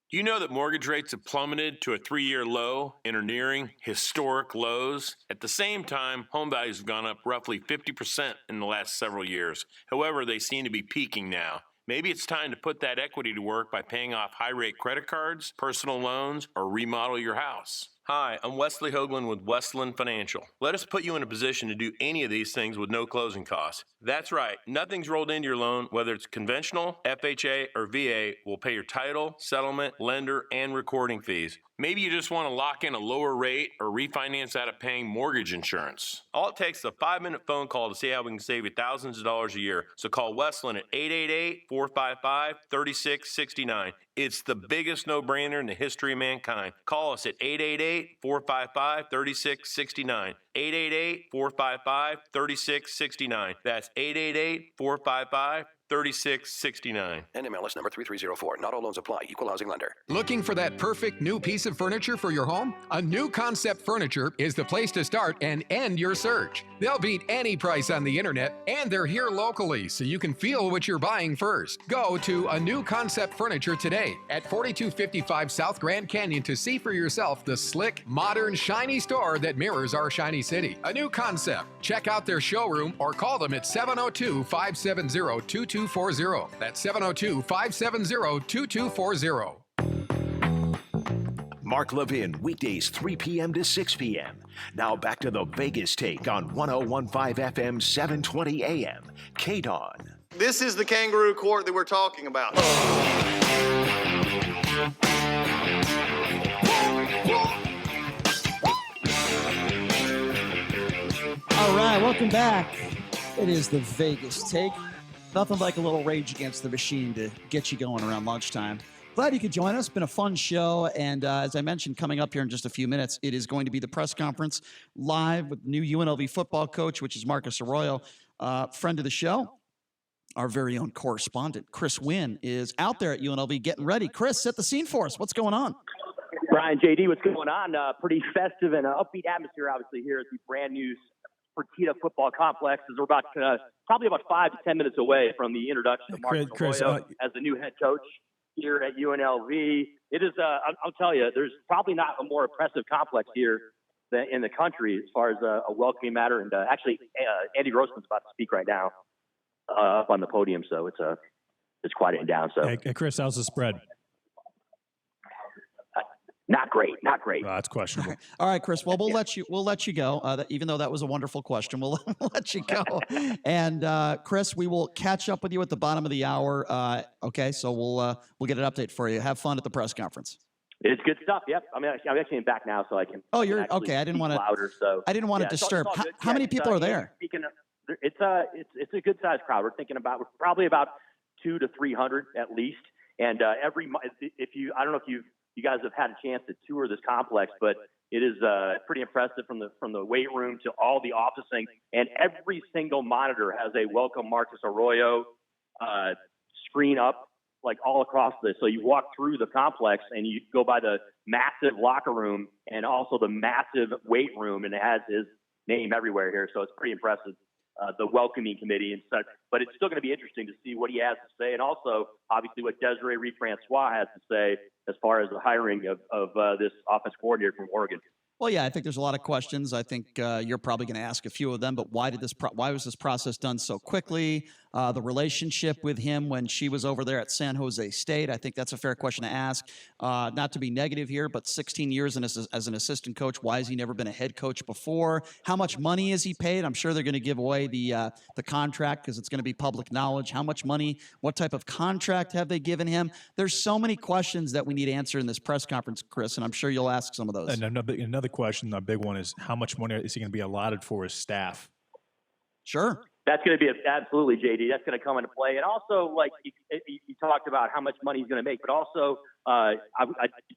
Do you know that mortgage rates have plummeted to a 3-year low and are nearing historic lows? At the same time, home values have gone up roughly 50% in the last several years. However, they seem to be peaking now. Maybe it's time to put that equity to work by paying off high-rate credit cards, personal loans, or remodel your house. Hi, I'm Wesley Hoagland with Westland Financial. Let us put you in a position to do any of these things with no closing costs. That's right, nothing's rolled into your loan, whether it's conventional, FHA, or VA, will pay your title, settlement, lender, and recording fees. Maybe you just want to lock in a lower rate or refinance out of paying mortgage insurance. All it takes is a 5-minute phone call to see how we can save you thousands of dollars a year. So call Westland at 888-455-3669. It's the biggest no-brainer in the history of mankind. Call us at 888-455-3669. 888-455-3669. That's 888-455-3669. NMLS number 3304. Not all loans apply. Equal housing lender. Looking for that perfect new piece of furniture for your home? A New Concept Furniture is the place to start and end your search. They'll beat any price on the internet, and they're here locally, so you can feel what you're buying first. Go to A New Concept Furniture today at 4255 South Grand Canyon to see for yourself the slick, modern, shiny store that mirrors our shiny city. A New Concept. Check out their showroom or call them at 702-570-2240. That's 702-570-2240. Mark Levin, weekdays 3 p.m. to 6 p.m. Now back to the Vegas Take on 101.5 FM, 720 AM. KDWN. This is the kangaroo court that we're talking about. All right, welcome back. It is the Vegas Take. Nothing like a little Rage Against the Machine to get you going around lunchtime. Glad you could join us. Been a fun show. And as I mentioned, coming up here in just a few minutes, it is going to be the press conference live with new UNLV football coach, which is Marcus Arroyo, friend of the show. Our very own correspondent, Chris Wynn, is out there at UNLV getting ready. Chris, set the scene for us. What's going on? Brian, JD, what's going on? Pretty festive and upbeat atmosphere, obviously, here at the brand new Fertitta Football Complex. As we're about probably about 5 to 10 minutes away from the introduction of Marcus Arroyo as the new head coach here at UNLV. It is, I'll tell you, there's probably not a more impressive complex here in the country as far as a welcoming matter. And actually, Andy Grossman's about to speak right now up on the podium, so it's quieting down. So, hey, Chris, how's the spread? Not great. Oh, that's questionable. All right, Chris. Well, we'll let you go. Even though that was a wonderful question, we'll let you go. And Chris, we will catch up with you at the bottom of the hour. Okay, so we'll get an update for you. Have fun at the press conference. It's good stuff. Yep. I mean, I'm actually back now, so I can. Oh, you're okay. I didn't want to. I didn't want to disturb. How many people are there? It's a good sized crowd. We're thinking about probably about 200 to 300 at least. And I don't know if you guys have had a chance to tour this complex, but it is pretty impressive from the weight room to all the officing, and every single monitor has a welcome Marcus Arroyo screen up like all across this. So you walk through the complex and you go by the massive locker room and also the massive weight room, and it has his name everywhere here. So it's pretty impressive the welcoming committee and such. But it's still going to be interesting to see what he has to say, and also obviously what Desiree Reed-Francois has to say as far as the hiring of this offense coordinator from Oregon. Well, yeah, I think there's a lot of questions. I think you're probably going to ask a few of them. But why was this process done so quickly? The relationship with him when she was over there at San Jose State, I think that's a fair question to ask. Not to be negative here, but 16 years as an assistant coach. Why has he never been a head coach before? How much money is he paid? I'm sure they're going to give away the contract because it's going to be public knowledge. How much money? What type of contract have they given him? There's so many questions that we need to answer in this press conference, Chris, and I'm sure you'll ask some of those. And another question, a big one, is how much money is he going to be allotted for his staff? Sure. That's going to be absolutely, JD. That's going to come into play. And also, like you talked about how much money he's going to make, but also I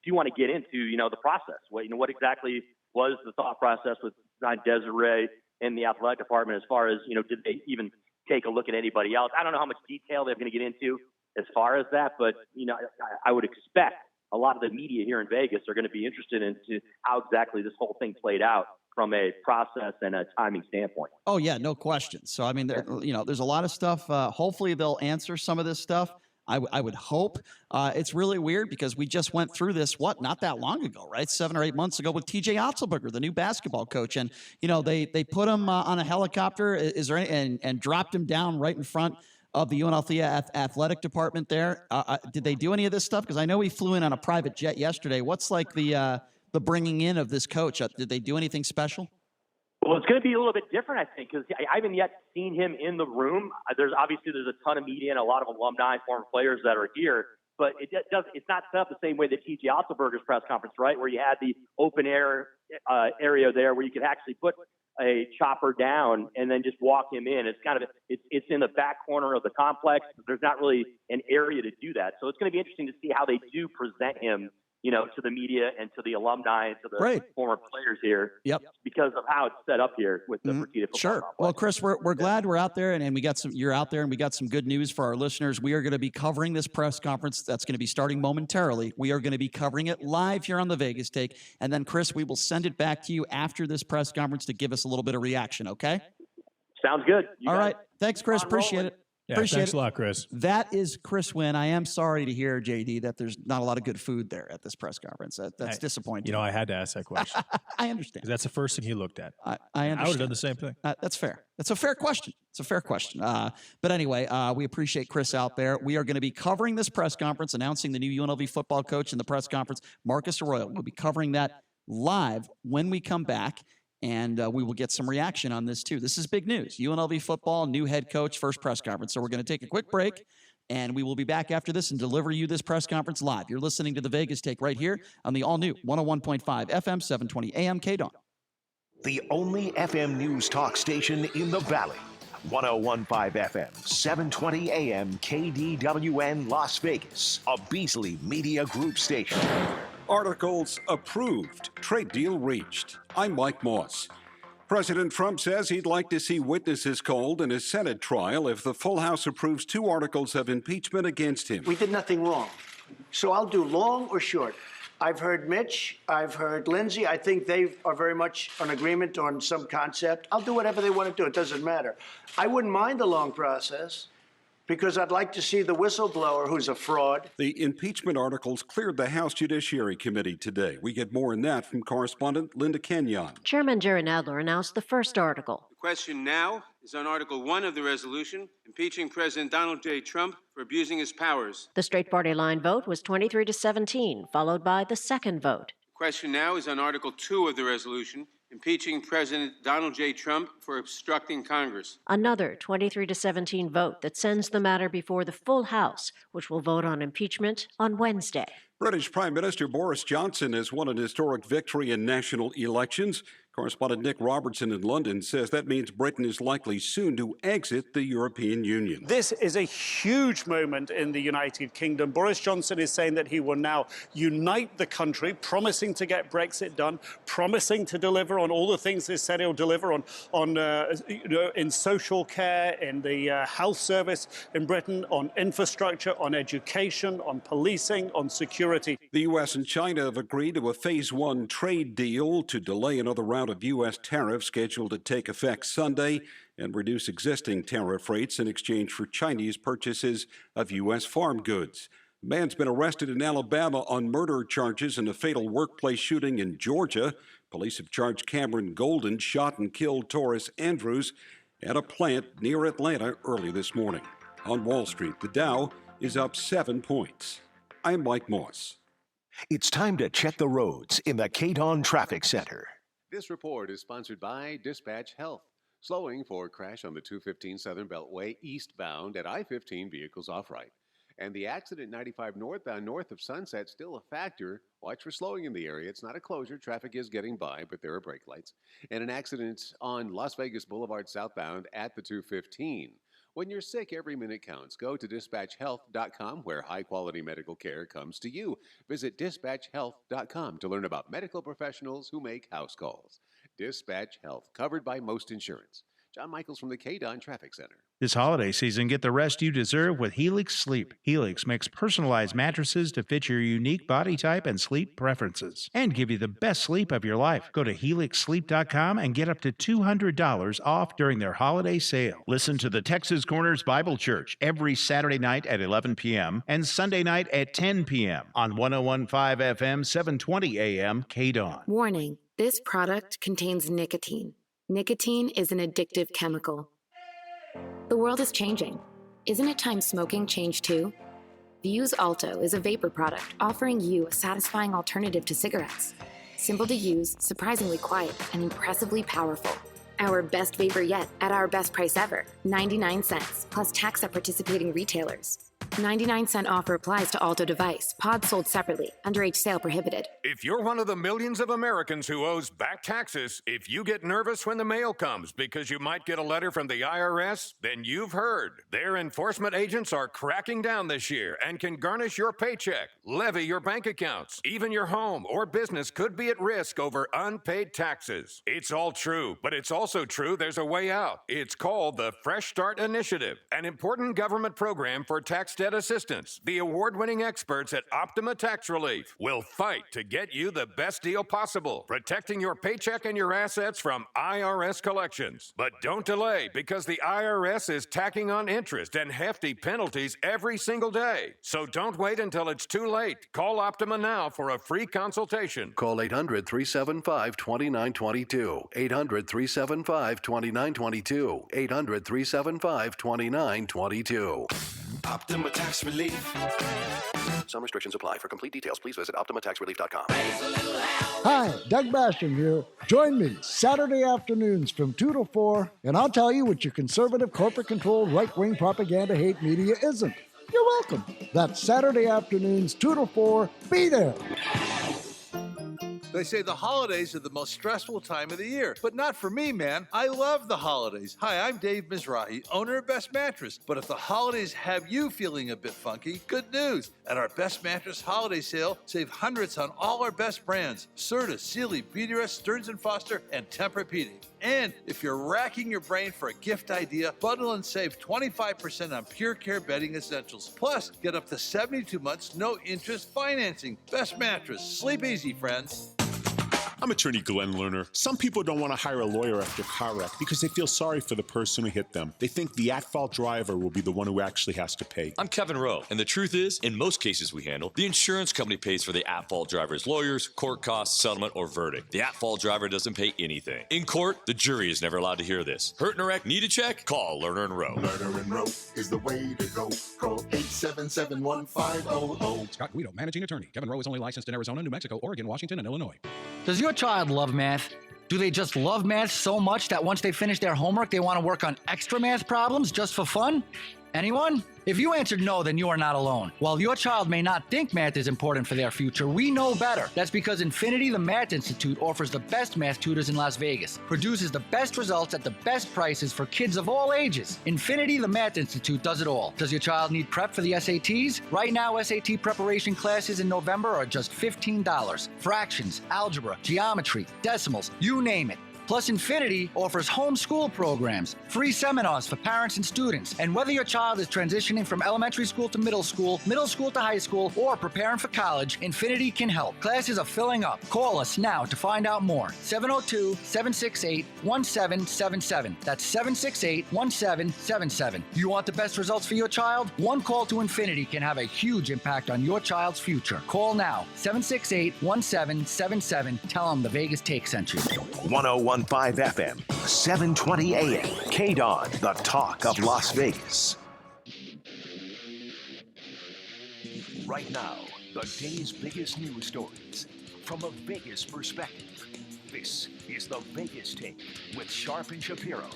do want to get into, the process. What exactly was the thought process with Desiree in the athletic department as far as, did they even take a look at anybody else? I don't know how much detail they're going to get into as far as that, but, I would expect a lot of the media here in Vegas are going to be interested into how exactly this whole thing played out from a process and a timing standpoint. Oh, yeah, no question. So, I mean, there's a lot of stuff. Hopefully they'll answer some of this stuff. I would hope. It's really weird because we just went through this, not that long ago, right? 7 or 8 months ago with TJ Otzelberger, the new basketball coach. And, they put him on a helicopter and dropped him down right in front of the UNLV athletic department there. Did they do any of this stuff? Because I know he flew in on a private jet yesterday. What's like the bringing in of this coach? Did they do anything special? Well, it's going to be a little bit different, I think, because I haven't yet seen him in the room. There's a ton of media and a lot of alumni, former players that are here, but it's not set up the same way that T.J. Otzelberger's press conference, right, where you had the open air area there where you could actually put a chopper down and then just walk him in. It's in the back corner of the complex. There's not really an area to do that, so it's going to be interesting to see how they do present him, to the media and to the alumni and to the former players here. Yep. Because of how it's set up here with the Fertitta football Sure. complex. Well, Chris, we're glad we're out there and we got you're out there and we got some good news for our listeners. We are going to be covering this press conference that's going to be starting momentarily. We are going to be covering it live here on the Vegas Take. And then, Chris, we will send it back to you after this press conference to give us a little bit of reaction, okay? Sounds good. All right. Thanks, Chris. Appreciate it. Yeah, Appreciate thanks it. a lot, Chris. That is Chris Wynn. I am sorry to hear, JD, that there's not a lot of good food there at this press conference. That's disappointing. I had to ask that question. I understand. 'Cause that's the first thing he looked at. I understand. I would have done the same thing. That's fair. That's a fair question. It's a fair question. But anyway, we appreciate Chris out there. We are going to be covering this press conference, announcing the new UNLV football coach in the press conference, Marcus Arroyo. We'll be covering that live when we come back. And we will get some reaction on this, too. This is big news. UNLV football, new head coach, first press conference. So we're going to take a quick break, and we will be back after this and deliver you this press conference live. You're listening to the Vegas Take right here on the all-new 101.5 FM, 720 AM, KDWN. The only FM news talk station in the Valley. 101.5 FM, 720 AM, KDWN, Las Vegas. A Beasley Media Group station. Articles approved. Trade deal reached. I'm Mike Moss. President Trump says he'd like to see witnesses called in a Senate trial if the full House approves 2 articles of impeachment against him. We did nothing wrong. So I'll do long or short. I've heard Mitch. I've heard Lindsey. I think they are very much in agreement on some concept. I'll do whatever they want to do. It doesn't matter. I wouldn't mind a long process, because I'd like to see the whistleblower who's a fraud. The impeachment articles cleared the House Judiciary Committee today. We get more on that from correspondent Linda Kenyon. Chairman Jerry Nadler announced the first article. The question now is on Article 1 of the resolution, impeaching President Donald J. Trump for abusing his powers. The straight party line vote was 23-17, followed by the second vote. The question now is on Article 2 of the resolution, impeaching President Donald J. Trump for obstructing Congress. Another 23-17 vote that sends the matter before the full House, which will vote on impeachment on Wednesday. British Prime Minister Boris Johnson has won an historic victory in national elections. Correspondent Nick Robertson in London says that means Britain is likely soon to exit the European Union. This is a huge moment in the United Kingdom. Boris Johnson is saying that he will now unite the country, promising to get Brexit done, promising to deliver on all the things he said he'll deliver on in social care, in the health service in Britain, on infrastructure, on education, on policing, on security. The U.S. and China have agreed to a Phase 1 trade deal to delay another round of U.S. tariffs scheduled to take effect Sunday. and reduce existing tariff rates in exchange for Chinese purchases of U.S. farm goods. A man's been arrested in Alabama on murder charges in a fatal workplace shooting in Georgia. Police have charged Cameron Golden shot and killed Taurus Andrews at a plant near Atlanta early this morning. On Wall Street, the Dow is up 7 points. I'm Mike Moss. It's time to check the roads in the KDWN Traffic Center. This report is sponsored by Dispatch Health. Slowing for crash on the 215 Southern Beltway eastbound at I-15 vehicles off right. And the accident 95 northbound north of Sunset still a factor. Watch for slowing in the area. It's not a closure. Traffic is getting by, but there are brake lights. And an accident on Las Vegas Boulevard southbound at the 215. When you're sick, every minute counts. Go to dispatchhealth.com where high-quality medical care comes to you. Visit dispatchhealth.com to learn about medical professionals who make house calls. Dispatch Health, covered by most insurance. John Michaels from the KDWN Traffic Center. This holiday season, get the rest you deserve with Helix Sleep. Helix makes personalized mattresses to fit your unique body type and sleep preferences and give you the best sleep of your life. Go to helixsleep.com and get up to $200 off during their holiday sale. Listen to the Texas Corners Bible Church every Saturday night at 11 p.m. and Sunday night at 10 p.m. on 101.5 FM, 720 a.m. KDWN. Warning, this product contains nicotine. Nicotine is an addictive chemical. The world is changing. Isn't it time smoking changed too? Vuse Alto is a vapor product offering you a satisfying alternative to cigarettes. Simple to use, surprisingly quiet, and impressively powerful. Our best vapor yet at our best price ever, 99 cents, plus tax at participating retailers. 99-cent offer applies to Alto device. Pods sold separately. Underage sale prohibited. If you're one of the millions of Americans who owes back taxes, if you get nervous when the mail comes because you might get a letter from the IRS, then you've heard. Their enforcement agents are cracking down this year and can garnish your paycheck, levy your bank accounts. Even your home or business could be at risk over unpaid taxes. It's all true, but it's also true there's a way out. It's called the Fresh Start Initiative, an important government program for tax debt assistance. The award-winning experts at Optima Tax Relief will fight to get you the best deal possible, protecting your paycheck and your assets from IRS collections. But don't delay, because the IRS is tacking on interest and hefty penalties every single day. So don't wait until it's too late. Call Optima now for a free consultation. Call 800-375-2922. 800-375-2922. 800-375-2922. Optima Tax Relief. Some restrictions apply. For complete details, please visit OptimaTaxRelief.com. Hi, Doug Basham here. Join me Saturday afternoons from 2 to 4, and I'll tell you what your conservative, corporate-controlled, right-wing propaganda hate media isn't. You're welcome. That's Saturday afternoons, 2 to 4. Be there. They say the holidays are the most stressful time of the year, but not for me, man. I love the holidays. Hi, I'm Dave Mizrahi, owner of Best Mattress. But if the holidays have you feeling a bit funky, good news. At our Best Mattress holiday sale, save hundreds on all our best brands: Serta, Sealy, Beautyrest, Stearns & Foster, and Tempur-Pedic. And if you're racking your brain for a gift idea, bundle and save 25% on Pure Care bedding essentials. Plus, get up to 72 months, no interest financing. Best Mattress. Sleep easy, friends. I'm attorney Glenn Lerner. Some people don't want to hire a lawyer after a car wreck because they feel sorry for the person who hit them. They think the at-fault driver will be the one who actually has to pay. I'm Kevin Rowe, and the truth is, in most cases we handle, the insurance company pays for the at-fault driver's lawyers, court costs, settlement, or verdict. The at-fault driver doesn't pay anything. In court, the jury is never allowed to hear this. Hurt in a wreck? Need a check? Call Lerner and Rowe. Lerner and Rowe is the way to go. Call 877-1500. Scott Guido, managing attorney. Kevin Rowe is only licensed in Arizona, New Mexico, Oregon, Washington, and Illinois. Does your child love math? Do they just love math so much that once they finish their homework, they want to work on extra math problems just for fun? Anyone? If you answered no, then you are not alone. While your child may not think math is important for their future, we know better. That's because Infinity the Math Institute offers the best math tutors in Las Vegas, produces the best results at the best prices for kids of all ages. Infinity the Math Institute does it all. Does your child need prep for the SATs? Right now, SAT preparation classes in November are just $15. Fractions, algebra, geometry, decimals, you name it. Plus, Infinity offers homeschool programs, free seminars for parents and students. And whether your child is transitioning from elementary school to middle school to high school, or preparing for college, Infinity can help. Classes are filling up. Call us now to find out more. 702-768-1777. That's 768-1777. You want the best results for your child? One call to Infinity can have a huge impact on your child's future. Call now. 768-1777. Tell them the Vegas Take sent you. 1015 FM, 720 AM. KDWN, the talk of Las Vegas. Right now, the day's biggest news stories from a Vegas perspective. This is the Vegas Take with Sharp and Shapiro.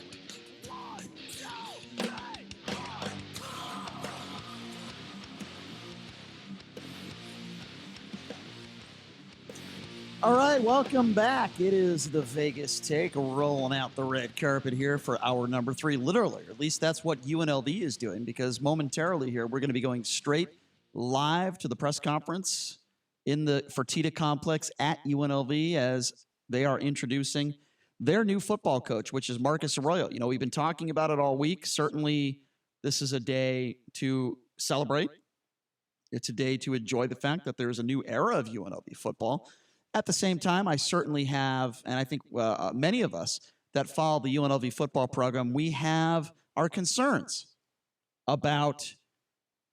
All right, welcome back. It is the Vegas Take, rolling out the red carpet here for hour number 3, literally. Or at least that's what UNLV is doing, because momentarily here we're going to be going straight live to the press conference in the Fertitta Complex at UNLV as they are introducing their new football coach, which is Marcus Arroyo. You know, we've been talking about it all week. Certainly, this is a day to celebrate. It's a day to enjoy the fact that there is a new era of UNLV football. At the same time, I certainly have, and I think many of us that follow the UNLV football program, we have our concerns about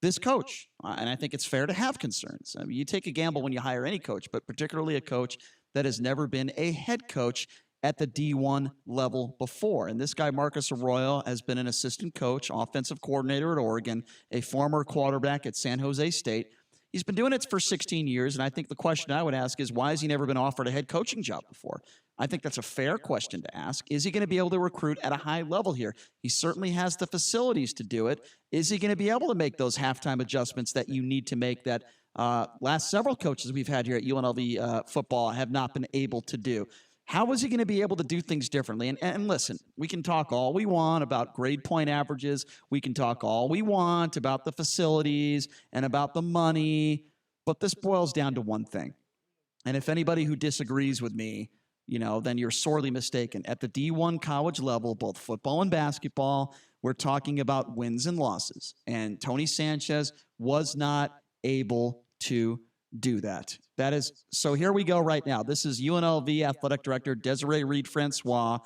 this coach. And I think it's fair to have concerns. I mean, you take a gamble when you hire any coach, but particularly a coach that has never been a head coach at the D1 level before. And this guy, Marcus Arroyo, has been an assistant coach, offensive coordinator at Oregon, a former quarterback at San Jose State. He's been doing it for 16 years, and I think the question I would ask is, why has he never been offered a head coaching job before? I think that's a fair question to ask. Is he going to be able to recruit at a high level here? He certainly has the facilities to do it. Is he going to be able to make those halftime adjustments that you need to make that last several coaches we've had here at UNLV football have not been able to do? How is he going to be able to do things differently? And listen, we can talk all we want about grade point averages. We can talk all we want about the facilities and about the money. But this boils down to one thing. And if anybody who disagrees with me, you know, then you're sorely mistaken. At the D1 college level, both football and basketball, we're talking about wins and losses. And Tony Sanchez was not able to do that. That is, so here we go right now. This is UNLV Athletic Director Desiree Reed-Francois.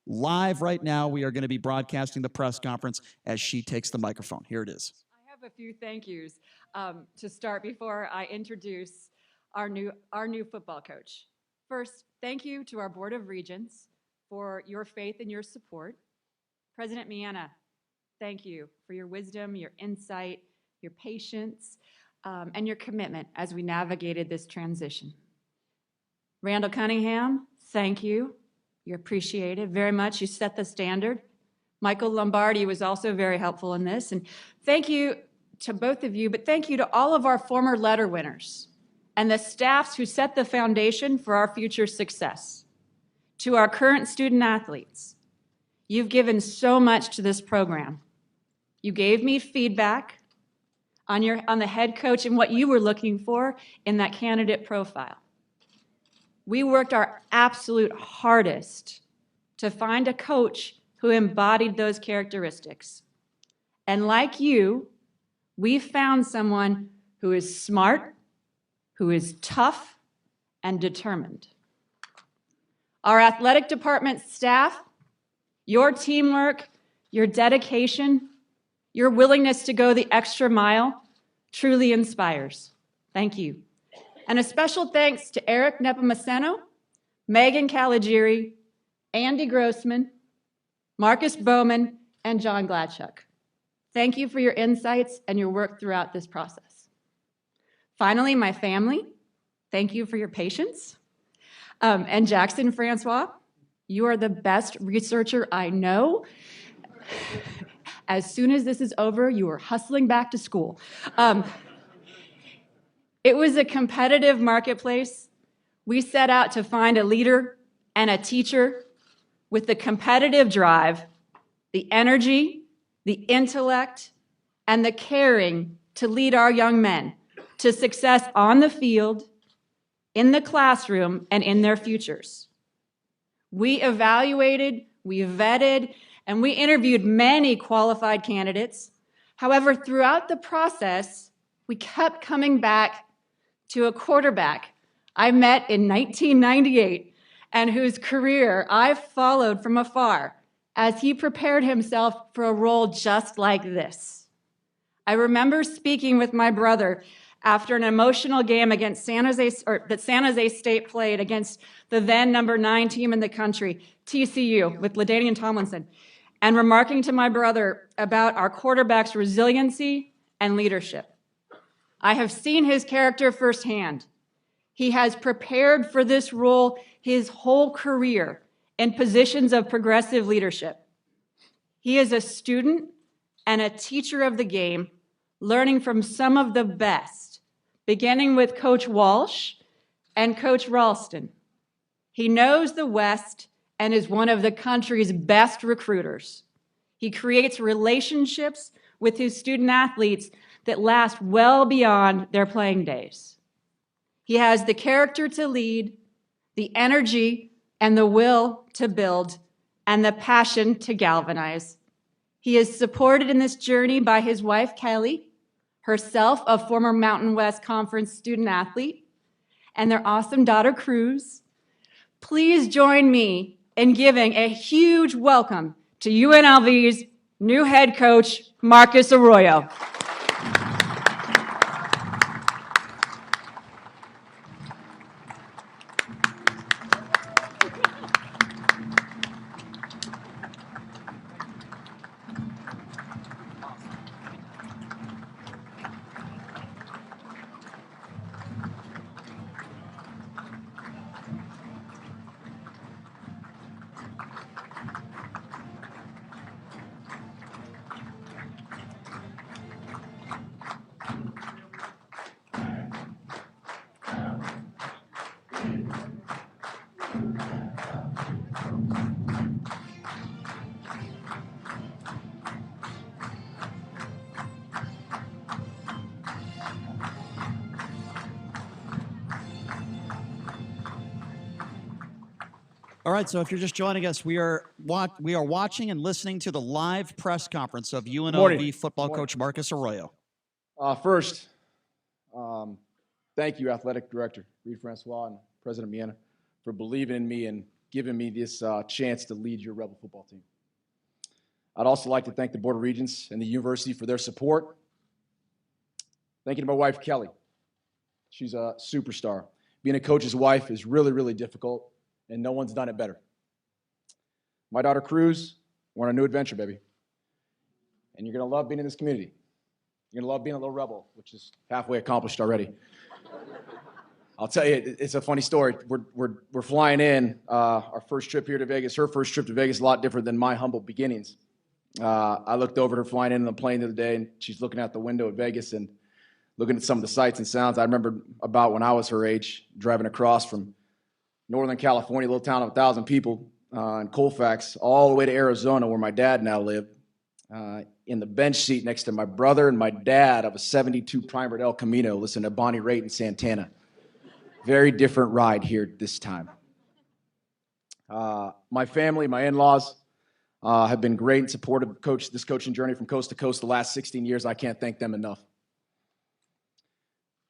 Live right now, we are going to be broadcasting the press conference as she takes the microphone. Here it is. I have a few thank yous to start before I introduce our new football coach. First, thank you to our Board of Regents for your faith and your support. President Miana, thank you for your wisdom, your insight, your patience, and your commitment as we navigated this transition. Randall Cunningham, thank you. You're appreciated very much. You set the standard. Michael Lombardi was also very helpful in this. And thank you to both of you, but thank you to all of our former letter winners and the staffs who set the foundation for our future success. To our current student athletes, you've given so much to this program. You gave me feedback on the head coach and what you were looking for in that candidate profile. We worked our absolute hardest to find a coach who embodied those characteristics. And like you, we found someone who is smart, who is tough, and determined. Our athletic department staff, your teamwork, your dedication, your willingness to go the extra mile truly inspires. Thank you. And a special thanks to Eric Nepomuceno, Megan Caligieri, Andy Grossman, Marcus Bowman, and John Gladchuk. Thank you for your insights and your work throughout this process. Finally, my family, thank you for your patience. And Jackson Francois, you are the best researcher I know. As soon as this is over, you are hustling back to school. It was a competitive marketplace. We set out to find a leader and a teacher with the competitive drive, the energy, the intellect, and the caring to lead our young men to success on the field, in the classroom, and in their futures. We evaluated, we vetted, and we interviewed many qualified candidates. However, throughout the process, we kept coming back to a quarterback I met in 1998 and whose career I followed from afar as he prepared himself for a role just like this. I remember speaking with my brother after an emotional game against that San Jose State played against the then number 9 team in the country, TCU, with LaDainian Tomlinson, and remarking to my brother about our quarterback's resiliency and leadership. I have seen his character firsthand. He has prepared for this role his whole career in positions of progressive leadership. He is a student and a teacher of the game, learning from some of the best, beginning with Coach Walsh and Coach Ralston. He knows the West and is one of the country's best recruiters. He creates relationships with his student athletes that last well beyond their playing days. He has the character to lead, the energy and the will to build, and the passion to galvanize. He is supported in this journey by his wife, Kelly, herself a former Mountain West Conference student athlete, and their awesome daughter, Cruz. Please join me in giving a huge welcome to UNLV's new head coach, Marcus Arroyo. All right, so if you're just joining us, we are watching and listening to the live press conference of UNLV football coach Marcus Arroyo. First, thank you, Athletic Director Reed Francois and President Miena, for believing in me and giving me this chance to lead your Rebel football team. I'd also like to thank the Board of Regents and the university for their support. Thank you to my wife, Kelly. She's a superstar. Being a coach's wife is really, really difficult, and no one's done it better. My daughter, Cruz, we're on a new adventure, baby. And you're going to love being in this community. You're going to love being a little rebel, which is halfway accomplished already. I'll tell you, it's a funny story. We're flying in. Our first trip here to Vegas, her first trip to Vegas, is a lot different than my humble beginnings. I looked over at her flying in on the plane the other day, and she's looking out the window at Vegas and looking at some of the sights and sounds I remember about when I was her age, driving across from Northern California, a little town of 1,000 people in Colfax, all the way to Arizona, where my dad now lived, in the bench seat next to my brother and my dad of a 72 Primer El Camino, listening to Bonnie Raitt and Santana. Very different ride here this time. My family, my in-laws, have been great and supportive of this coaching journey from coast to coast the last 16 years. I can't thank them enough.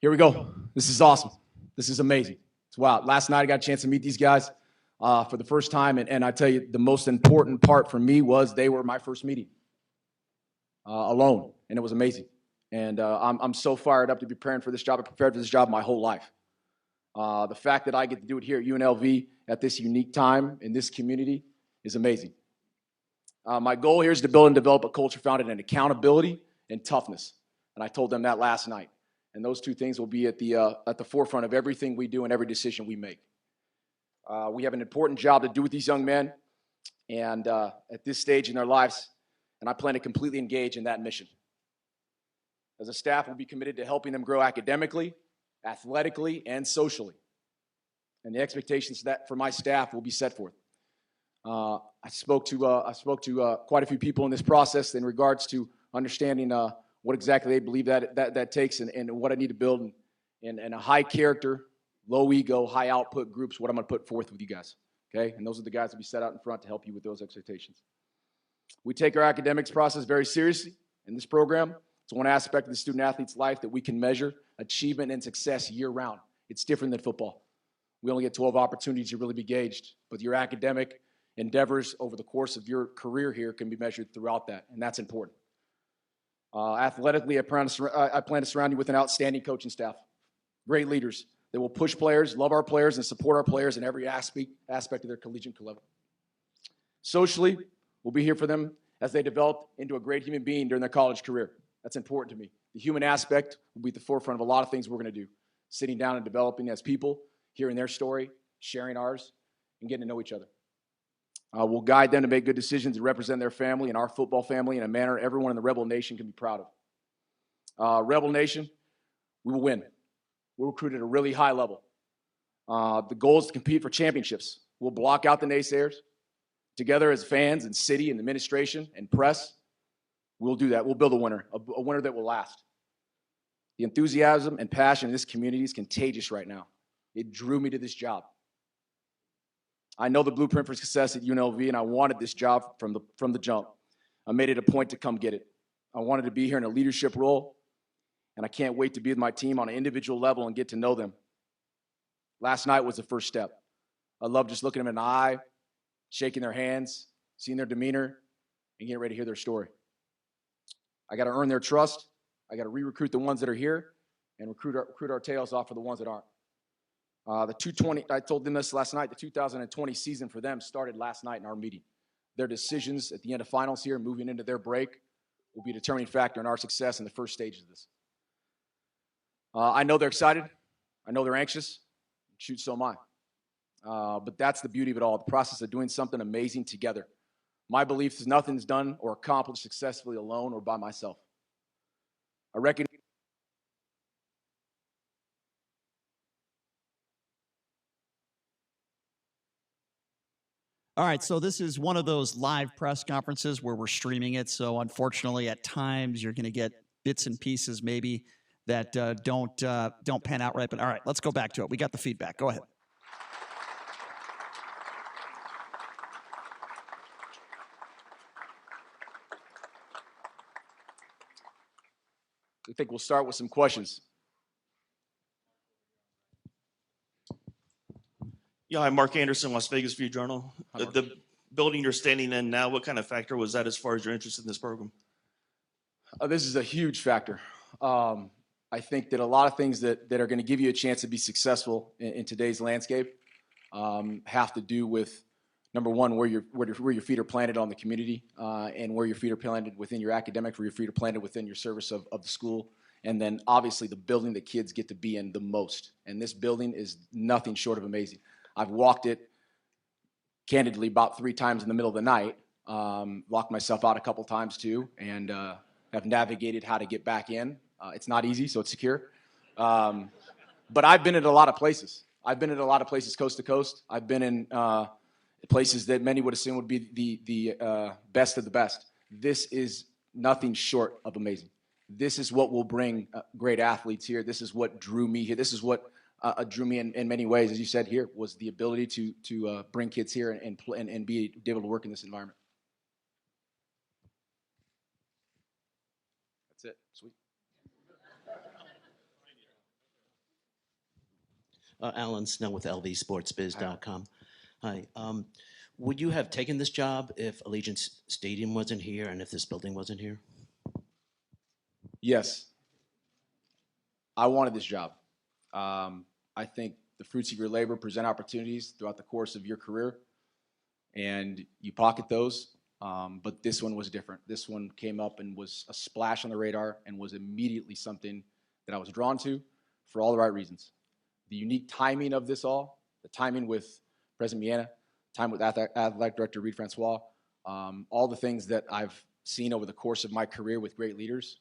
Here we go. This is awesome. This is amazing. It's wild. Last night I got a chance to meet these guys for the first time, and I tell you, the most important part for me was they were my first meeting alone, and it was amazing. And I'm so fired up to be preparing for this job. I prepared for this job my whole life. The fact that I get to do it here at UNLV at this unique time in this community is amazing. My goal here is to build and develop a culture founded in accountability and toughness, and I told them that last night. And those two things will be at the forefront of everything we do and every decision we make. We have an important job to do with these young men, and at this stage in their lives, and I plan to completely engage in that mission. As a staff, we'll be committed to helping them grow academically, athletically, and socially. And the expectations for my staff will be set forth. I spoke to quite a few people in this process in regards to understanding what exactly they believe that takes and what I need to build in a high character, low ego, high output groups, what I'm going to put forth with you guys. okay? And those are the guys that we set out in front to help you with those expectations. We take our academics process very seriously in this program. It's one aspect of the student-athlete's life that we can measure achievement and success year-round. It's different than football. We only get 12 opportunities to really be gauged, but your academic endeavors over the course of your career here can be measured throughout that, and that's important. Athletically, I plan to surround you with an outstanding coaching staff, great leaders that will push players, love our players, and support our players in every aspect of their collegiate level. Socially, we'll be here for them as they develop into a great human being during their college career. That's important to me. The human aspect will be at the forefront of a lot of things we're going to do, sitting down and developing as people, hearing their story, sharing ours, and getting to know each other. We'll guide them to make good decisions and represent their family and our football family in a manner everyone in the Rebel Nation can be proud of. Rebel Nation, we will win. We'll recruit at a really high level. The goal is to compete for championships. We'll block out the naysayers. Together as fans and city and administration and press, we'll do that. We'll build a winner that will last. The enthusiasm and passion in this community is contagious right now. It drew me to this job. I know the blueprint for success at UNLV, and I wanted this job from the jump. I made it a point to come get it. I wanted to be here in a leadership role, and I can't wait to be with my team on an individual level and get to know them. Last night was the first step. I love just looking them in the eye, shaking their hands, seeing their demeanor, and getting ready to hear their story. I got to earn their trust. I got to re-recruit the ones that are here and recruit our tails off for the ones that aren't. I told them this last night, the 2020 season for them started last night in our meeting. Their decisions at the end of finals here, moving into their break, will be a determining factor in our success in the first stages of this. I know they're excited. I know they're anxious. Shoot, so am I. But that's the beauty of it all, the process of doing something amazing together. My belief is nothing's done or accomplished successfully alone or by myself. I recognize All right, so this is one of those live press conferences where we're streaming it. So unfortunately, at times you're going to get bits and pieces maybe that don't pan out right. But all right, let's go back to it. We got the feedback. Go ahead. I think we'll start with some questions. Yeah, I'm Mark Anderson, Las Vegas View Journal. The building you're standing in now, what kind of factor was that as far as your interest in this program? This is a huge factor. I think that a lot of things that are going to give you a chance to be successful in today's landscape have to do with, number one, where your feet are planted on the community and where your feet are planted within your academics, where your feet are planted within your service of the school, and then obviously the building that kids get to be in the most. And this building is nothing short of amazing. I've walked it, candidly, about 3 times in the middle of the night, locked myself out a couple times too, and have navigated how to get back in. It's not easy, so it's secure. But I've been at a lot of places. I've been at a lot of places coast to coast. I've been in places that many would assume would be the best of the best. This is nothing short of amazing. This is what will bring great athletes here. This is what drew me here. This is what drew me in many ways, as you said here, was the ability to bring kids here and be able to work in this environment. That's it. Sweet. Alan Snell with LVSportsBiz.com. Hi. Would you have taken this job if Allegiant Stadium wasn't here and if this building wasn't here? Yes. I wanted this job. I think the fruits of your labor present opportunities throughout the course of your career, and you pocket those. But this one was different. This one came up and was a splash on the radar and was immediately something that I was drawn to for all the right reasons. The unique timing of this all, the timing with President Miena, time with Athletic Director Reed Francois, all the things that I've seen over the course of my career with great leaders,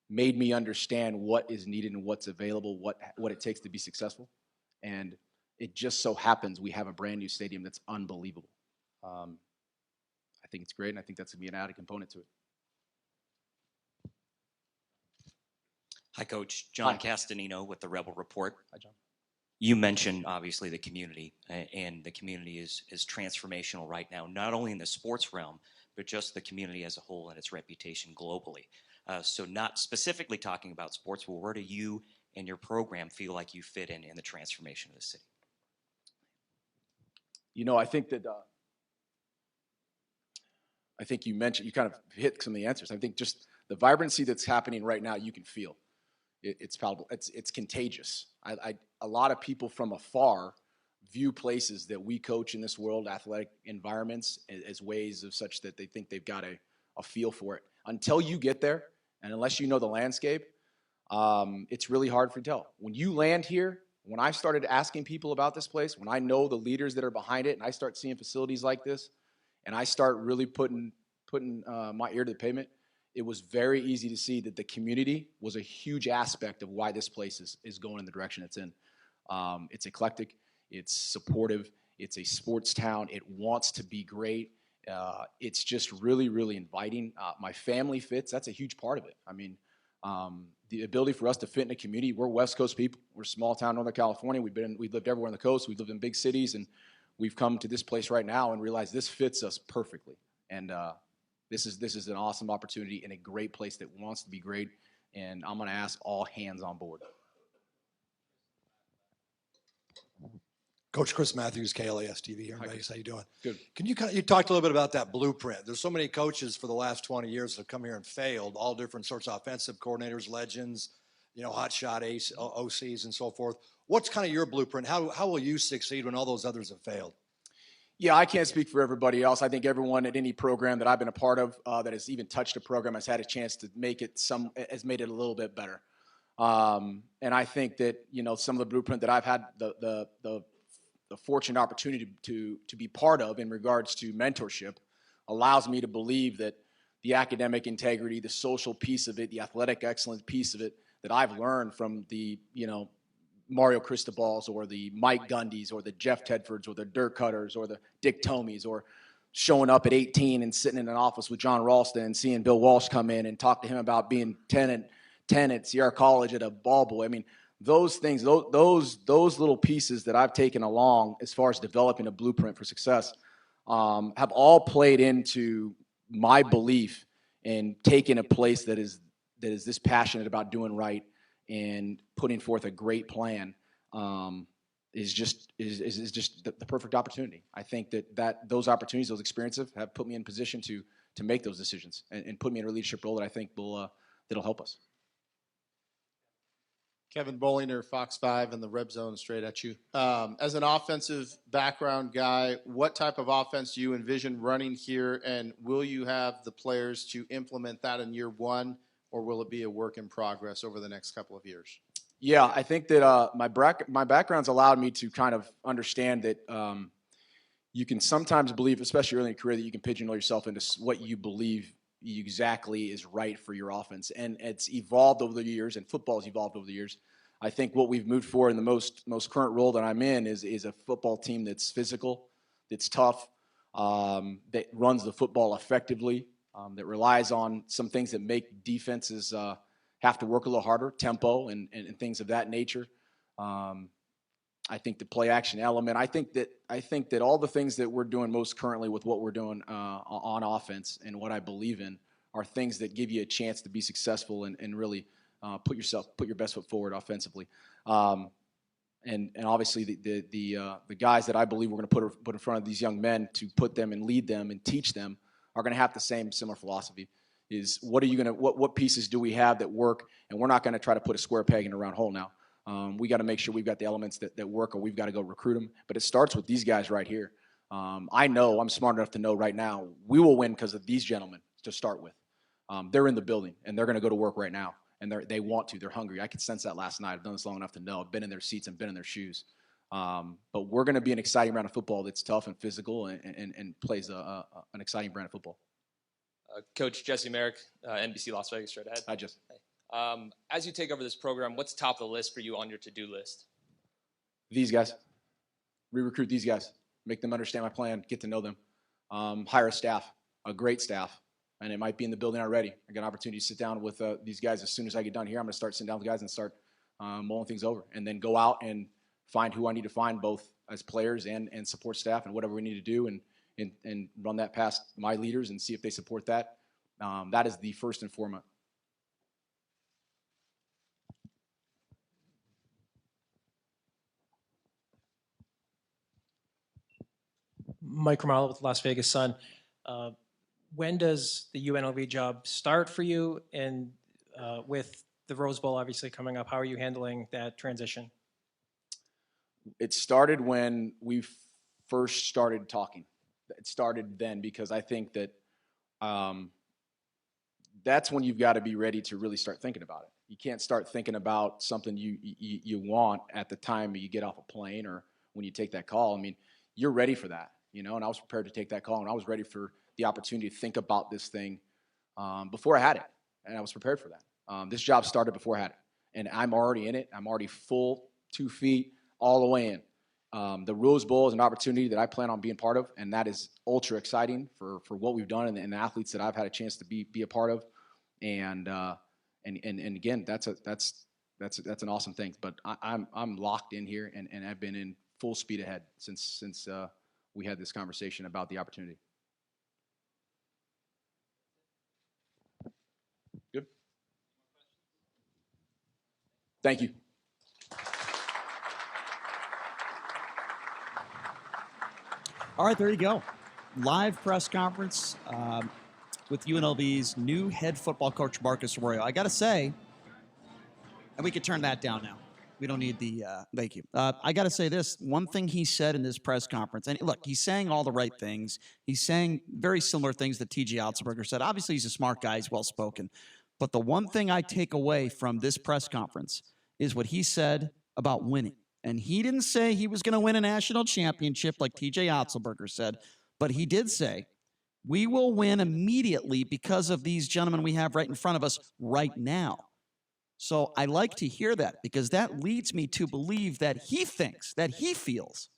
made me understand what is needed and what's available, what it takes to be successful. And it just so happens we have a brand new stadium that's unbelievable. I think it's great, and I think that's going to be an added component to it. Hi, Coach. John Castanino with the Rebel Report. Hi, John. You mentioned obviously the community, and the community is transformational right now, not only in the sports realm, but just the community as a whole and its reputation globally. So not specifically talking about sports, but where do you and your program feel like you fit in the transformation of the city? You know, I think you mentioned, you kind of hit some of the answers. I think just the vibrancy that's happening right now, you can feel. It's palpable. It's contagious. A lot of people from afar view places that we coach in this world, athletic environments, as ways of such that they think they've got a feel for it. Until you get there, and unless you know the landscape, it's really hard to tell. When you land here, when I started asking people about this place, when I know the leaders that are behind it, and I start seeing facilities like this, and I start really putting my ear to the pavement, it was very easy to see that the community was a huge aspect of why this place is going in the direction it's in. It's eclectic, it's supportive, it's a sports town, it wants to be great. It's just really, really inviting. My family fits, that's a huge part of it. I mean, the ability for us to fit in a community, we're West Coast people, we're small town Northern California, we've lived everywhere on the coast, we've lived in big cities, and we've come to this place right now and realized this fits us perfectly. And this is an awesome opportunity and a great place that wants to be great, and I'm going to ask all hands on board. Coach Chris Matthews, KLAS TV here in Vegas. How you doing? Good. You talked a little bit about that blueprint. There's so many coaches for the last 20 years that have come here and failed, all different sorts of offensive coordinators, legends, hotshot OCs and so forth. What's kind of your blueprint? How will you succeed when all those others have failed? Yeah, I can't speak for everybody else. I think everyone at any program that I've been a part of that has even touched a program has had a chance to has made it a little bit better. And I think that, some of the blueprint that I've had the fortunate opportunity to be part of in regards to mentorship allows me to believe that the academic integrity, the social piece of it, the athletic excellence piece of it that I've learned from the, Mario Cristobal's or the Mike Gundy's or the Jeff Tedfords or the Dirk Cutters or the Dick Tomeys, or showing up at 18 and sitting in an office with John Ralston and seeing Bill Walsh come in and talk to him about being 10 at Sierra College at a ball boy. I mean, those things, those little pieces that I've taken along as far as developing a blueprint for success have all played into my belief in taking a place that is this passionate about doing right and putting forth a great plan is just the perfect opportunity. I think that those opportunities, those experiences have put me in position to make those decisions and put me in a leadership role that I think that'll help us. Kevin Bollinger, Fox 5 and the Red Zone, straight at you. As an offensive background guy, what type of offense do you envision running here, and will you have the players to implement that in year one, or will it be a work in progress over the next couple of years? Yeah, I think that my background's allowed me to kind of understand that you can sometimes believe, especially early in your career, that you can pigeonhole yourself into what you believe exactly is right for your offense. And it's evolved over the years, and football's evolved over the years. I think what we've moved for in the most current role that I'm in is a football team that's physical, that's tough, that runs the football effectively, that relies on some things that make defenses have to work a little harder, tempo and things of that nature. I think the play action element. I think that all the things that we're doing most currently with what we're doing on offense and what I believe in are things that give you a chance to be successful and really put your best foot forward offensively. And obviously the guys that I believe we're going to put in front of these young men to put them and lead them and teach them are going to have the same similar philosophy. Is what pieces do we have that work? And we're not going to try to put a square peg in a round hole now. We got to make sure we've got the elements that work, or we've got to go recruit them. But it starts with these guys right here. I know, I'm smart enough to know right now, we will win because of these gentlemen to start with. They're in the building, and they're going to go to work right now. And they want to. They're hungry. I could sense that last night. I've done this long enough to know. I've been in their seats and been in their shoes. But we're going to be an exciting brand of football that's tough and physical and plays an exciting brand of football. Coach Jesse Merrick, NBC Las Vegas, straight ahead. Hi, Jesse. Hey. As you take over this program, what's top of the list for you on your to-do list? These guys. Re-recruit these guys. Make them understand my plan. Get to know them. Hire a staff, a great staff. And it might be in the building already. I got an opportunity to sit down with these guys as soon as I get done here. I'm going to start sitting down with guys and start mulling things over. And then go out and find who I need to find, both as players and support staff, and whatever we need to do, and run that past my leaders and see if they support that. That is the first and foremost. Mike Romalo with Las Vegas Sun. When does the UNLV job start for you? And with the Rose Bowl obviously coming up, how are you handling that transition? It started when we first started talking. It started then, because I think that that's when you've got to be ready to really start thinking about it. You can't start thinking about something you want at the time you get off a plane or when you take that call. I mean, you're ready for that, you know, and I was prepared to take that call, and I was ready for the opportunity to think about this thing before I had it, and I was prepared for that. This job started before I had it, and I'm already in it. I'm already full 2 feet all the way in. The Rose Bowl is an opportunity that I plan on being part of, and that is ultra exciting for what we've done and the athletes that I've had a chance to be a part of. And again, that's an awesome thing. But I'm locked in here, and I've been in full speed ahead since we had this conversation about the opportunity. Good. Thank you. All right, there you go. Live press conference with UNLV's new head football coach, Marcus Arroyo. I got to say, and we can turn that down now. We don't need the, thank you. I got to say this, one thing he said in this press conference, and look, he's saying all the right things. He's saying very similar things that T.J. Otzelberger said. Obviously, he's a smart guy. He's well-spoken. But the one thing I take away from this press conference is what he said about winning. And he didn't say he was going to win a national championship like T.J. Otzelberger said, but he did say, we will win immediately because of these gentlemen we have right in front of us right now. So I like to hear that, because that leads me to believe that he thinks, that he feels,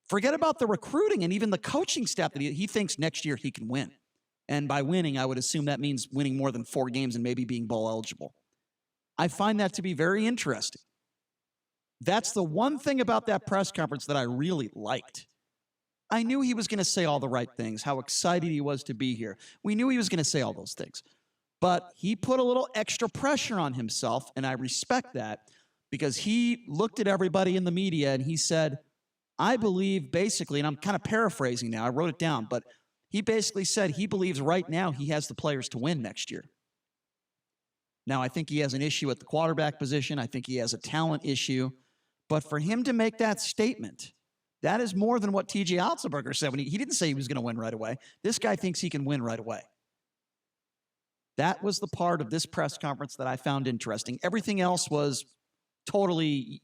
forget about the recruiting and even the coaching staff, that he thinks next year he can win. And by winning, I would assume that means winning more than 4 games and maybe being bowl eligible. I find that to be very interesting. That's the one thing about that press conference that I really liked. I knew he was going to say all the right things, how excited he was to be here. We knew he was going to say all those things. But he put a little extra pressure on himself, and I respect that, because he looked at everybody in the media and he said, I believe basically, and I'm kind of paraphrasing now, I wrote it down, but he basically said he believes right now he has the players to win next year. Now, I think he has an issue at the quarterback position. I think he has a talent issue. But for him to make that statement, that is more than what T.J. Otzelberger said. When he didn't say he was going to win right away. This guy thinks he can win right away. That was the part of this press conference that I found interesting. Everything else was totally,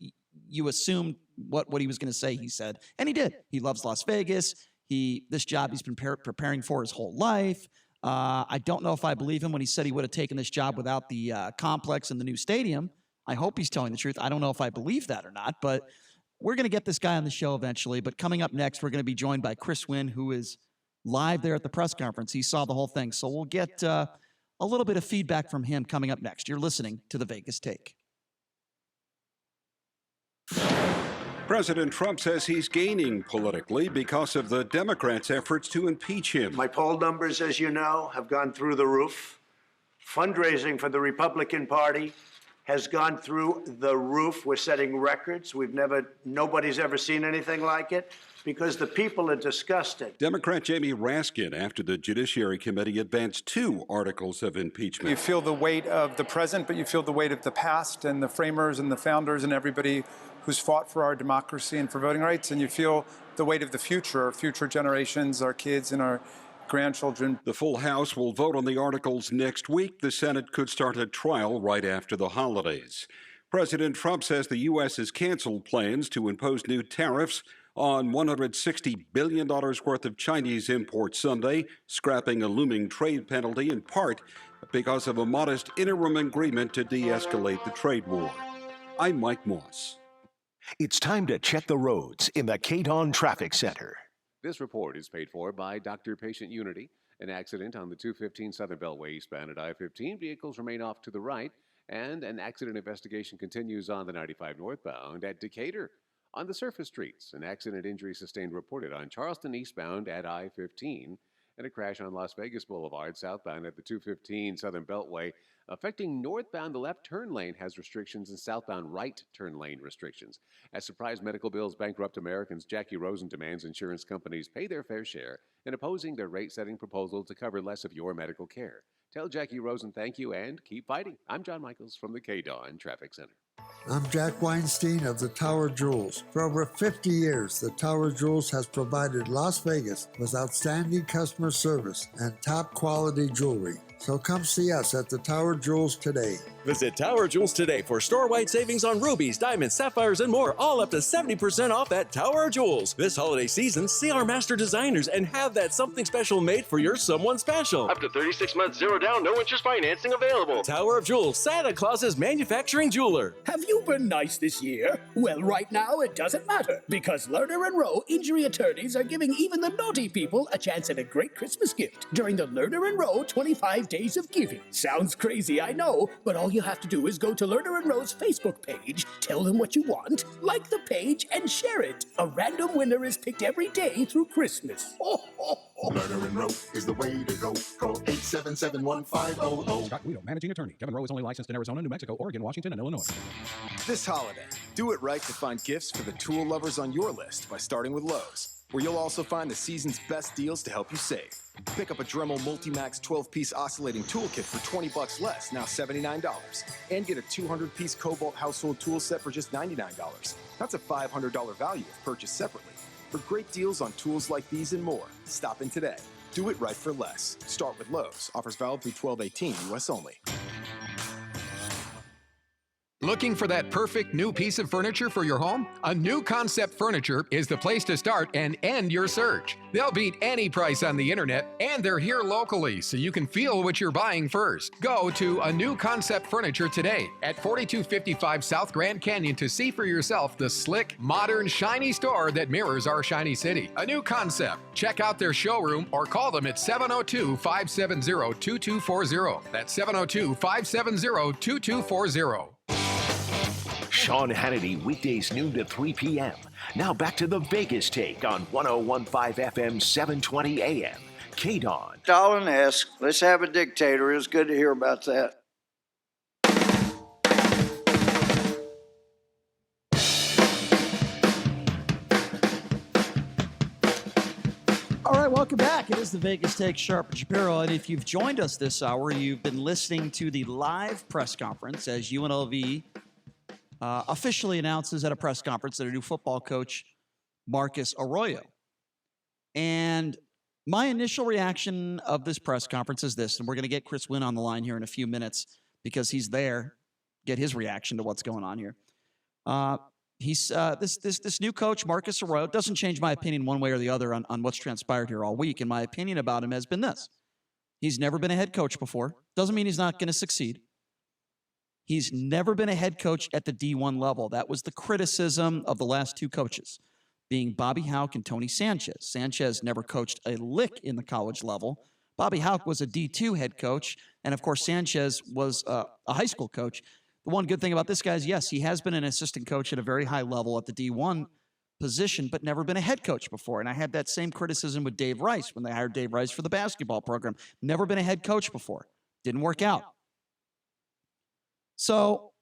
you assumed what he was going to say, he said. And he did. He loves Las Vegas. This job he's been preparing for his whole life. I don't know if I believe him when he said he would have taken this job without the complex and the new stadium. I hope he's telling the truth. I don't know if I believe that or not, but we're going to get this guy on the show eventually. But coming up next, we're going to be joined by Chris Wynn, who is live there at the press conference. He saw the whole thing. So we'll get a little bit of feedback from him coming up next. You're listening to The Vegas Take. President Trump says he's gaining politically because of the Democrats' efforts to impeach him. My poll numbers, as you know, have gone through the roof. Fundraising for the Republican Party has gone through the roof. We're setting records. Nobody's ever seen anything like it, because the people are disgusted. Democrat Jamie Raskin, after the Judiciary Committee advanced 2 articles of impeachment. You feel the weight of the present, but you feel the weight of the past and the framers and the founders and everybody who's fought for our democracy and for voting rights. And you feel the weight of the future generations, our kids and our grandchildren. The full House will vote on the articles next week. The Senate could start a trial right after the holidays. President Trump says the U.S. has canceled plans to impose new tariffs on $160 billion worth of Chinese imports Sunday, scrapping a looming trade penalty in part because of a modest interim agreement to de-escalate the trade war. I'm Mike Moss. It's time to check the roads in the KDWN Traffic Center. This report is paid for by Doctor-Patient Unity. An accident on the 215 Southern Beltway eastbound at I-15. Vehicles remain off to the right. And an accident investigation continues on the 95 northbound at Decatur. On the surface streets, an accident injury sustained reported on Charleston eastbound at I-15, and a crash on Las Vegas Boulevard southbound at the 215 Southern Beltway. Affecting northbound, the left turn lane has restrictions and southbound right turn lane restrictions. As surprise medical bills bankrupt Americans, Jackie Rosen demands insurance companies pay their fair share in opposing their rate-setting proposal to cover less of your medical care. Tell Jackie Rosen thank you and keep fighting. I'm John Michaels from the KDWN Traffic Center. I'm Jack Weinstein of the Tower Jewels. For over 50 years, the Tower Jewels has provided Las Vegas with outstanding customer service and top quality jewelry. So come see us at the Tower Jewels today. Visit Tower Jewels today for store-wide savings on rubies, diamonds, sapphires, and more, all up to 70% off at Tower Jewels. This holiday season, see our master designers and have that something special made for your someone special. Up to 36 months, 0 down, no interest financing available. Tower of Jewels, Santa Claus's manufacturing jeweler. Have you been nice this year? Well, right now it doesn't matter, because Lerner & Rowe injury attorneys are giving even the naughty people a chance at a great Christmas gift during the Lerner & Rowe 25 Days of Giving. Sounds crazy, I know, but all you have to do is go to Lerner & Rowe's Facebook page, tell them what you want, like the page, and share it. A random winner is picked every day through Christmas. Lerner & Rowe is the way to go. Call 877-1500. Scott Guido, managing attorney. Kevin Rowe is only licensed in Arizona, New Mexico, Oregon, Washington, and Illinois. This holiday, do it right to find gifts for the tool lovers on your list by starting with Lowe's, where you'll also find the season's best deals to help you save. Pick up a Dremel Multimax 12-piece oscillating toolkit for $20 less, now $79. And get a 200-piece Cobalt household tool set for just $99. That's a $500 value if purchased separately. For great deals on tools like these and more, stop in today. Do it right for less. Start with Lowe's. Offers valid through 12/18, U.S. only. Looking for that perfect new piece of furniture for your home? A New Concept Furniture is the place to start and end your search. They'll beat any price on the internet, and they're here locally, so you can feel what you're buying first. Go to A New Concept Furniture today at 4255 South Grand Canyon to see for yourself the slick, modern, shiny store that mirrors our shiny city. A New Concept. Check out their showroom or call them at 702-570-2240. That's 702-570-2240. Sean Hannity, weekdays noon to 3 p.m. Now back to the Vegas Take on 101.5 FM, 720 AM. KDWN. Stalin-esque. Let's have a dictator. It's good to hear about that. All right, welcome back. It is the Vegas Take, Sharp and Shapiro. And if you've joined us this hour, you've been listening to the live press conference as UNLV officially announces at a press conference their new football coach, Marcus Arroyo. And my initial reaction of this press conference is this, and we're going to get Chris Wynn on the line here in a few minutes because he's there, get his reaction to what's going on here. He's this new coach, Marcus Arroyo, doesn't change my opinion one way or the other on what's transpired here all week. And my opinion about him has been this. He's never been a head coach before. Doesn't mean he's not going to succeed. He's never been a head coach at the D1 level. That was the criticism of the last two coaches, being Bobby Hauck and Tony Sanchez. Sanchez never coached a lick in the college level. Bobby Hauck was a D2 head coach, and of course Sanchez was a high school coach. The one good thing about this guy is, yes, he has been an assistant coach at a very high level at the D1 position, but never been a head coach before. And I had that same criticism with Dave Rice when they hired Dave Rice for the basketball program. Never been a head coach before. Didn't work out. So,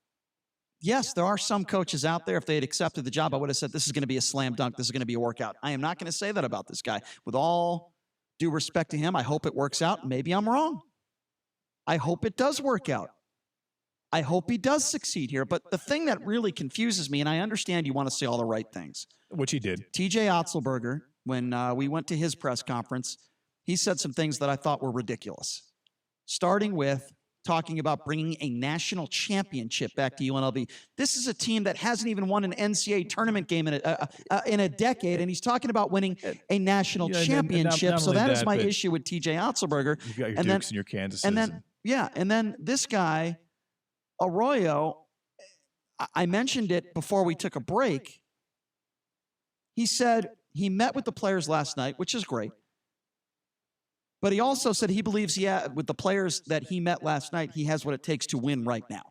yes, there are some coaches out there, if they had accepted the job, I would have said this is going to be a slam dunk. This is going to be a workout. I am not going to say that about this guy. With all due respect to him, I hope it works out. Maybe I'm wrong. I hope it does work out. I hope he does succeed here. But the thing that really confuses me, and I understand you want to say all the right things. Which he did. TJ Otzelberger, when we went to his press conference, he said some things that I thought were ridiculous. Starting with talking about bringing a national championship back to UNLV. This is a team that hasn't even won an NCAA tournament game in a decade, and he's talking about winning a national championship. Not so that is my but issue with TJ Otzelberger. You've got your and Dukes and your Kansases. And then this guy, Arroyo, I mentioned it before we took a break. He said he met with the players last night, which is great. But he also said he believes with the players that he met last night, he has what it takes to win right now.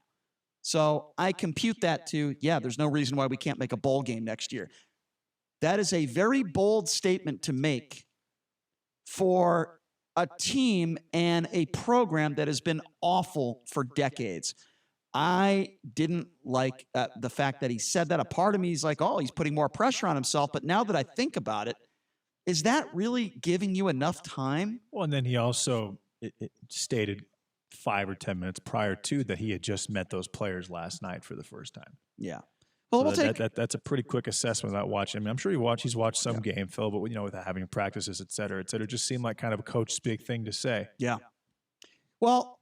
So I compute that to, yeah, there's no reason why we can't make a bowl game next year. That is a very bold statement to make for a team and a program that has been awful for decades. I didn't like the fact that he said that. A part of me is like, oh, he's putting more pressure on himself. But now that I think about it, is that really giving you enough time? Well, and then he also it stated 5 or 10 minutes prior to that he had just met those players last night for the first time. Yeah. Well, so that's a pretty quick assessment without watching. I mean, I'm sure he's watched some game, Phil, but without having practices, et cetera, it just seemed like kind of a coach's big thing to say. Yeah. Well,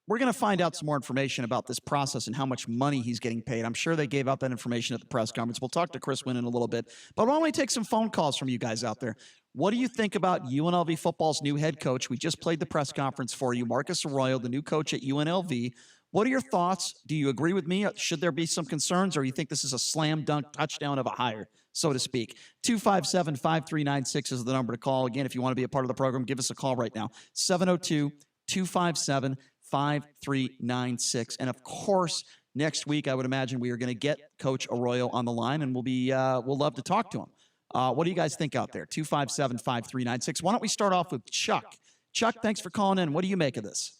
we're going to find out some more information about this process and how much money he's getting paid. I'm sure they gave out that information at the press conference. We'll talk to Chris Wynn in a little bit. But why don't we take some phone calls from you guys out there? What do you think about UNLV football's new head coach? We just played the press conference for you, Marcus Arroyo, the new coach at UNLV. What are your thoughts? Do you agree with me? Should there be some concerns, or you think this is a slam dunk touchdown of a hire, so to speak? 257-5396 is the number to call. Again, if you want to be a part of the program, give us a call right now. 702-257-5396. And of course, next week, I would imagine we are going to get Coach Arroyo on the line, and we'll love to talk to him. What do you guys think out there? 257-5396. Why don't we start off with Chuck? Chuck, thanks for calling in. What do you make of this?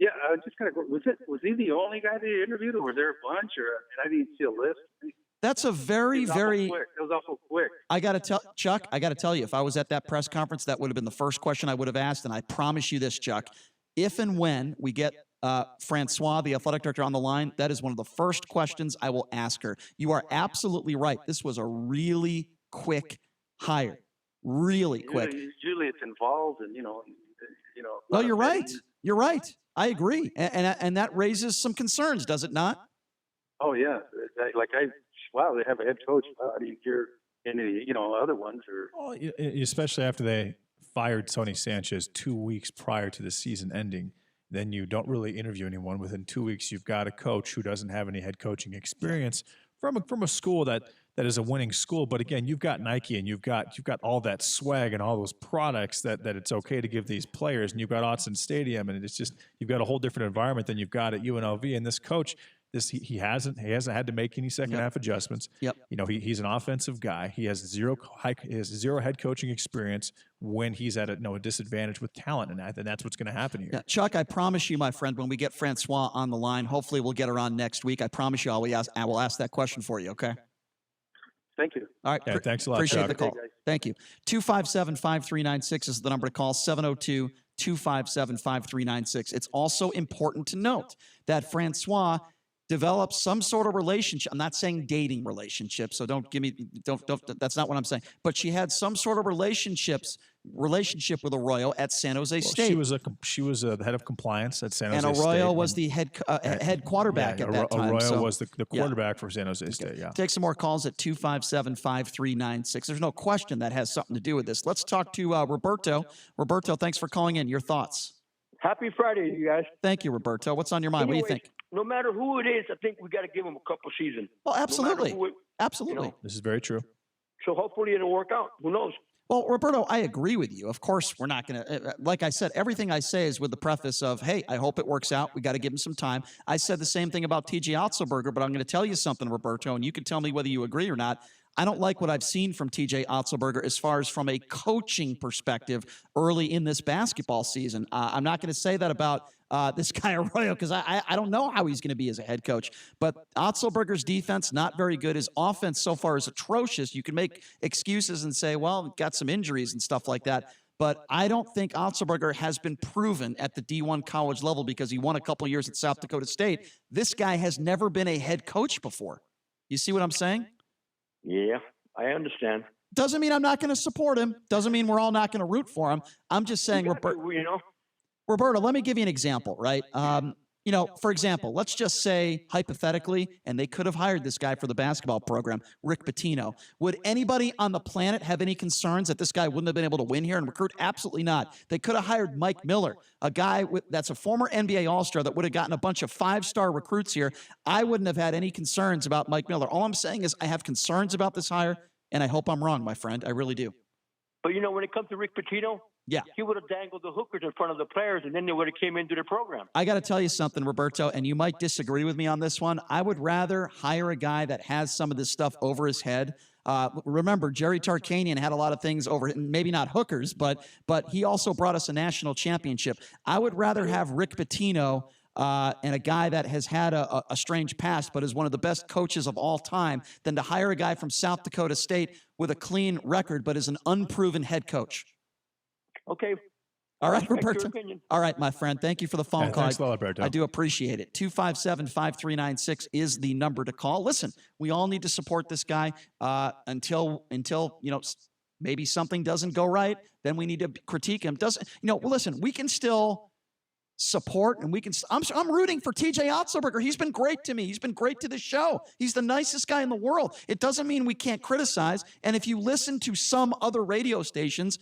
Yeah, I just kind of was he the only guy they interviewed, or was there a bunch? And I didn't see a list. That's a very, very. It was awful quick. I got to tell Chuck. I got to tell you, if I was at that press conference, that would have been the first question I would have asked. And I promise you this, Chuck, if and when we get Francois, the athletic director, on the line, that is one of the first questions I will ask her. You are absolutely right. This was a really quick hire, really quick. Usually it's involved, and No, you're right. You're right. I agree, and that raises some concerns, does it not? Oh yeah, wow, they have a head coach. How do you hear any other ones or? Especially after they fired Tony Sanchez 2 weeks prior to the season ending, then you don't really interview anyone. Within 2 weeks, you've got a coach who doesn't have any head coaching experience from a school that is a winning school. But again, you've got Nike and you've got all that swag and all those products that it's okay to give these players. And you've got Autzen Stadium, and it's just you've got a whole different environment than you've got at UNLV. And this coach, he hasn't had to make any second half adjustments. Yep. He's an offensive guy. He has zero head coaching experience when he's at a disadvantage with talent, and that's what's going to happen here. Yeah, Chuck, I promise you, my friend, when we get Francois on the line, hopefully we'll get her on next week. I promise you, I will ask that question for you. Okay. Thank you. All right. Yeah, thanks a lot, Appreciate Chuck. the call. Thank you. 257-5396 is the number to call. 702-257-5396. It's also important to note that Francois develop some sort of relationship. I'm not saying dating relationship, so don't that's not what I'm saying. But she had some sort of relationship with Arroyo at San Jose State. She was the head of compliance at San Jose State. And Arroyo was the head quarterback at that time. Arroyo was the quarterback for San Jose State, yeah. Take some more calls at 257-5396. There's no question that has something to do with this. Let's talk to Roberto. Roberto, thanks for calling in. Your thoughts? Happy Friday, you guys. Thank you, Roberto. What's on your mind? Anyway, what do you think? No matter who it is, I think we got to give them a couple seasons. Well, absolutely. No absolutely. This is very true. So hopefully it'll work out. Who knows? Well, Roberto, I agree with you. Of course, we're not going to, like I said, everything I say is with the preface of, hey, I hope it works out. We got to give him some time. I said the same thing about TJ Otzelberger, but I'm going to tell you something, Roberto, and you can tell me whether you agree or not. I don't like what I've seen from TJ Otzelberger as far as from a coaching perspective early in this basketball season. I'm not going to say that about this guy Arroyo because I don't know how he's going to be as a head coach. But Otzelberger's defense, not very good. His offense so far is atrocious. You can make excuses and say, well, got some injuries and stuff like that. But I don't think Otzelberger has been proven at the D1 college level because he won a couple years at South Dakota State. This guy has never been a head coach before. You see what I'm saying? Yeah, I understand. Doesn't mean I'm not going to support him. Doesn't mean we're all not going to root for him. I'm just saying, Roberto, let me give you an example, right? For example, let's just say hypothetically, and they could have hired this guy for the basketball program, Rick Pitino. Would anybody on the planet have any concerns that this guy wouldn't have been able to win here and recruit? Absolutely not. They could have hired Mike Miller, a guy that's a former NBA All-Star that would have gotten a bunch of five-star recruits here. I wouldn't have had any concerns about Mike Miller. All I'm saying is I have concerns about this hire, and I hope I'm wrong, my friend. I really do. But, when it comes to Rick Pitino, Yeah. He would have dangled the hookers in front of the players, and then they would have came into the program. I got to tell you something, Roberto, and you might disagree with me on this one. I would rather hire a guy that has some of this stuff over his head. Remember, Jerry Tarkanian had a lot of things over, maybe not hookers, but he also brought us a national championship. I would rather have Rick Pitino and a guy that has had a strange past but is one of the best coaches of all time than to hire a guy from South Dakota State with a clean record but is an unproven head coach. Okay. All right, Respect your Roberto. opinion. All right, my friend. Thank you for the phone call. Thanks a lot, Roberto. I do appreciate it. 257-5396 is the number to call. Listen, we all need to support this guy until maybe something doesn't go right. Then we need to critique him. Listen, we can still support and we can. I'm rooting for TJ Otzelberger. He's been great to me. He's been great to the show. He's the nicest guy in the world. It doesn't mean we can't criticize. And if you listen to some other radio stations,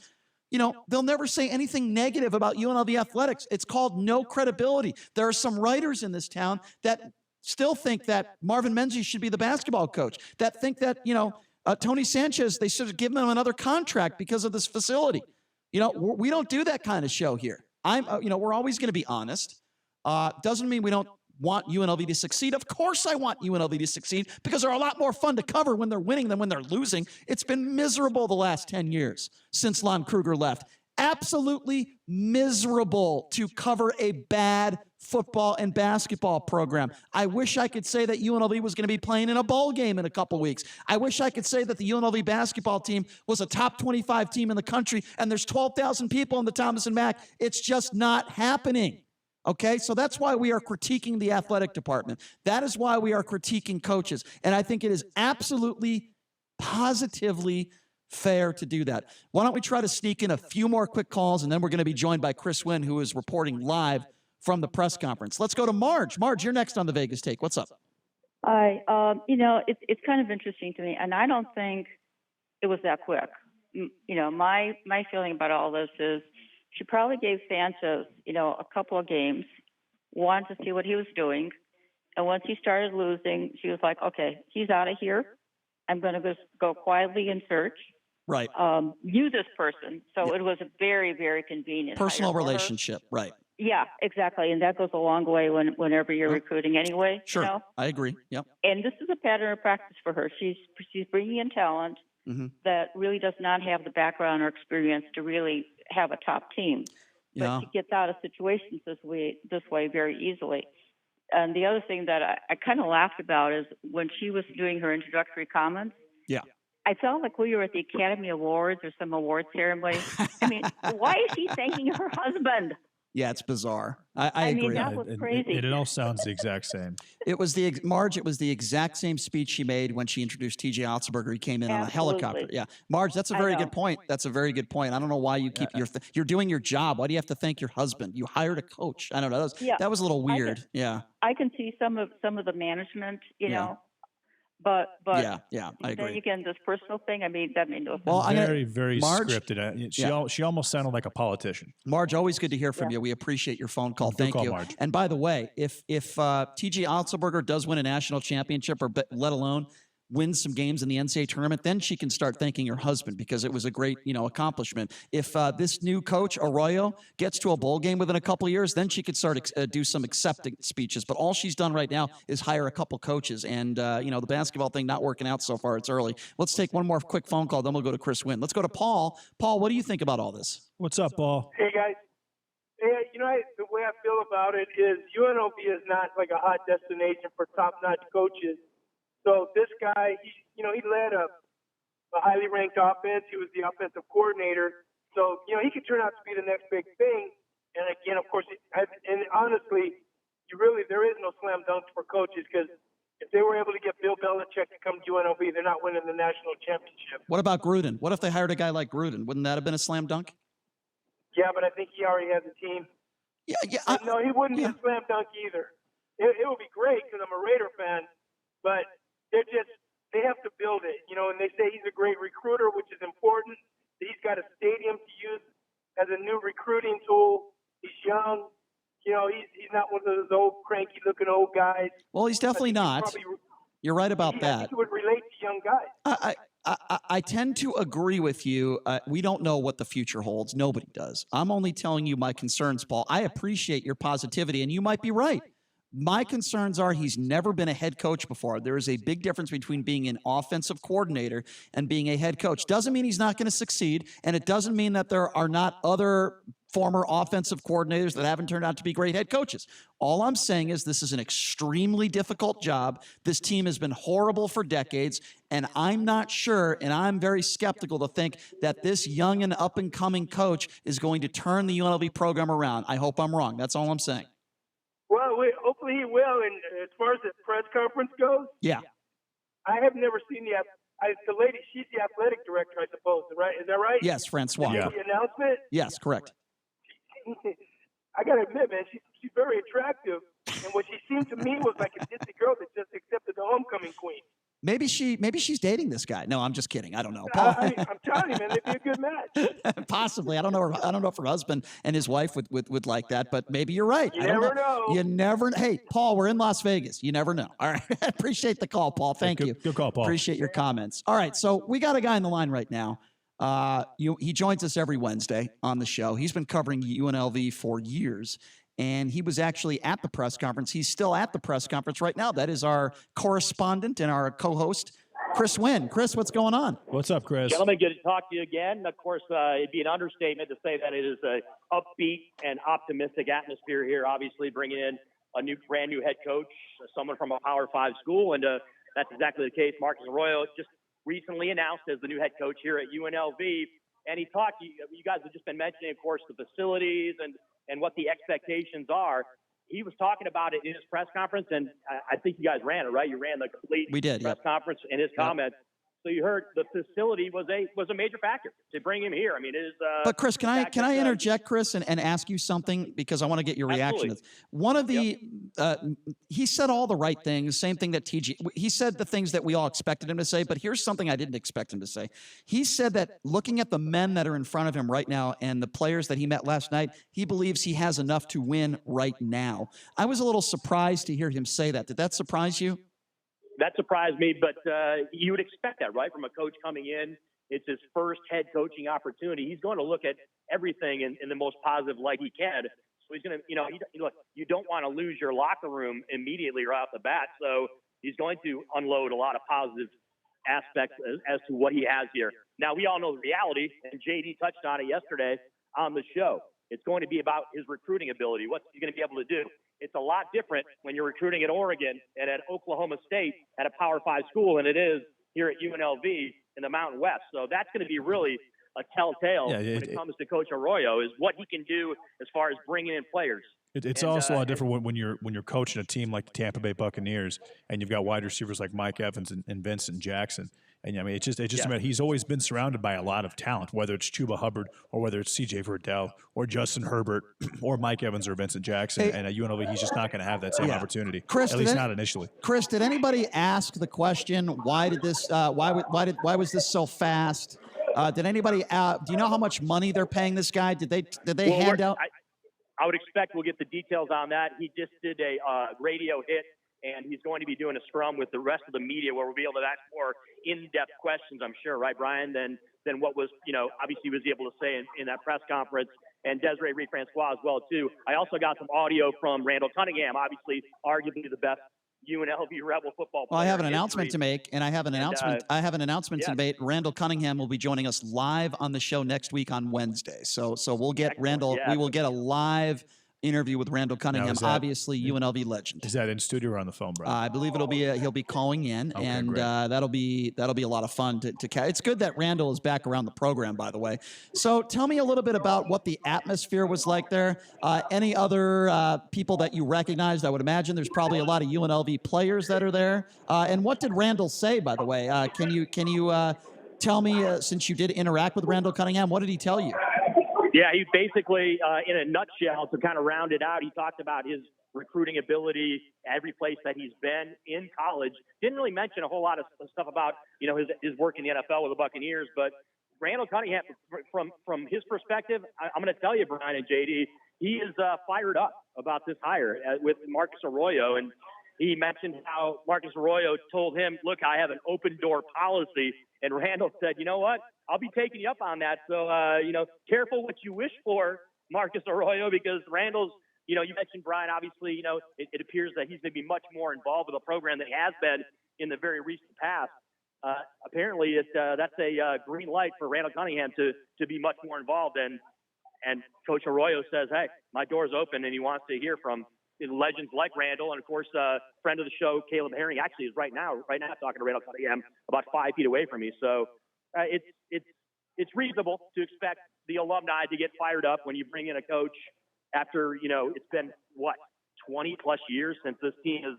they'll never say anything negative about UNLV athletics. It's called no credibility. There are some writers in this town that still think that Marvin Menzies should be the basketball coach, that think that, Tony Sanchez, they should give him another contract because of this facility. We don't do that kind of show here. We're always going to be honest. Doesn't mean we don't want UNLV to succeed. Of course I want UNLV to succeed because they're a lot more fun to cover when they're winning than when they're losing. It's been miserable the last 10 years since Lon Kruger left. Absolutely miserable to cover a bad football and basketball program. I wish I could say that UNLV was going to be playing in a bowl game in a couple weeks. I wish I could say that the UNLV basketball team was a top 25 team in the country and there's 12,000 people in the Thomas and Mack. It's just not happening. Okay, so that's why we are critiquing the athletic department. That is why we are critiquing coaches. And I think it is absolutely, positively fair to do that. Why don't we try to sneak in a few more quick calls, and then we're going to be joined by Chris Wynn, who is reporting live from the press conference. Let's go to Marge. Marge, you're next on the Vegas Take. What's up? Hi. It's kind of interesting to me, and I don't think it was that quick. My feeling about all this is she probably gave Sanchez, a couple of games, wanted to see what he was doing. And once he started losing, she was like, okay, he's out of here. I'm going to just go quietly in search. Right. Use this person. So it was a very, very convenient. Personal relationship. Right. Yeah, exactly. And that goes a long way whenever you're recruiting anyway. Sure. I agree. Yep. And this is a pattern of practice for her. She's bringing in talent that really does not have the background or experience to really have a top team. But she gets out of situations this way very easily. And the other thing that I kind of laughed about is when she was doing her introductory comments. Yeah. I felt like we were at the Academy Awards or some award ceremony. I mean, why is she thanking her husband? Yeah, it's bizarre. I agree. mean, that was crazy. It all sounds the exact same. It was Marge. It was the exact same speech she made when she introduced TJ Otzelberger. He came in on a helicopter. Yeah, Marge, that's a very good point. That's a very good point. I don't know why you keep you're doing your job. Why do you have to thank your husband? You hired a coach. I don't know. That was a little weird. I can see some of the management, know. But I agree. Then again, this personal thing, that made no sense. Well, very Marge, scripted. She almost sounded like a politician. Marge, always good to hear from you. We appreciate your phone call. Thank you. Marge. And by the way, if TJ Otzelberger does win a national championship, or let alone wins some games in the NCAA tournament, then she can start thanking her husband because it was a great, accomplishment. If this new coach, Arroyo, gets to a bowl game within a couple of years, then she could start do some acceptance speeches. But all she's done right now is hire a couple coaches. And, the basketball thing not working out so far. It's early. Let's take one more quick phone call, then we'll go to Chris Wynn. Let's go to Paul. Paul, what do you think about all this? What's up, Paul? Hey, guys. Hey, the way I feel about it is UNLV is not like a hot destination for top-notch coaches. So this guy, he led a highly ranked offense. He was the offensive coordinator. So, he could turn out to be the next big thing. And again, of course, and honestly, there is no slam dunk for coaches because if they were able to get Bill Belichick to come to UNLV, they're not winning the national championship. What about Gruden? What if they hired a guy like Gruden? Wouldn't that have been a slam dunk? Yeah, but I think he already has a team. No, he wouldn't be a slam dunk either. It would be great because I'm a Raider fan, but they have to build it, and they say he's a great recruiter, which is important. He's got a stadium to use as a new recruiting tool. He's young. He's not one of those old, cranky-looking old guys. Well, he's definitely not. You're right about I that. think he would relate to young guys. I tend to agree with you. We don't know what the future holds. Nobody does. I'm only telling you my concerns, Paul. I appreciate your positivity, and you might be right. My concerns are he's never been a head coach before. There is a big difference between being an offensive coordinator and being a head coach. Doesn't mean he's not going to succeed, and it doesn't mean that there are not other former offensive coordinators that haven't turned out to be great head coaches. All I'm saying is this is an extremely difficult job. This team has been horrible for decades, and I'm not sure, and I'm very skeptical to think that this young and up-and-coming coach is going to turn the UNLV program around. I hope I'm wrong. That's all I'm saying. Well, hopefully he will. And as far as the press conference goes, yeah, I have never seen the lady. She's the athletic director, I suppose. Right? Is that right? Yes, Francois. The announcement. Yes, correct. I gotta admit, man, she's very attractive, and what she seemed to me was like a Disney girl that just accepted the homecoming queen. Maybe she's dating this guy. No, I'm just kidding. I don't know. Paul, I'm telling you, man, they'd be a good match. Possibly. I don't know if her husband and his wife would like that, but maybe you're right. You never know. You never. Hey, Paul, we're in Las Vegas. You never know. All right. Appreciate the call, Paul. Thank you. Good call, Paul. Appreciate your comments. All right. So we got a guy on the line right now. He joins us every Wednesday on the show. He's been covering UNLV for years, and he was actually at the press conference. He's still at the press conference right now. That is our correspondent and our co-host, Chris Wynn. Chris, what's going on? What's up, Chris? Gentlemen, good to talk to you again. Of course, it'd be an understatement to say that it is a upbeat and optimistic atmosphere here, obviously bringing in a brand new head coach, someone from a Power 5 school, and that's exactly the case. Marcus Arroyo just recently announced as the new head coach here at UNLV, and he talked, you guys have just been mentioning, of course, the facilities and what the expectations are. He was talking about it in his press conference, and I think you guys ran it, right? You ran the complete press conference in his comments. So you heard the facility was a major factor to bring him here. I mean, it is. But Chris, can I interject, Chris, and ask you something, because I want to get your reaction. One of the he said all the right things. Same thing that TG. He said the things that we all expected him to say. But here's something I didn't expect him to say. He said that looking at the men that are in front of him right now and the players that he met last night, he believes he has enough to win right now. I was a little surprised to hear him say that. Did that surprise you? That surprised me, but you would expect that, right, from a coach coming in. It's his first head coaching opportunity. He's going to look at everything in the most positive light he can. So he's going to, look, you don't want to lose your locker room immediately right off the bat. So he's going to unload a lot of positive aspects as to what he has here. Now, we all know the reality, and JD touched on it yesterday on the show. It's going to be about his recruiting ability. What's he going to be able to do? It's a lot different when you're recruiting at Oregon and at Oklahoma State at a Power 5 school than it is here at UNLV in the Mountain West. So that's going to be really a telltale when it comes to Coach Arroyo, is what he can do as far as bringing in players. It's also a lot different when you're coaching a team like the Tampa Bay Buccaneers and you've got wide receivers like Mike Evans and Vincent Jackson. And I mean, it's just about, he's always been surrounded by a lot of talent, whether it's Chuba Hubbard or whether it's C.J. Verdell or Justin Herbert or Mike Evans or Vincent Jackson. Hey, and at UNLV, he's just not going to have that same opportunity. Chris, at least not initially. Chris, did anybody ask the question, why did this? Why was this so fast? Did anybody? Do you know how much money they're paying this guy? Did they hand out? I would expect we'll get the details on that. He just did a radio hit, and he's going to be doing a scrum with the rest of the media where we'll be able to ask more in-depth questions, I'm sure, right, Brian, than what was, obviously he was able to say in that press conference, and Desiree Reed-Francois as well, too. I also got some audio from Randall Cunningham, obviously arguably the best UNLV Rebel football player. Well, I have an announcement to make, and I have an announcement to make. Randall Cunningham will be joining us live on the show next week on Wednesday. So we'll get Randall. We will get a live interview with Randall Cunningham, obviously UNLV legend. Is that in studio or on the phone, bro? I believe it'll be he'll be calling in, and that'll be a lot of fun to catch. It's good that Randall is back around the program, by the way. So tell me a little bit about what the atmosphere was like there. Any other people that you recognized? I would imagine there's probably a lot of UNLV players that are there. And what did Randall say, by the way? Can you tell me, since you did interact with Randall Cunningham, what did he tell you? Yeah, he basically, in a nutshell, to kind of round it out, he talked about his recruiting ability every place that he's been in college. Didn't really mention a whole lot of stuff about, his work in the NFL with the Buccaneers. But Randall Cunningham, from his perspective, I'm going to tell you, Brian and JD, he is fired up about this hire with Marcus Arroyo. And he mentioned how Marcus Arroyo told him, look, I have an open door policy. And Randall said, you know what? I'll be taking you up on that. So, careful what you wish for, Marcus Arroyo, because Randall's, you mentioned Brian, obviously, it appears that he's going to be much more involved with the program than he has been in the very recent past. Apparently, that's a green light for Randall Cunningham to be much more involved. And Coach Arroyo says, hey, my door's open, and he wants to hear from legends like Randall. And, of course, friend of the show, Caleb Herring, actually is right now talking to Randall Cunningham about 5 feet away from me. So it's reasonable to expect the alumni to get fired up when you bring in a coach after, it's been, 20-plus years since this team has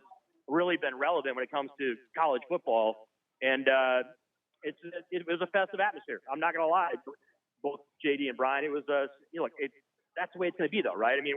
really been relevant when it comes to college football. And it was a festive atmosphere. I'm not going to lie. Both JD and Brian, it was, that's the way it's going to be, though, right? I mean,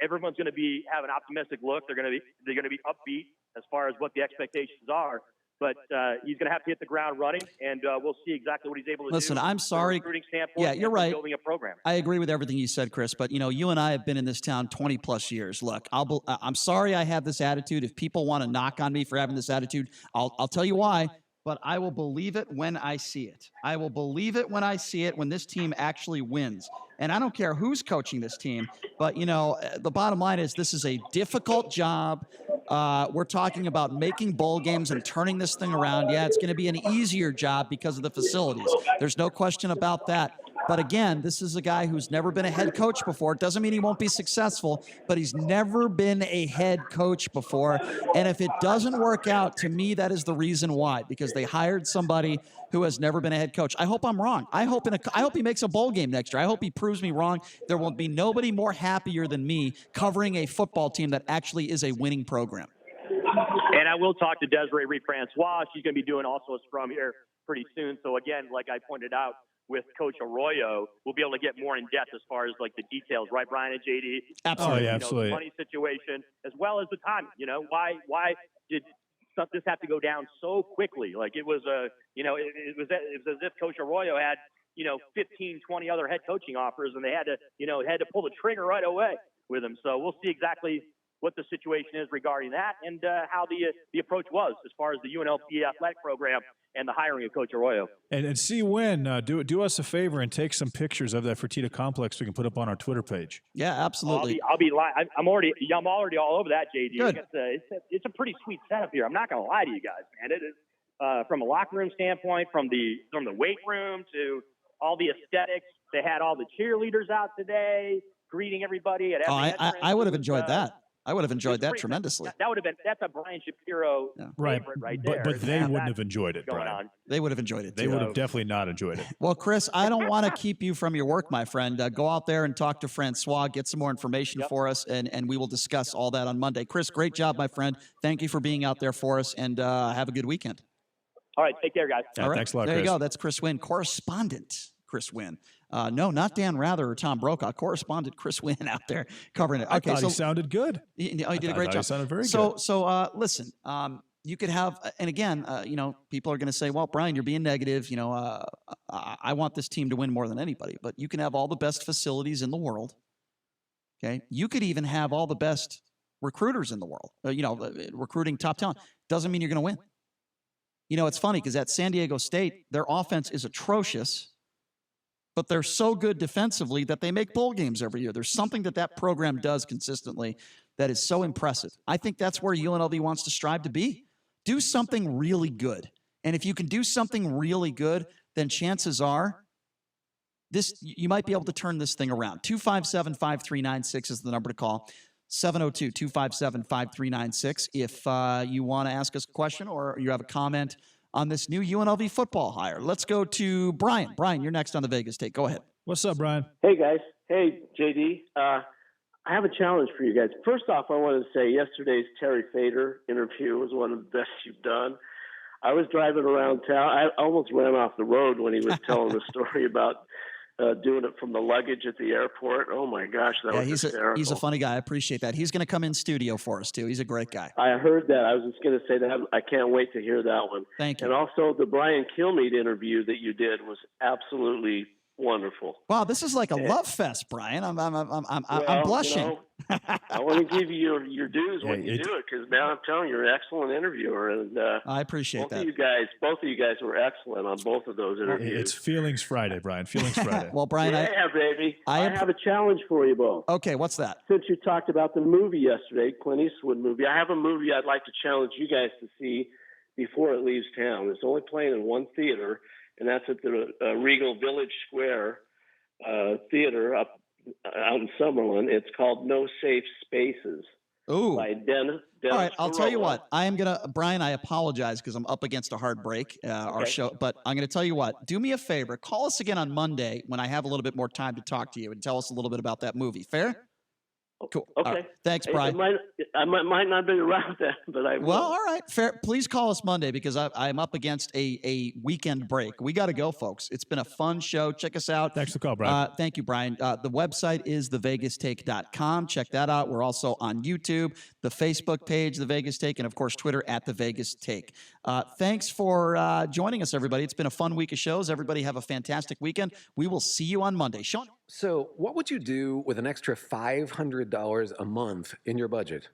everyone's going to have an optimistic look. They're going to be upbeat as far as what the expectations are. But he's going to have to hit the ground running, and we'll see exactly what he's able to do. Listen, I'm sorry. From a recruiting standpoint, yeah, you're right. Building a program. I agree with everything you said, Chris. But you and I have been in this town 20-plus years. Look, I'm sorry I have this attitude. If people want to knock on me for having this attitude, I'll tell you why. But I will believe it when I see it. I will believe it when I see it, when this team actually wins. And I don't care who's coaching this team, but, the bottom line is this is a difficult job. We're talking about making bowl games and turning this thing around. Yeah, it's going to be an easier job because of the facilities. There's no question about that. But again, this is a guy who's never been a head coach before. It doesn't mean he won't be successful, but he's never been a head coach before. And if it doesn't work out, to me, that is the reason why, because they hired somebody who has never been a head coach. I hope I'm wrong. I hope he makes a bowl game next year. I hope he proves me wrong. There will be nobody more happier than me covering a football team that actually is a winning program. And I will talk to Desiree Reed-Francois. She's going to be doing also a scrum here pretty soon. So again, like I pointed out, with Coach Arroyo, we'll be able to get more in depth as far as like the details, right, Brian and JD? Absolutely, The money situation, as well as the timing. Why did this have to go down so quickly? Like it was it was as if Coach Arroyo had 15, 20 other head coaching offers, and they had to pull the trigger right away with him. So we'll see exactly what the situation is regarding that, and how the approach was as far as the UNLV athletic program and the hiring of Coach Arroyo. And see when do us a favor and take some pictures of that Fertitta complex we can put up on our Twitter page. Yeah, absolutely. I'll be live. I'm already all over that, JD. Good. It's a pretty sweet setup here. I'm not going to lie to you guys, man. It is from a locker room standpoint, from the weight room to all the aesthetics. They had all the cheerleaders out today greeting everybody at every entrance. I would have enjoyed that. I would have enjoyed that tremendously. That's a Brian Shapiro favorite right there. But they wouldn't have enjoyed it, Brian. They would have enjoyed it. They would have definitely not enjoyed it. Well, Chris, I don't want to keep you from your work, my friend. Go out there and talk to Francois, get some more information for us, and we will discuss all that on Monday. Chris, great job, my friend. Thank you for being out there for us, and have a good weekend. All right, take care, guys. All right. Thanks a lot, There Chris. you go. That's Chris Wynn, correspondent Chris Wynn. No, not Dan Rather or Tom Brokaw. Correspondent Chris Wynn out there covering it. Okay, I thought he sounded good. He did a great job. He sounded very good. So listen, you could have, and again, people are going to say, well, Brian, you're being negative. I want this team to win more than anybody, but you can have all the best facilities in the world. Okay. You could even have all the best recruiters in the world, recruiting top talent. Doesn't mean you're going to win. It's funny because at San Diego State, their offense is atrocious, but they're so good defensively that they make bowl games every year. There's something that program does consistently that is so impressive. I think that's where UNLV wants to strive to be. Do something really good. And if you can do something really good, then chances are you might be able to turn this thing around. 257-5396 is the number to call. 702-257-5396 if you want to ask us a question or you have a comment on this new UNLV football hire. Let's go to Brian. Brian, you're next on the Vegas Take. Go ahead. What's up, Brian? Hey, guys. Hey, JD. I have a challenge for you guys. First off, I want to say yesterday's Terry Fader interview was one of the best you've done. I was driving around town. I almost ran off the road when he was telling the story about doing it from the luggage at the airport. Oh, my gosh, that was hysterical. He's a funny guy. I appreciate that. He's going to come in studio for us, too. He's a great guy. I heard that. I was just going to say that. I can't wait to hear that one. Thank you. And also the Brian Kilmeade interview that you did was absolutely wonderful. Wow, this is like a love fest, Brian. I'm blushing. You know, I want to give you your dues when Yeah, you do it, because now I'm telling you, you're an excellent interviewer, and I appreciate both that. Both of you guys were excellent on both of those interviews. It's Feelings Friday, Brian. Feelings Friday. Well, Brian, yeah, baby. I have a challenge for you both. Okay, what's that? Since you talked about the movie yesterday, Clint Eastwood movie, I have a movie I'd like to challenge you guys to see before it leaves town. It's only playing in one theater, and that's at the Regal Village Square Theater out in Summerlin. It's called No Safe Spaces. Ooh. By Dennis All right, I'll tell you Corolla. what. I am going to, Brian, I apologize because I'm up against a hard break, our show, but I'm going to tell you what. Do me a favor. Call us again on Monday when I have a little bit more time to talk to you and tell us a little bit about that movie. Fair? Cool. Okay. Right. Thanks, Brian. I might not be around then, but I will. Well, all right. Fair. Please call us Monday because I'm up against a weekend break. We got to go, folks. It's been a fun show. Check us out. Thanks for the call, Brian. Thank you, Brian. The website is thevegastake.com. Check that out. We're also on YouTube, the Facebook page, The Vegas Take, and, of course, Twitter at The Vegas Take. Thanks for joining us, everybody. It's been a fun week of shows. Everybody have a fantastic weekend. We will see you on Monday. Sean? So what would you do with an extra $500 a month in your budget?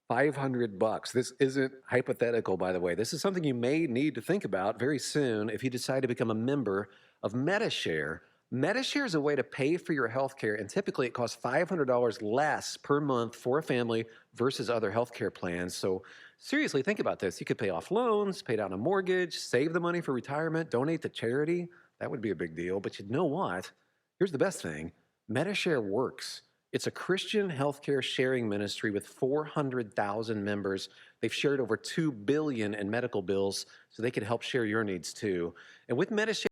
$500. This isn't hypothetical, by the way. This is something you may need to think about very soon if you decide to become a member of MediShare. MediShare is a way to pay for your health care, and typically it costs $500 less per month for a family versus other healthcare plans. So seriously, think about this. You could pay off loans, pay down a mortgage, save the money for retirement, donate to charity. That would be a big deal. But you know what? Here's the best thing. MediShare works. It's a Christian healthcare sharing ministry with 400,000 members. They've shared over $2 billion in medical bills, so they can help share your needs too. And with MediShare,